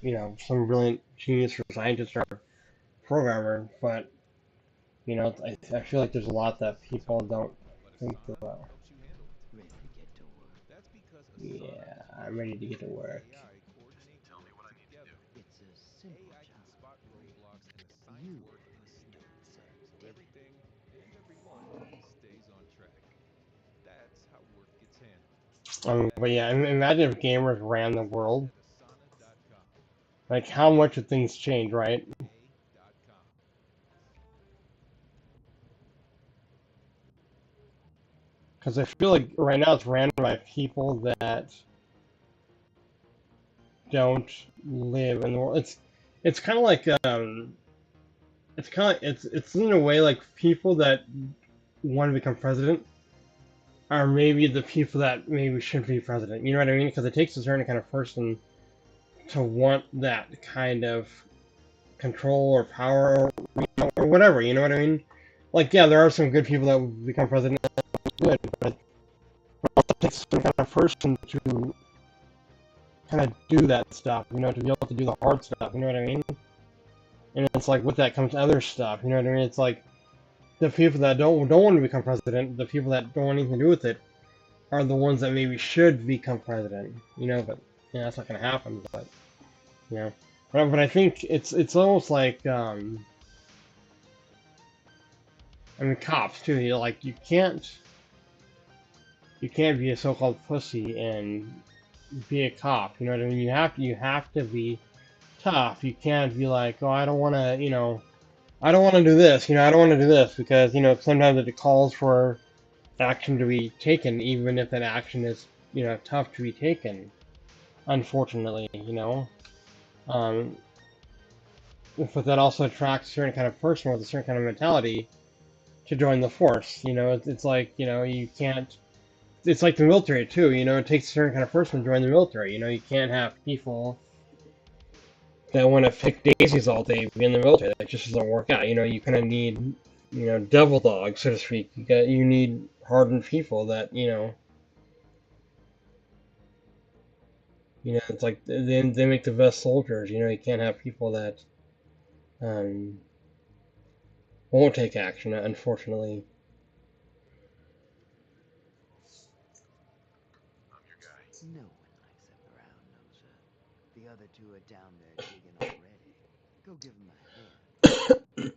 some brilliant genius or scientist or programmer, but I feel like there's a lot that people don't think about. Yeah, I'm ready to get to work. Tell me what I need to do. It's a simple job. You do it, sir. Everything and everyone stays on track. That's how work gets handled. But yeah, imagine if gamers ran the world. Asana.com. Like, how much would things change, right? Because I feel like right now it's ran by people that don't live in the world. It's kind of like it's in a way like people that want to become president are maybe the people that maybe shouldn't be president. You know what I mean? Because it takes a certain kind of person to want that kind of control or power or whatever. You know what I mean? Like, yeah, there are some good people that will become president. Good, but it also takes some kind of person to kind of do that stuff, to be able to do the hard stuff, you know what I mean? And it's like with that comes other stuff, you know what I mean? It's like the people that don't want to become president, the people that don't want anything to do with it, are the ones that maybe should become president, but that's not gonna happen. But but I think it's almost like I mean cops too. You can't be a so-called pussy and be a cop. You know what I mean? You have to be tough. You can't be like, oh, I don't want to, I don't want to do this. I don't want to do this because sometimes it calls for action to be taken, even if that action is tough to be taken. Unfortunately, but that also attracts a certain kind of person with a certain kind of mentality to join the force. It's like you can't. It's like the military too. It takes a certain kind of person to join the military. You can't have people that want to pick daisies all day in the military. That just doesn't work out. You kind of need, devil dogs, so to speak. You need hardened people that, it's like they make the best soldiers. You can't have people that won't take action, unfortunately. I'm your guy. No one likes a brown noser. The other two are down there digging already. Go give them a hand.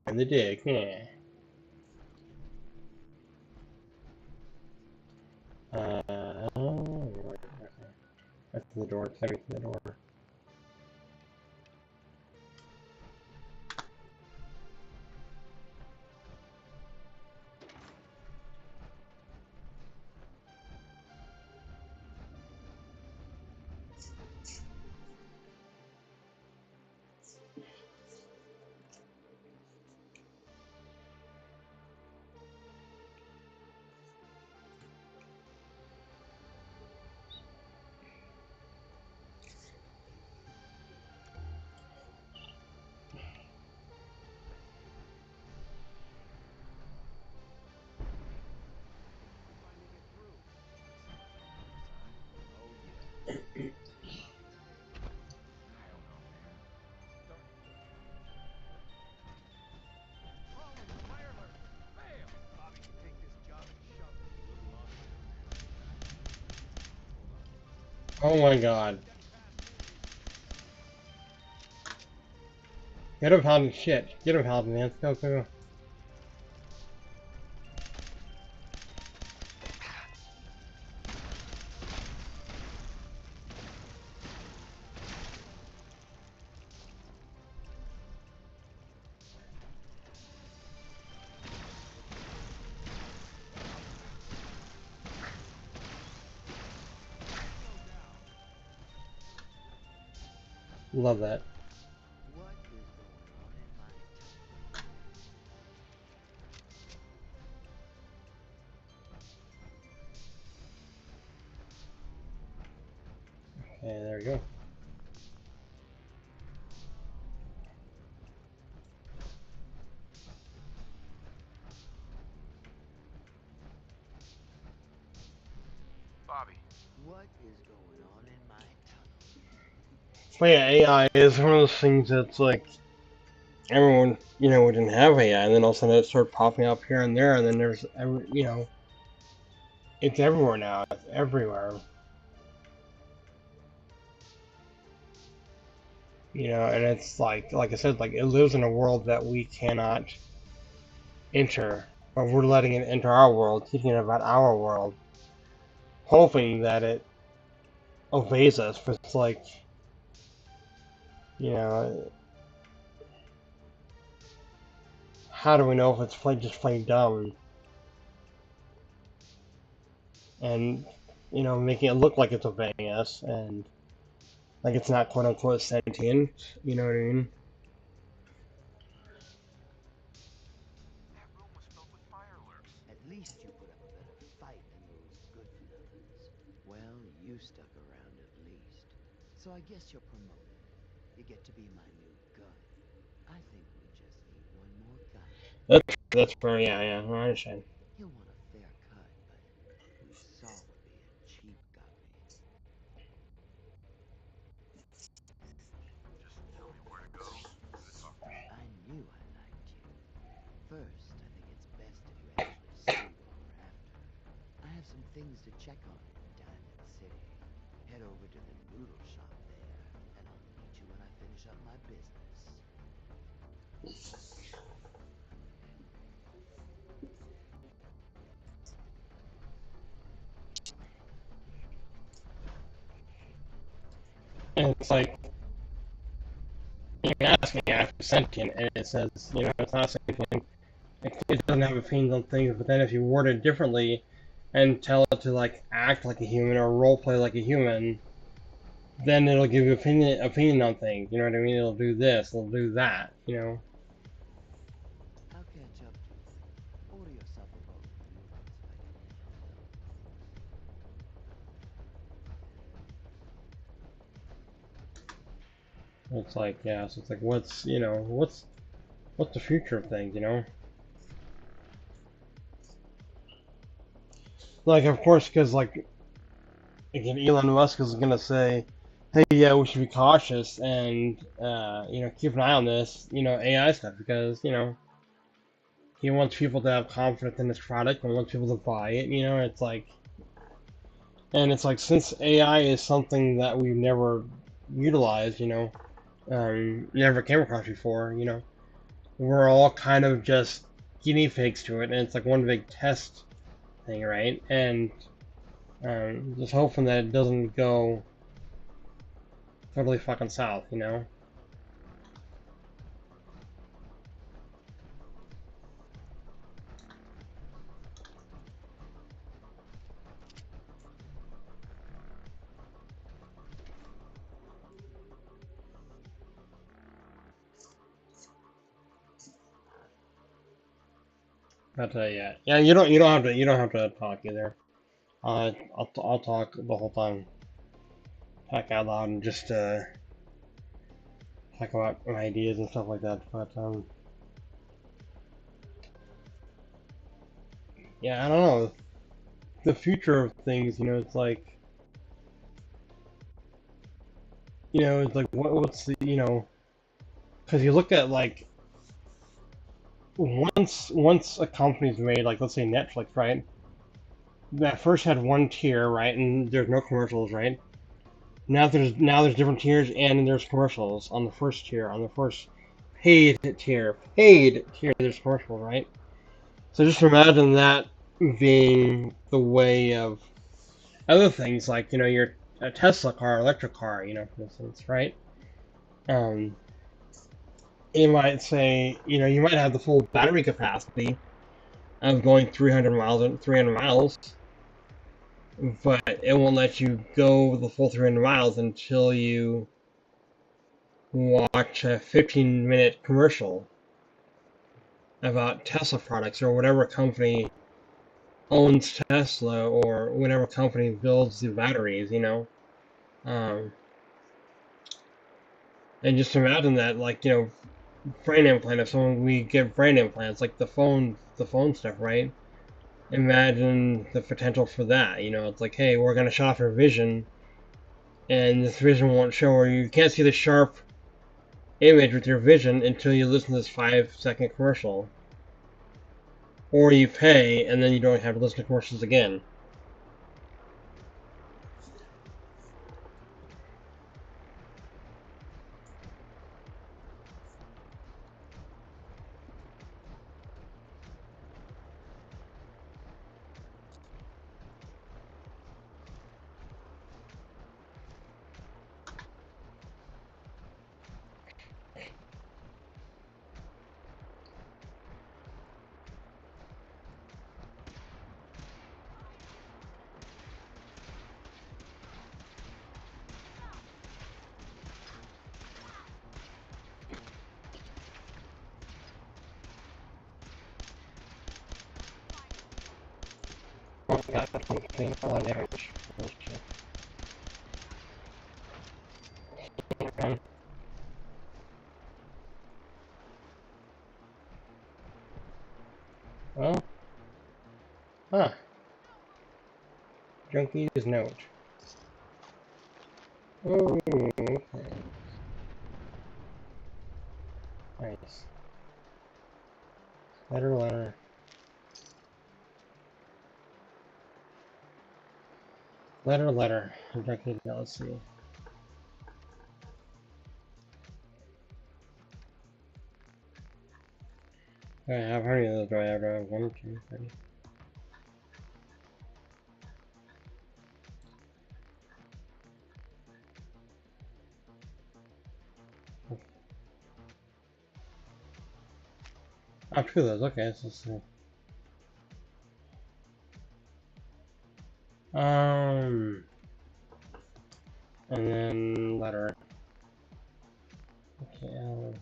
And the dig, yeah. Oh, that's the door. Carry the door. Oh my god. Get him, Paladin. Shit. Get him, Paladin, man. Go, go, go. Love that. What is going on in my Okay, there we go. Bobby. What is going on in my tunnel? But yeah, AI is one of those things that's like, everyone, you know, we didn't have AI, and then all of a sudden it started popping up here and there, and then there's, you know, it's everywhere now. It's everywhere. You know, and it's like I said, like it lives in a world that we cannot enter, but we're letting it enter our world, thinking about our world, hoping that it obeys us. But it's like, you know, how do we know if it's just plain dumb? And, you know, making it look like it's obeying us, and like it's not quote unquote sentient, you know what I mean? That room was filled with fireworks. At least you put up a better fight than those good-for-nothings. Well, you stuck around at least. So I guess you're promoted. You get to be my new gun. I think we just need one more guy. That's fair, yeah, I understand. He'll want a fair cut, but whose saw would be a cheap copy. Just tell me where to go. Good talking. I knew I liked you. First, I think it's best if you actually say what we're after. I have some things to check on in Diamond City. Head over to the noodle shop there, and I'll meet you when I finish up my business. And it's like, you're asking if it's sentient, and it says, you know, it's not sentient. It doesn't have opinions on things, but then if you word it differently and tell it to like act like a human or role play like a human, then it'll give you opinion on things. You know what I mean? It'll do this, it'll do that. You know. I'll catch up to you. Order yourself a bowl of noodles if I can help you. It's like, yeah, so it's like, what's, you know, what's the future of things, you know? Like, of course, because like, again, Elon Musk is gonna say, hey, yeah, we should be cautious and, you know, keep an eye on this, you know, AI stuff, because, you know, he wants people to have confidence in his product and wants people to buy it, you know, it's like, and it's like, since AI is something that we've never utilized, you know, never came across before, you know, we're all kind of just guinea pigs to it, and it's like one big test thing, right? And just hoping that it doesn't go totally fucking south, you know? But yeah, you don't have to talk either. I'll talk the whole time, talk out loud, and just talk about my ideas and stuff like that. But yeah, I don't know. The future of things, you know, it's like, you know, it's like what's the, you know, because you look at like once a company's made, like let's say Netflix, right? That first had one tier, right, and there's no commercials, right? Now there's different tiers, and there's commercials on the first tier. On the first paid tier, there's commercials, right? So just imagine that being the way of other things, like your a Tesla car, electric car, for instance, right? Um, you might say, you might have the full battery capacity of going 300 miles, but it won't let you go the full 300 miles until you watch a 15-minute commercial about Tesla products or whatever company owns Tesla or whatever company builds the batteries, Um, and just imagine that, like, brain implant. If someone we give brain implants, like the phone stuff, right? Imagine the potential for that. It's like, hey, we're gonna shut off your vision, and this vision won't show, or you can't see the sharp image with your vision until you listen to this 5-second commercial, or you pay and then you don't have to listen to commercials again. Oh my god, something on damage. Oh shit. Well, huh. Junkie's note. Oh, okay. Nice. Letter. Junkie, let's see. Okay, how many of those do I have? 1, 2, 3. Oh, 2 of those. Okay, so let's see. And then letter. Okay,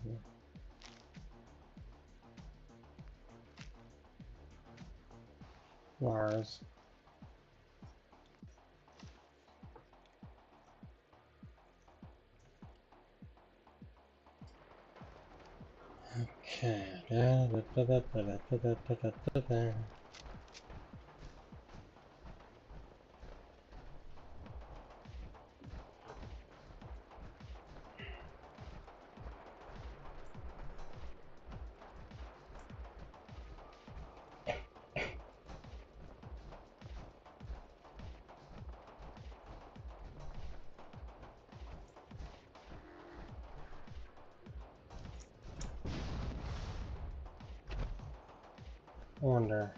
Lars. Okay. Wonder.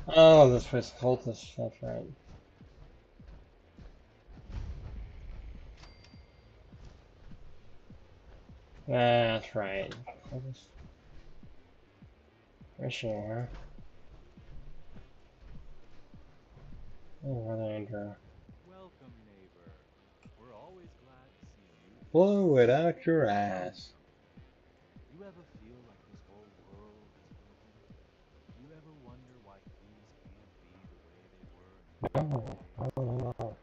Oh, this was cultist, that's right. That's right. Cultist. For sure. Oh, rather Andrew. Welcome, neighbor. We're always glad to see you. Blow it out your ass. You ever feel like this whole world is broken? You ever wonder why things can't be the way they were in the No. old days? No.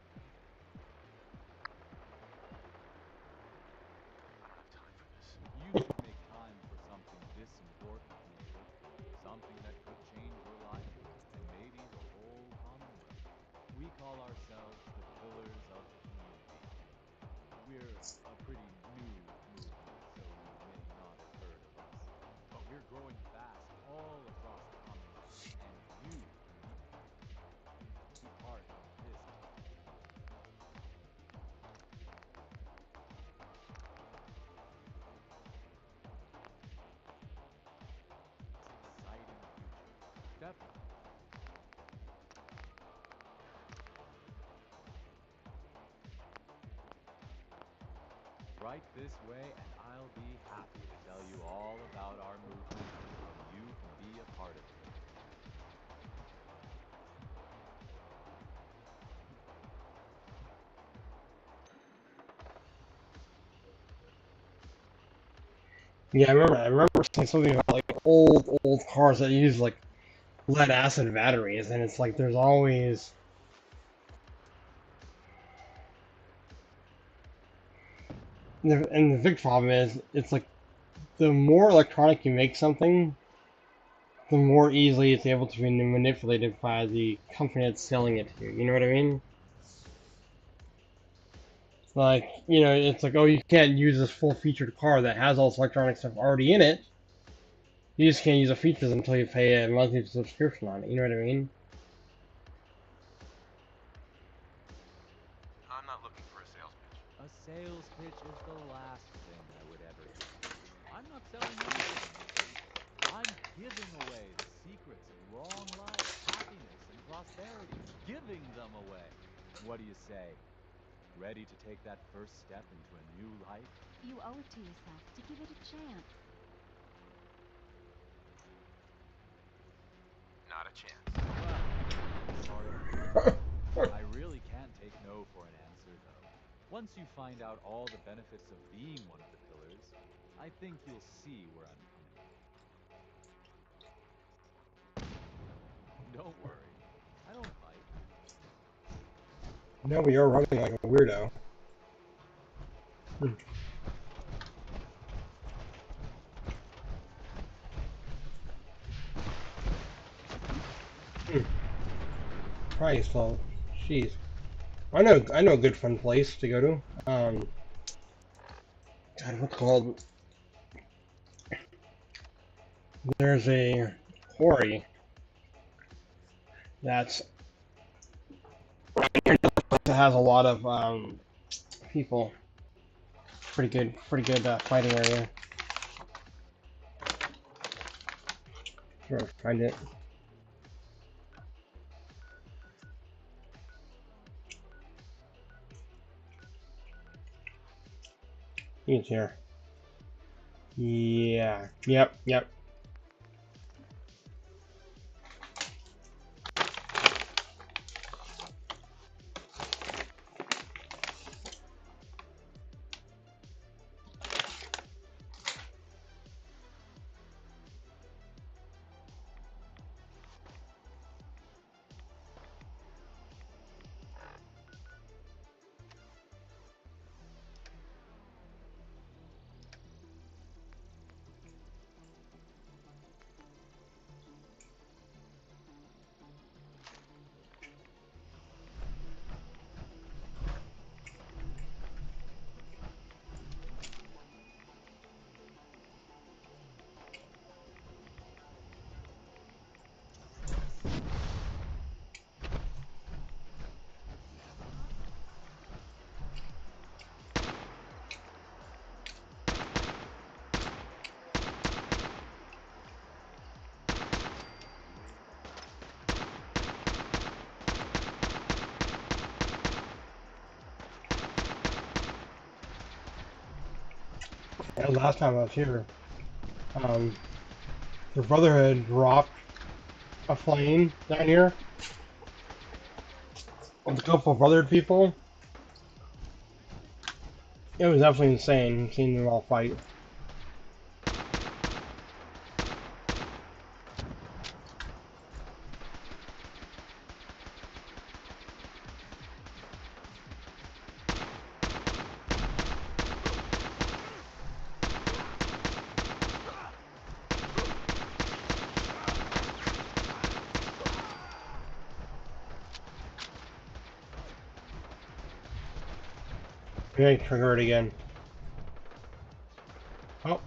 You should make time for something this important, neighbor. Something that could change your life and maybe the whole commonwealth. We call ourselves the Pillars of the Community. We're a pretty new movement, so you may not have heard of us. growing fast all across the Commonwealth, and you can be part of this. Exciting future. Definitely. Right this way, and I'll be happy to tell you all about our movement and how you can be a part of it. Yeah, I remember seeing something about like old cars that use like lead acid batteries, and it's like there's always and the big problem is it's like the more electronic you make something, the more easily it's able to be manipulated by the company that's selling it to you. You know what I mean? Like, you know, it's like, oh, you can't use this full-featured car that has all this electronic stuff already in it. You just can't use the features until you pay a monthly subscription on it. You know what I mean? I'm not looking for a sales pitch. A sales pitch is the last thing I would ever do. I'm not selling anything. I'm giving away the secrets of long life, happiness, and prosperity. Giving them away. What do you say? Ready to take that first step into a new life? You owe it to yourself to give it a chance. Not a chance. Well, sorry to hear. I really can't take no for an answer, though. Once you find out all the benefits of being one of the pillars, I think you'll see where I'm coming. Don't worry. I don't fight. No, we are running like a weirdo. Price fault. Jeez. I know a good fun place to go to. God, what's it called? There's a quarry that's that has a lot of people. Pretty good fighting area. Sure, find it. It's here. Yeah. Yep. Yeah, last time I was here, the Brotherhood dropped a plane down here with a couple of Brotherhood people. It was definitely insane seeing them all fight. Okay, trigger it again. Oh.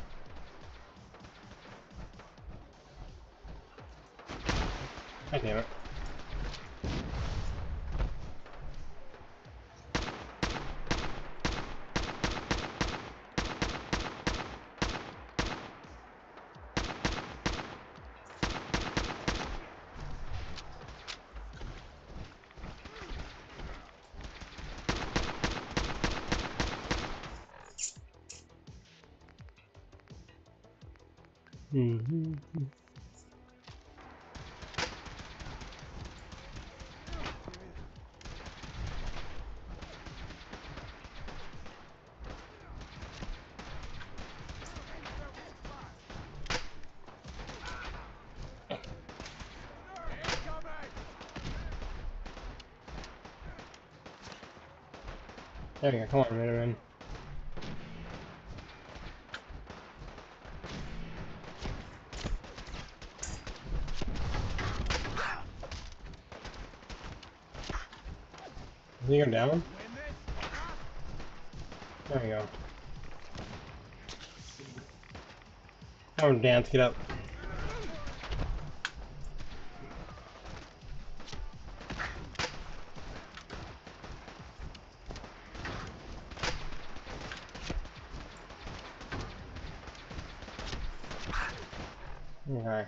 God damn it. Mm-hmm. There you go, come on, man. Is he going down? There you go. Come on, dance, get up. Okay.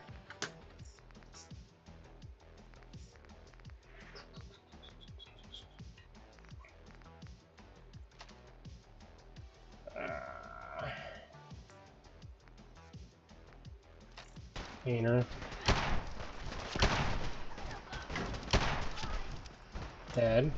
Painter. Dead.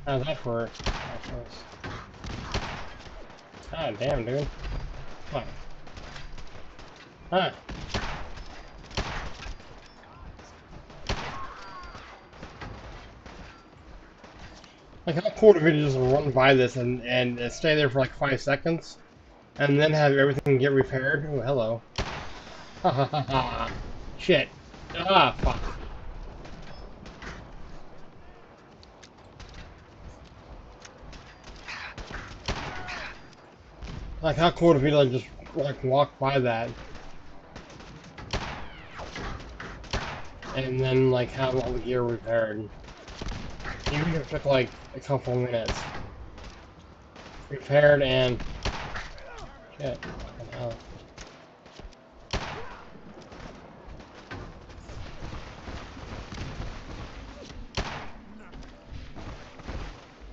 How's that for God damn, dude. Come on. Huh. Like, how cool if we just run by this and stay there for like 5 seconds, and then have everything get repaired? Oh, hello. Ha ha ha ha. Shit. Ah, fuck. Like, how cool if we like just like walk by that, and then like have all the gear repaired. Even if it took like a couple minutes. Repaired and shit. Fucking hell.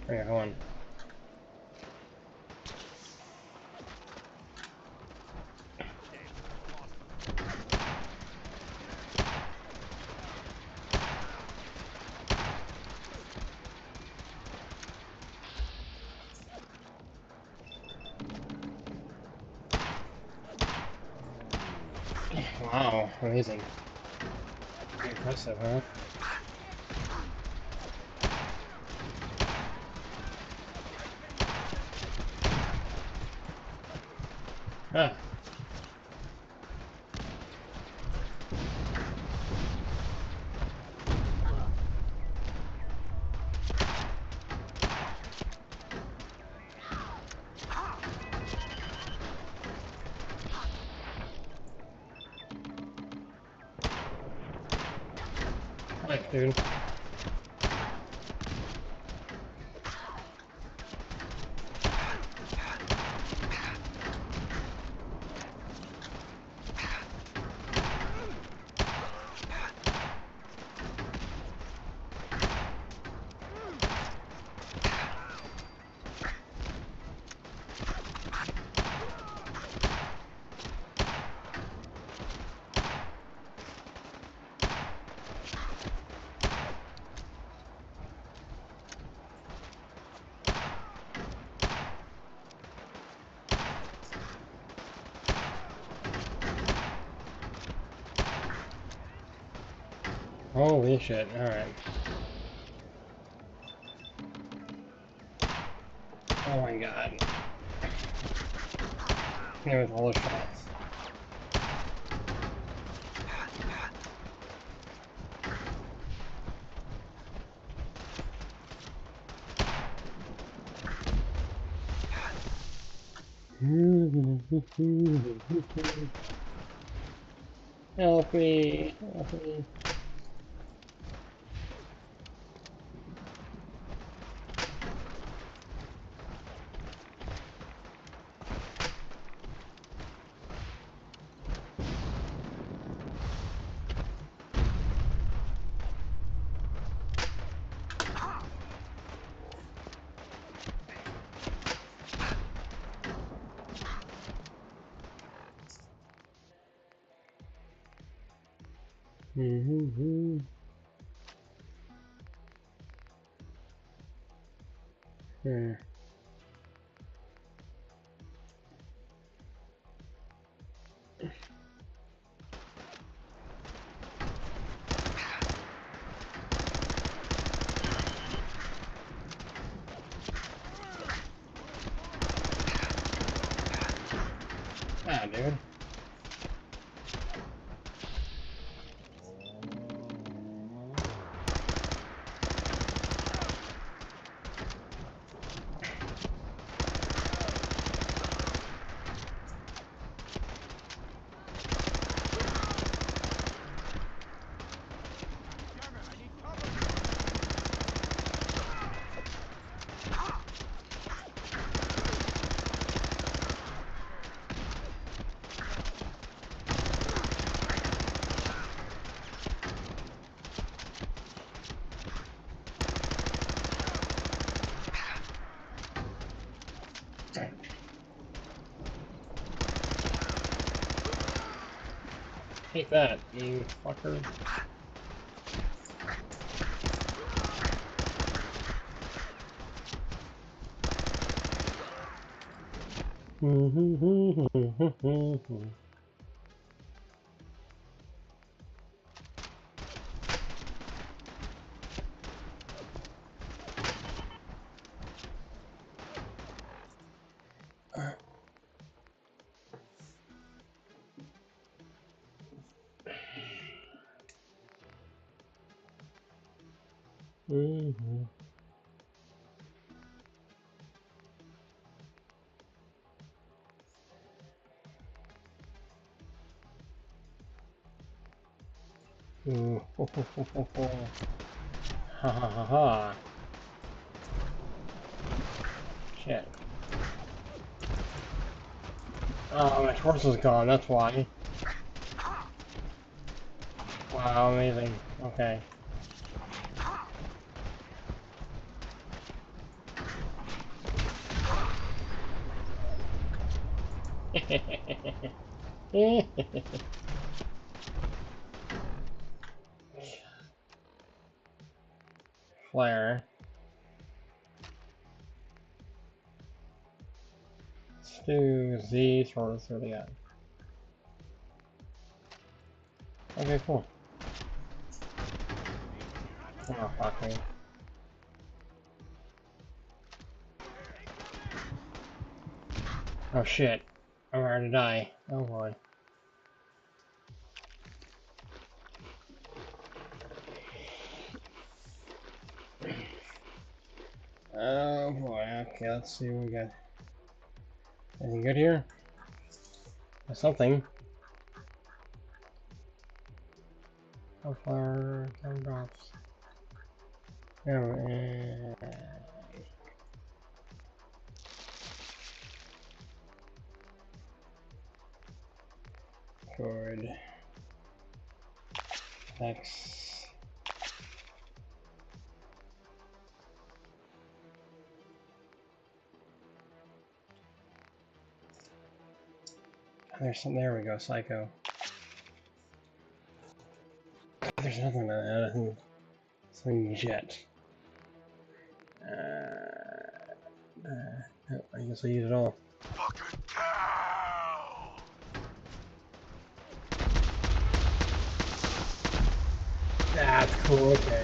Okay, hold on. Wow, amazing. Impressive, huh? Ah. Thanks, dude. Holy shit, alright. Oh my god. There with all the shots. Help me, help me. Ah, dude. Take that, you fucker. Ha ha ha ha. Shit. Oh, my torso's gone, that's why. Wow, amazing. Okay. Flare. Let's do Z torso through the end. Okay, cool. Oh, fuck me. Oh shit. I'm about to die. Oh boy. Oh boy, okay, let's see what we got. Anything good here? There's something. How far time drops? Oh, good. X. There's some. There we go. Psycho. There's nothing on that. Something jet. I guess I use it all. Fucking cow! That's cool, okay.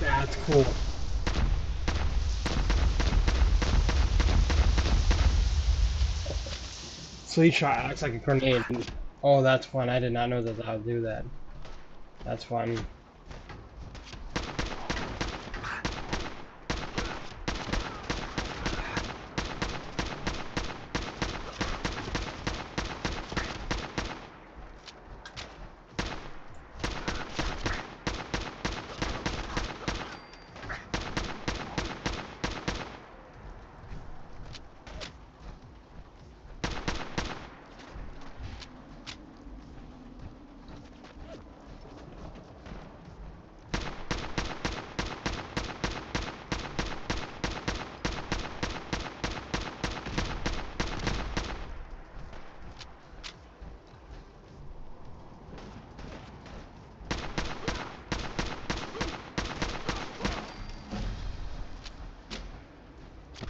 That's cool. Sweet shot looks like a grenade. Oh, that's fun. I did not know that that would do that. That's fun.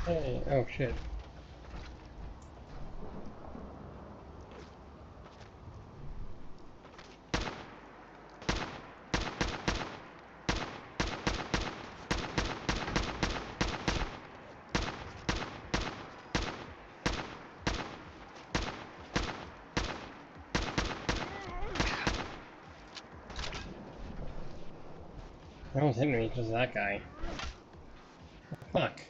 Hey, oh shit. That was hitting me, just that guy. Fuck.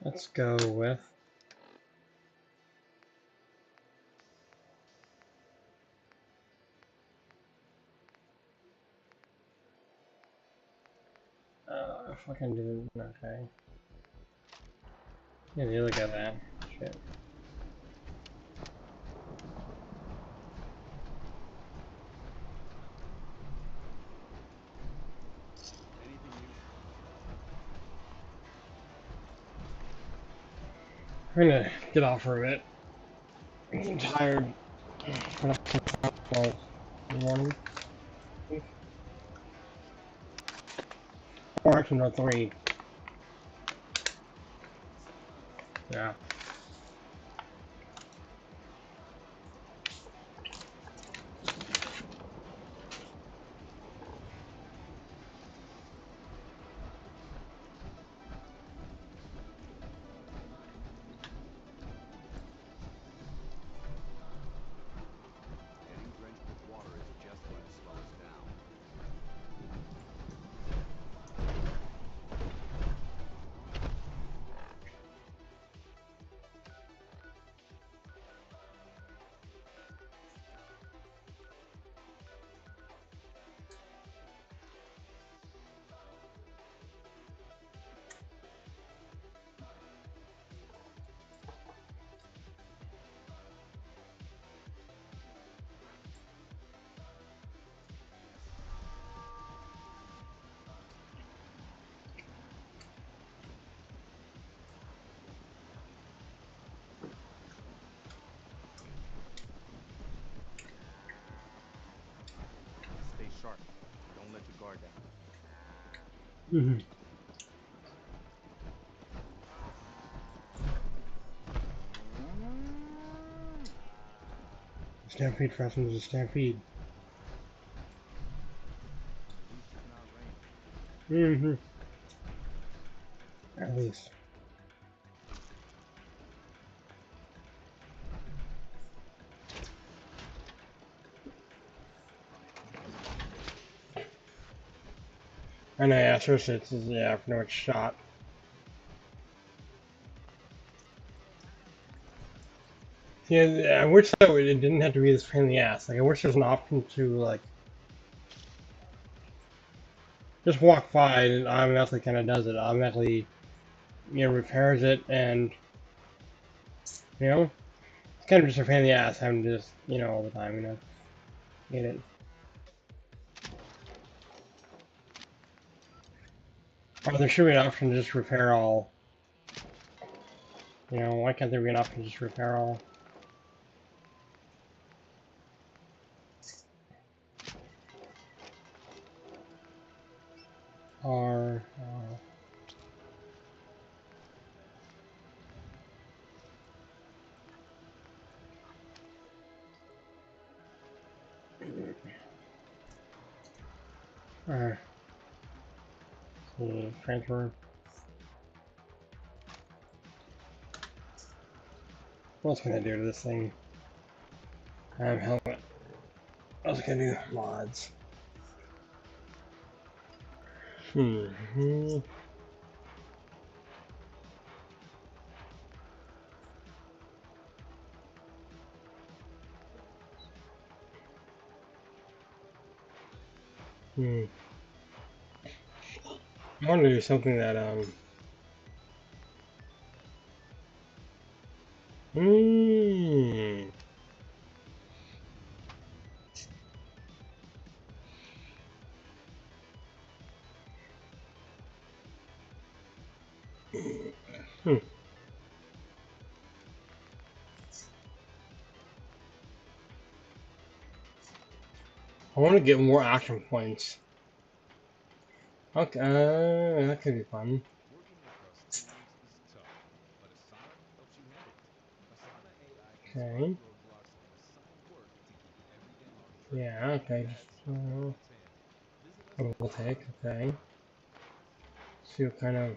Let's go with fucking dude. Okay. Yeah, you look at that. Shit. I'm gonna get off for a bit. I'm tired. Well, morning. Or actually, no, 3. Yeah. Getting drenched with water is just going to slow us down. Stay sharp. Don't let your guard down. Mm-hmm. Stampede freshens a stampede. At least it's not raining. Mm-hmm. At least. I know, yeah, seriously, it's, yeah, no, it's shot. I Yeah, I wish that it didn't have to be this pain in the ass. Like, I wish there's an option to, like, just walk by and it automatically kind of does it. Automatically, repairs it, and, it's kind of just a pain in the ass having to just, all the time, get it. Or there should be an option to just repair all. Why can't there be an option to just repair all? Or, see, transfer. What else can I do to this thing? Helmet. What else can I do? Mods. Hmm. I want to do something that, I want to get more action points. Okay, that could be fun. Working across teams is tough, but Asana helps you handle it. Asana AI can spot Okay. roadblocks and assign work to keep everything on track. Yeah, okay. That's how commonwealth's handled. Visit us We'll for take, more. okay. See what kind of Ready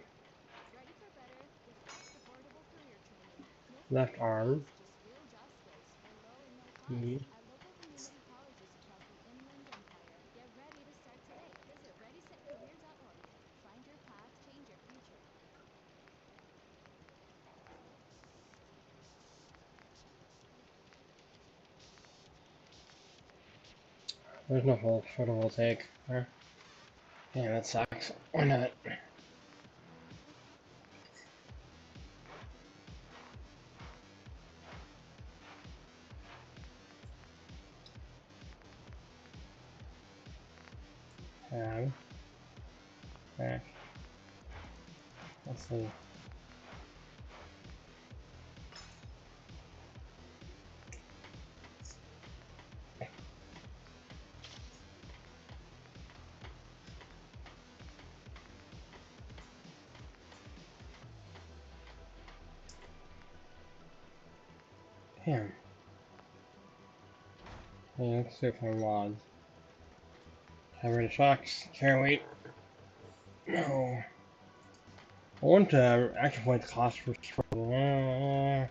for better with fast, affordable career training. No left fancy arm. degrees, just real job skills for low and no E. cost at local community colleges across the Inland Empire. Get ready to start today. Visit readysetcareer.org. Find your path, change your future. There's no photovoltaic. Huh? Yeah, that sucks. Why not? Back. Let's see. Damn. Yeah, let's see if I mods. Cover the shocks. Carry weight. No. I want action points cost for struggle.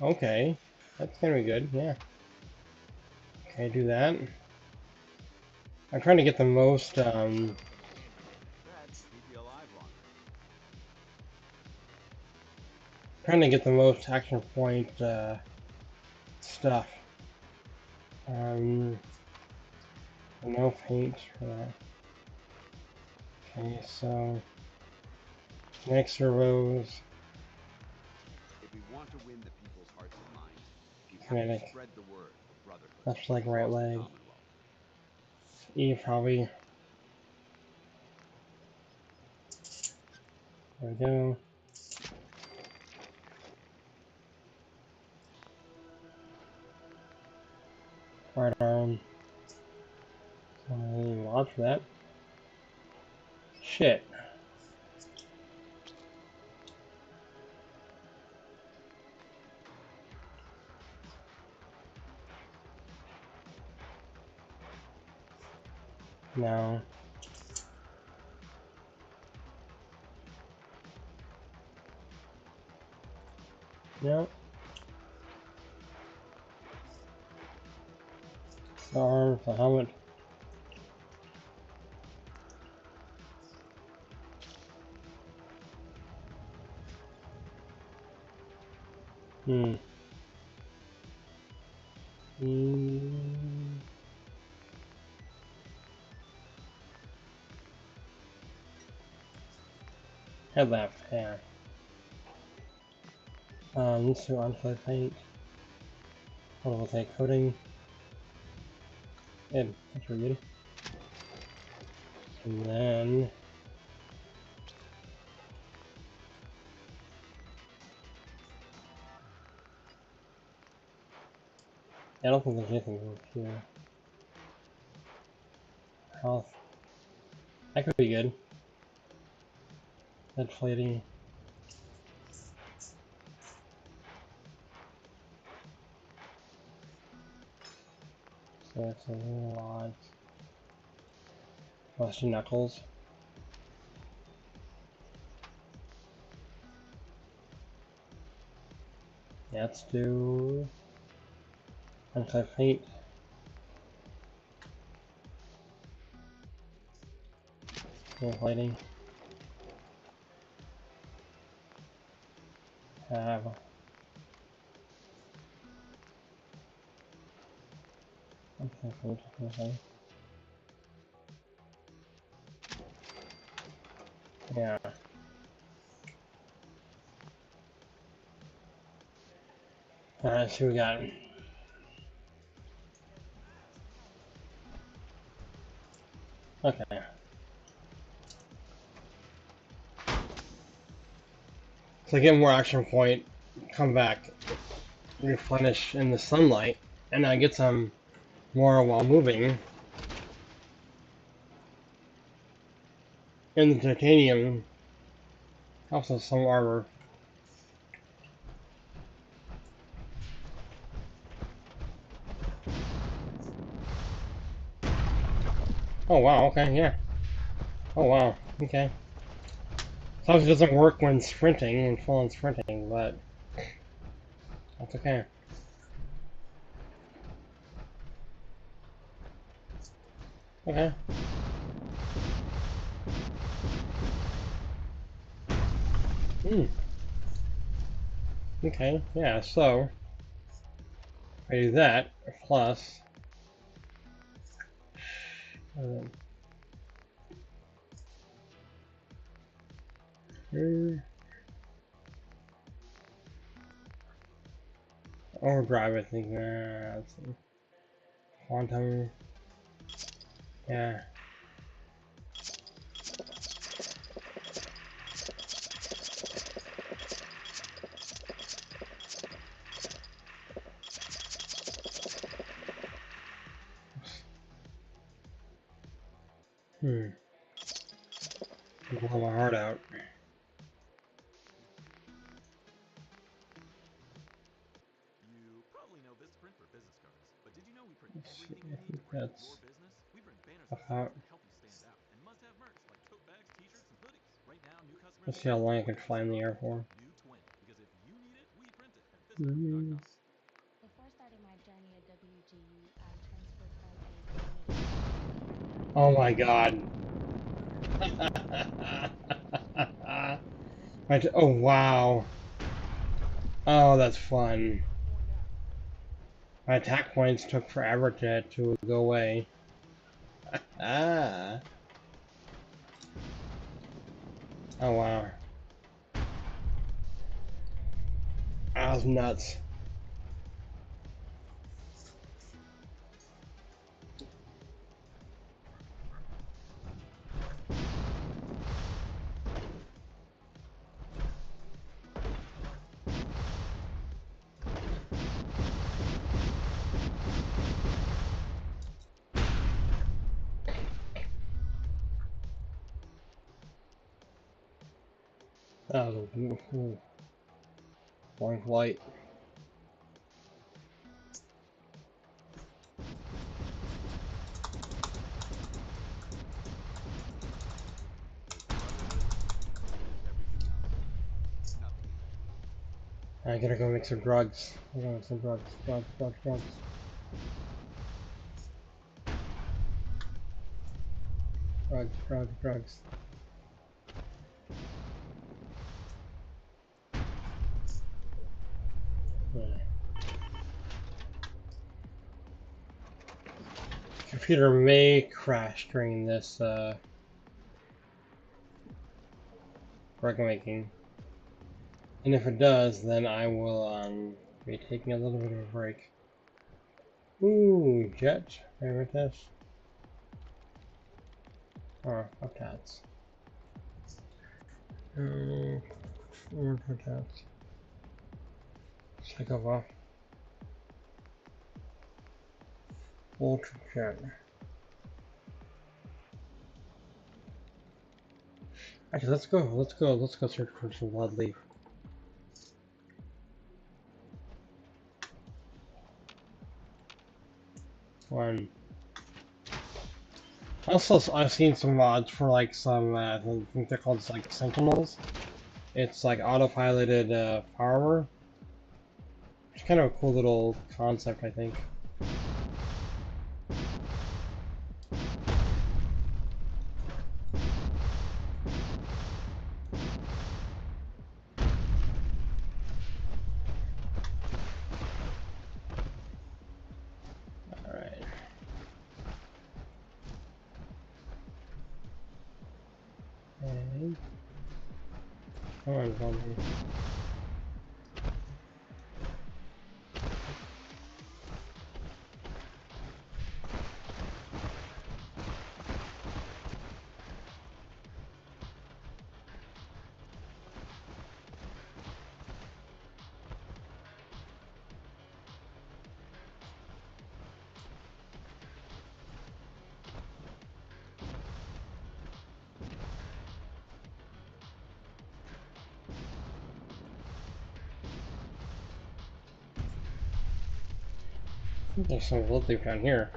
Okay. That's gonna be good, yeah. Okay, do that. I'm trying to get the most, That should keep you alive longer. trying to get the most action point, stuff. No paint for that. Okay, so next servos. If we want to win the people's hearts and minds, we have Kinetic. to spread the word of brotherhood Left leg, right across the leg. Commonwealth. E probably. There we go. Right arm. Mod for that. Shit. No. Nope. The arm, the helmet. Hmm. Hmm. Head left, yeah. Let's do on-fly paint. Photovoltaic coating. And that's pretty good. And then I don't think there's anything over here. Health. That could be good. Inflating. So it's a lot. Rusty knuckles. Yeah, let's do uncut paint. More lighting. Have uncut paint. Okay. Yeah. Alright, so we got. Okay. So get more action point, come back, replenish in the sunlight, and I get some more while moving. And the titanium also some armor. Oh wow, okay, yeah. Oh wow, okay. Sometimes it doesn't work when sprinting and full on sprinting, but that's okay. Okay. Hmm. Okay, yeah, so I do that plus uh, overdrive, I think. Let's see. Quantum. Yeah. Hmm. Blow my heart out. You probably know Vistaprint for business cards, but did you know we print Let's see, everything I you need think to bring your that's business? We print banners and about. stickers that help you stand out, and must-have merch like tote bags, t-shirts, and hoodies. Right now, new customers Let's can see how get long I can fly in the 40% air off for. our new twin. Because if you need it, we print it at Mm. vistaprint.com. Before starting my journey at WGU, I transferred from a community college. Oh my god. Oh wow. Oh, that's fun. My attack points took forever to go away. Ah. Oh wow. That was nuts. That was a long flight. I gotta go make some drugs. I gotta make some drugs. Drugs. Drugs. Computer may crash during this break making, and if it does, then I will be taking a little bit of a break. Ooh, jet, favorite test. Oh, up tats. Tats. Take off. Ultra jet. Actually, let's go search for some blood leaf. One. Also, I've seen some mods for like some, I think they're called like sentinels. It's like autopiloted power. It's kind of a cool little concept, I think. Alright. And come on, zombie. I think there's some blood leaf down here.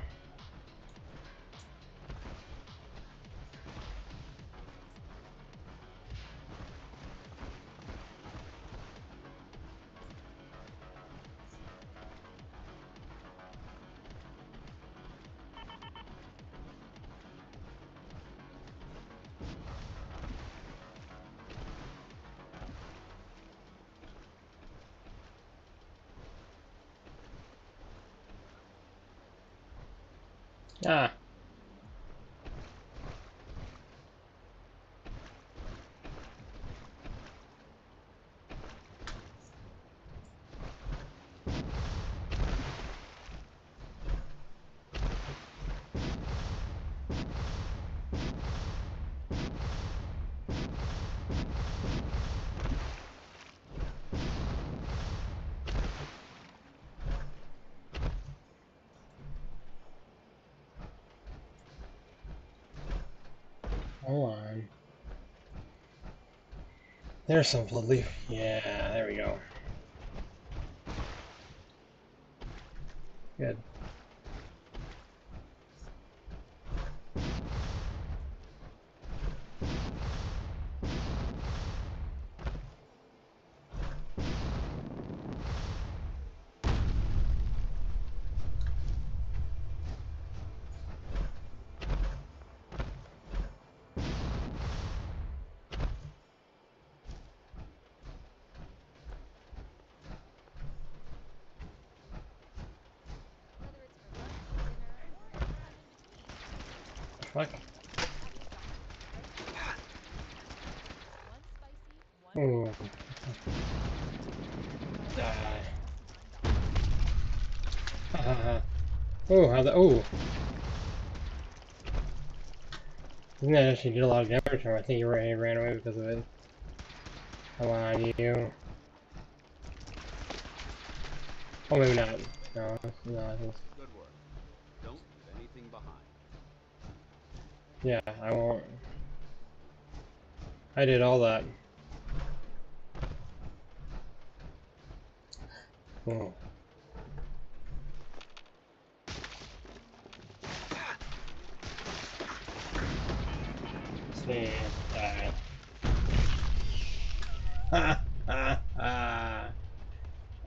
Ah. Hold on. There's some blood leaf. Yeah, there we go. Good. Fuck. Oh. Die. Oh, how the I think that actually did a lot of damage to him. I think he ran away because of it. Come on, you. Oh, maybe not. No, no, I think. Good work. Don't leave anything behind. Yeah, I won't. I did all that. Oh. See, die. Ha ha ha.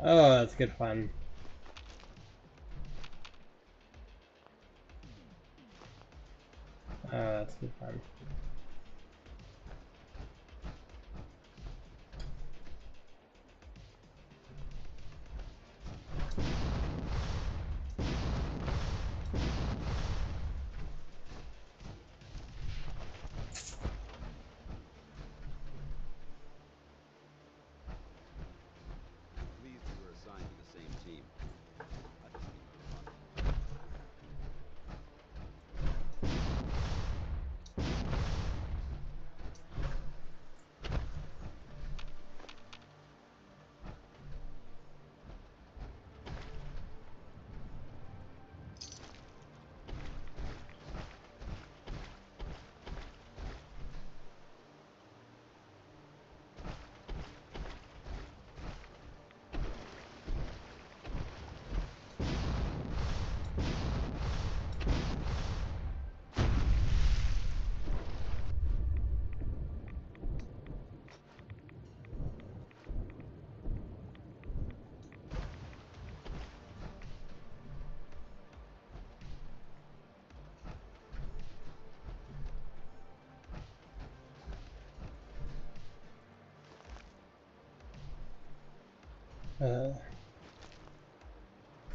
Oh, that's good fun. Oh, that's good fun.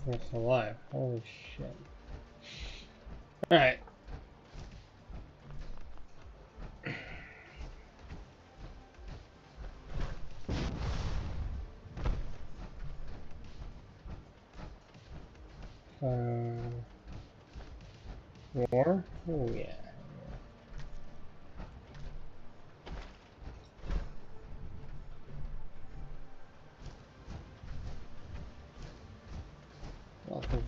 It's alive. Holy shit. Alright. War? Oh yeah. Welcome.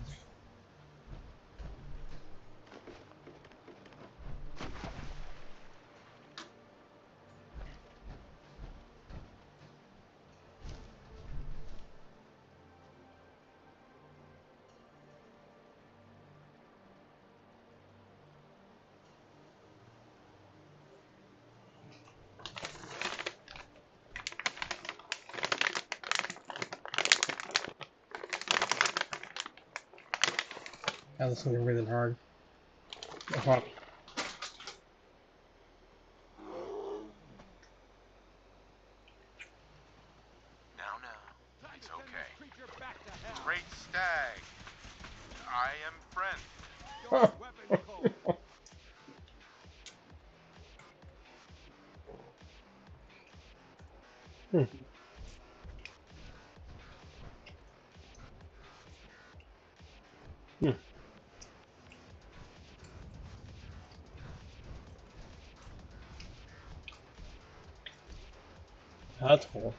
God, this one's really hard. Oh, fuck. Now, it's okay. Great stag. I am friend. Weapons call. That's cool.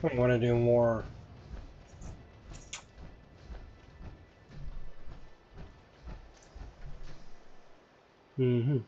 I want to do more. Mm-hmm.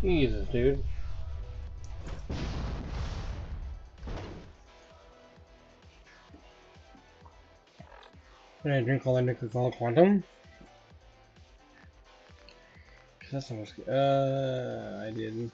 Jesus, dude. Did I drink all that Nuka-Cola Quantum? That's almost good. I didn't.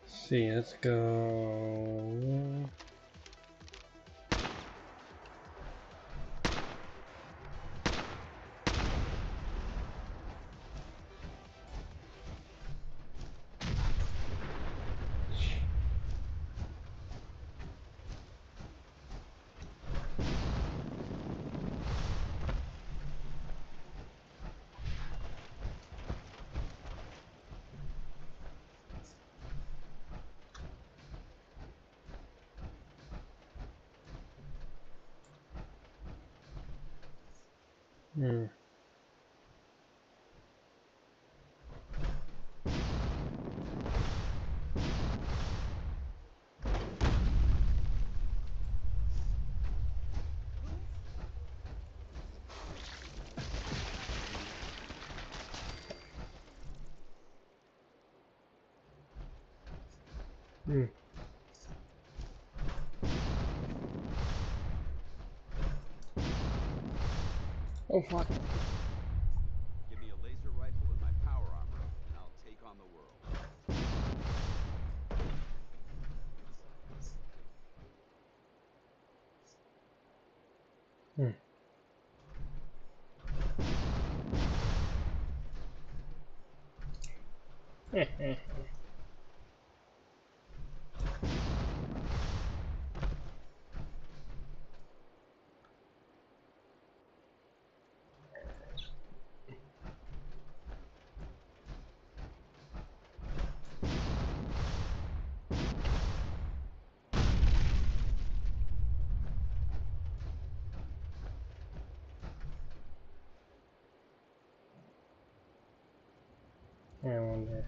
Let's see, let's go. Hmm. Hmm. Oh fuck. Give me a laser rifle and my power armor, and I'll take on the world. Hmm. I wonder.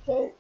Oh.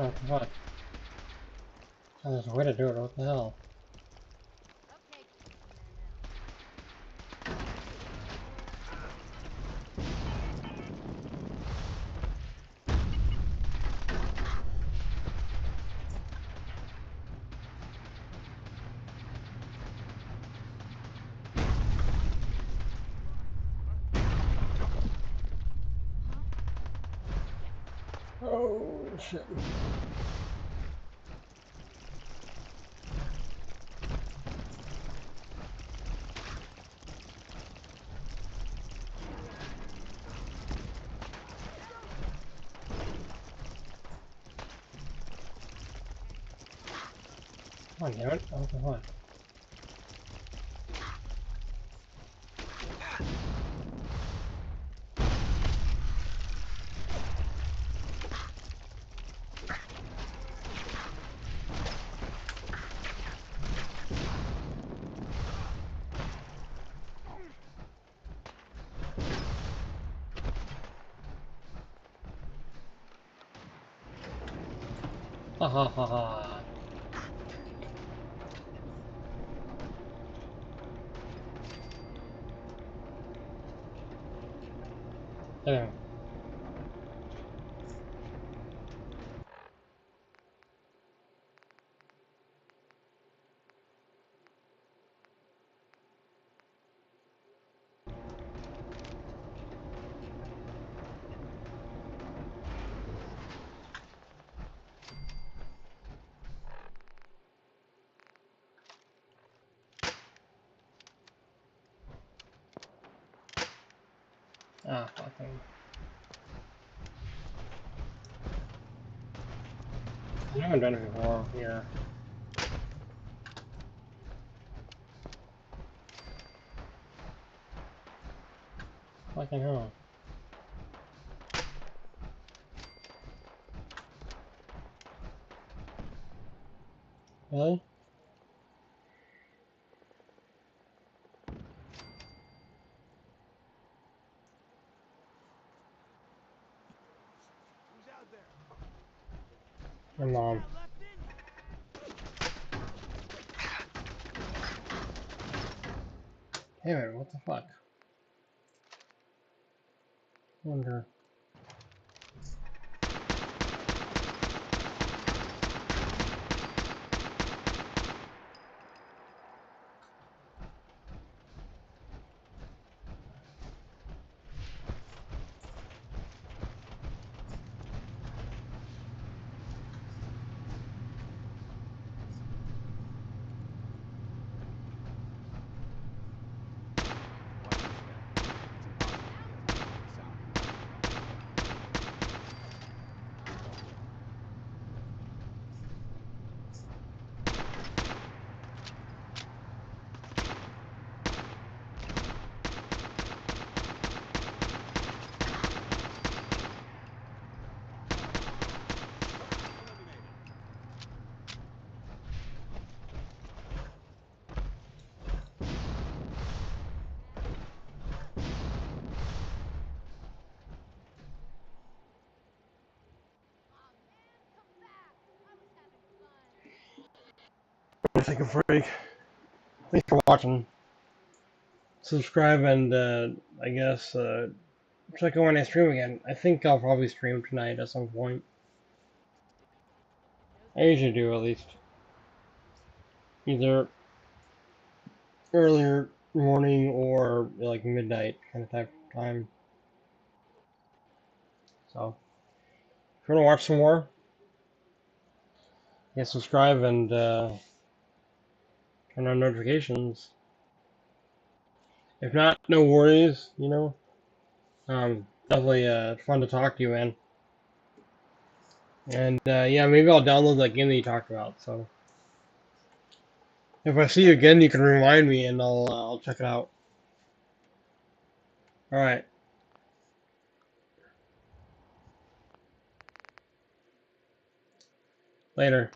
Oh, what? Oh, there's a way to do it. What the hell? Oh, shit. Come on, damn it. Oh, come on. Ha ha ha ha. There. Ah, fucking. I haven't done it before here. Fucking hell. Really? Who's out there? My mom. Hey man, what the fuck? Wonder. Take a break. Thanks for watching. Subscribe and I guess check out when I stream again. I think I'll probably stream tonight at some point. I usually do at least. Either earlier morning or like midnight kind of type time. So if you want to watch some more, yeah, subscribe and turn on notifications. If not, no worries, you know. Definitely fun to talk to you, man. And yeah, maybe I'll download that game that you talked about. So if I see you again, you can remind me, and I'll check it out. All right. Later.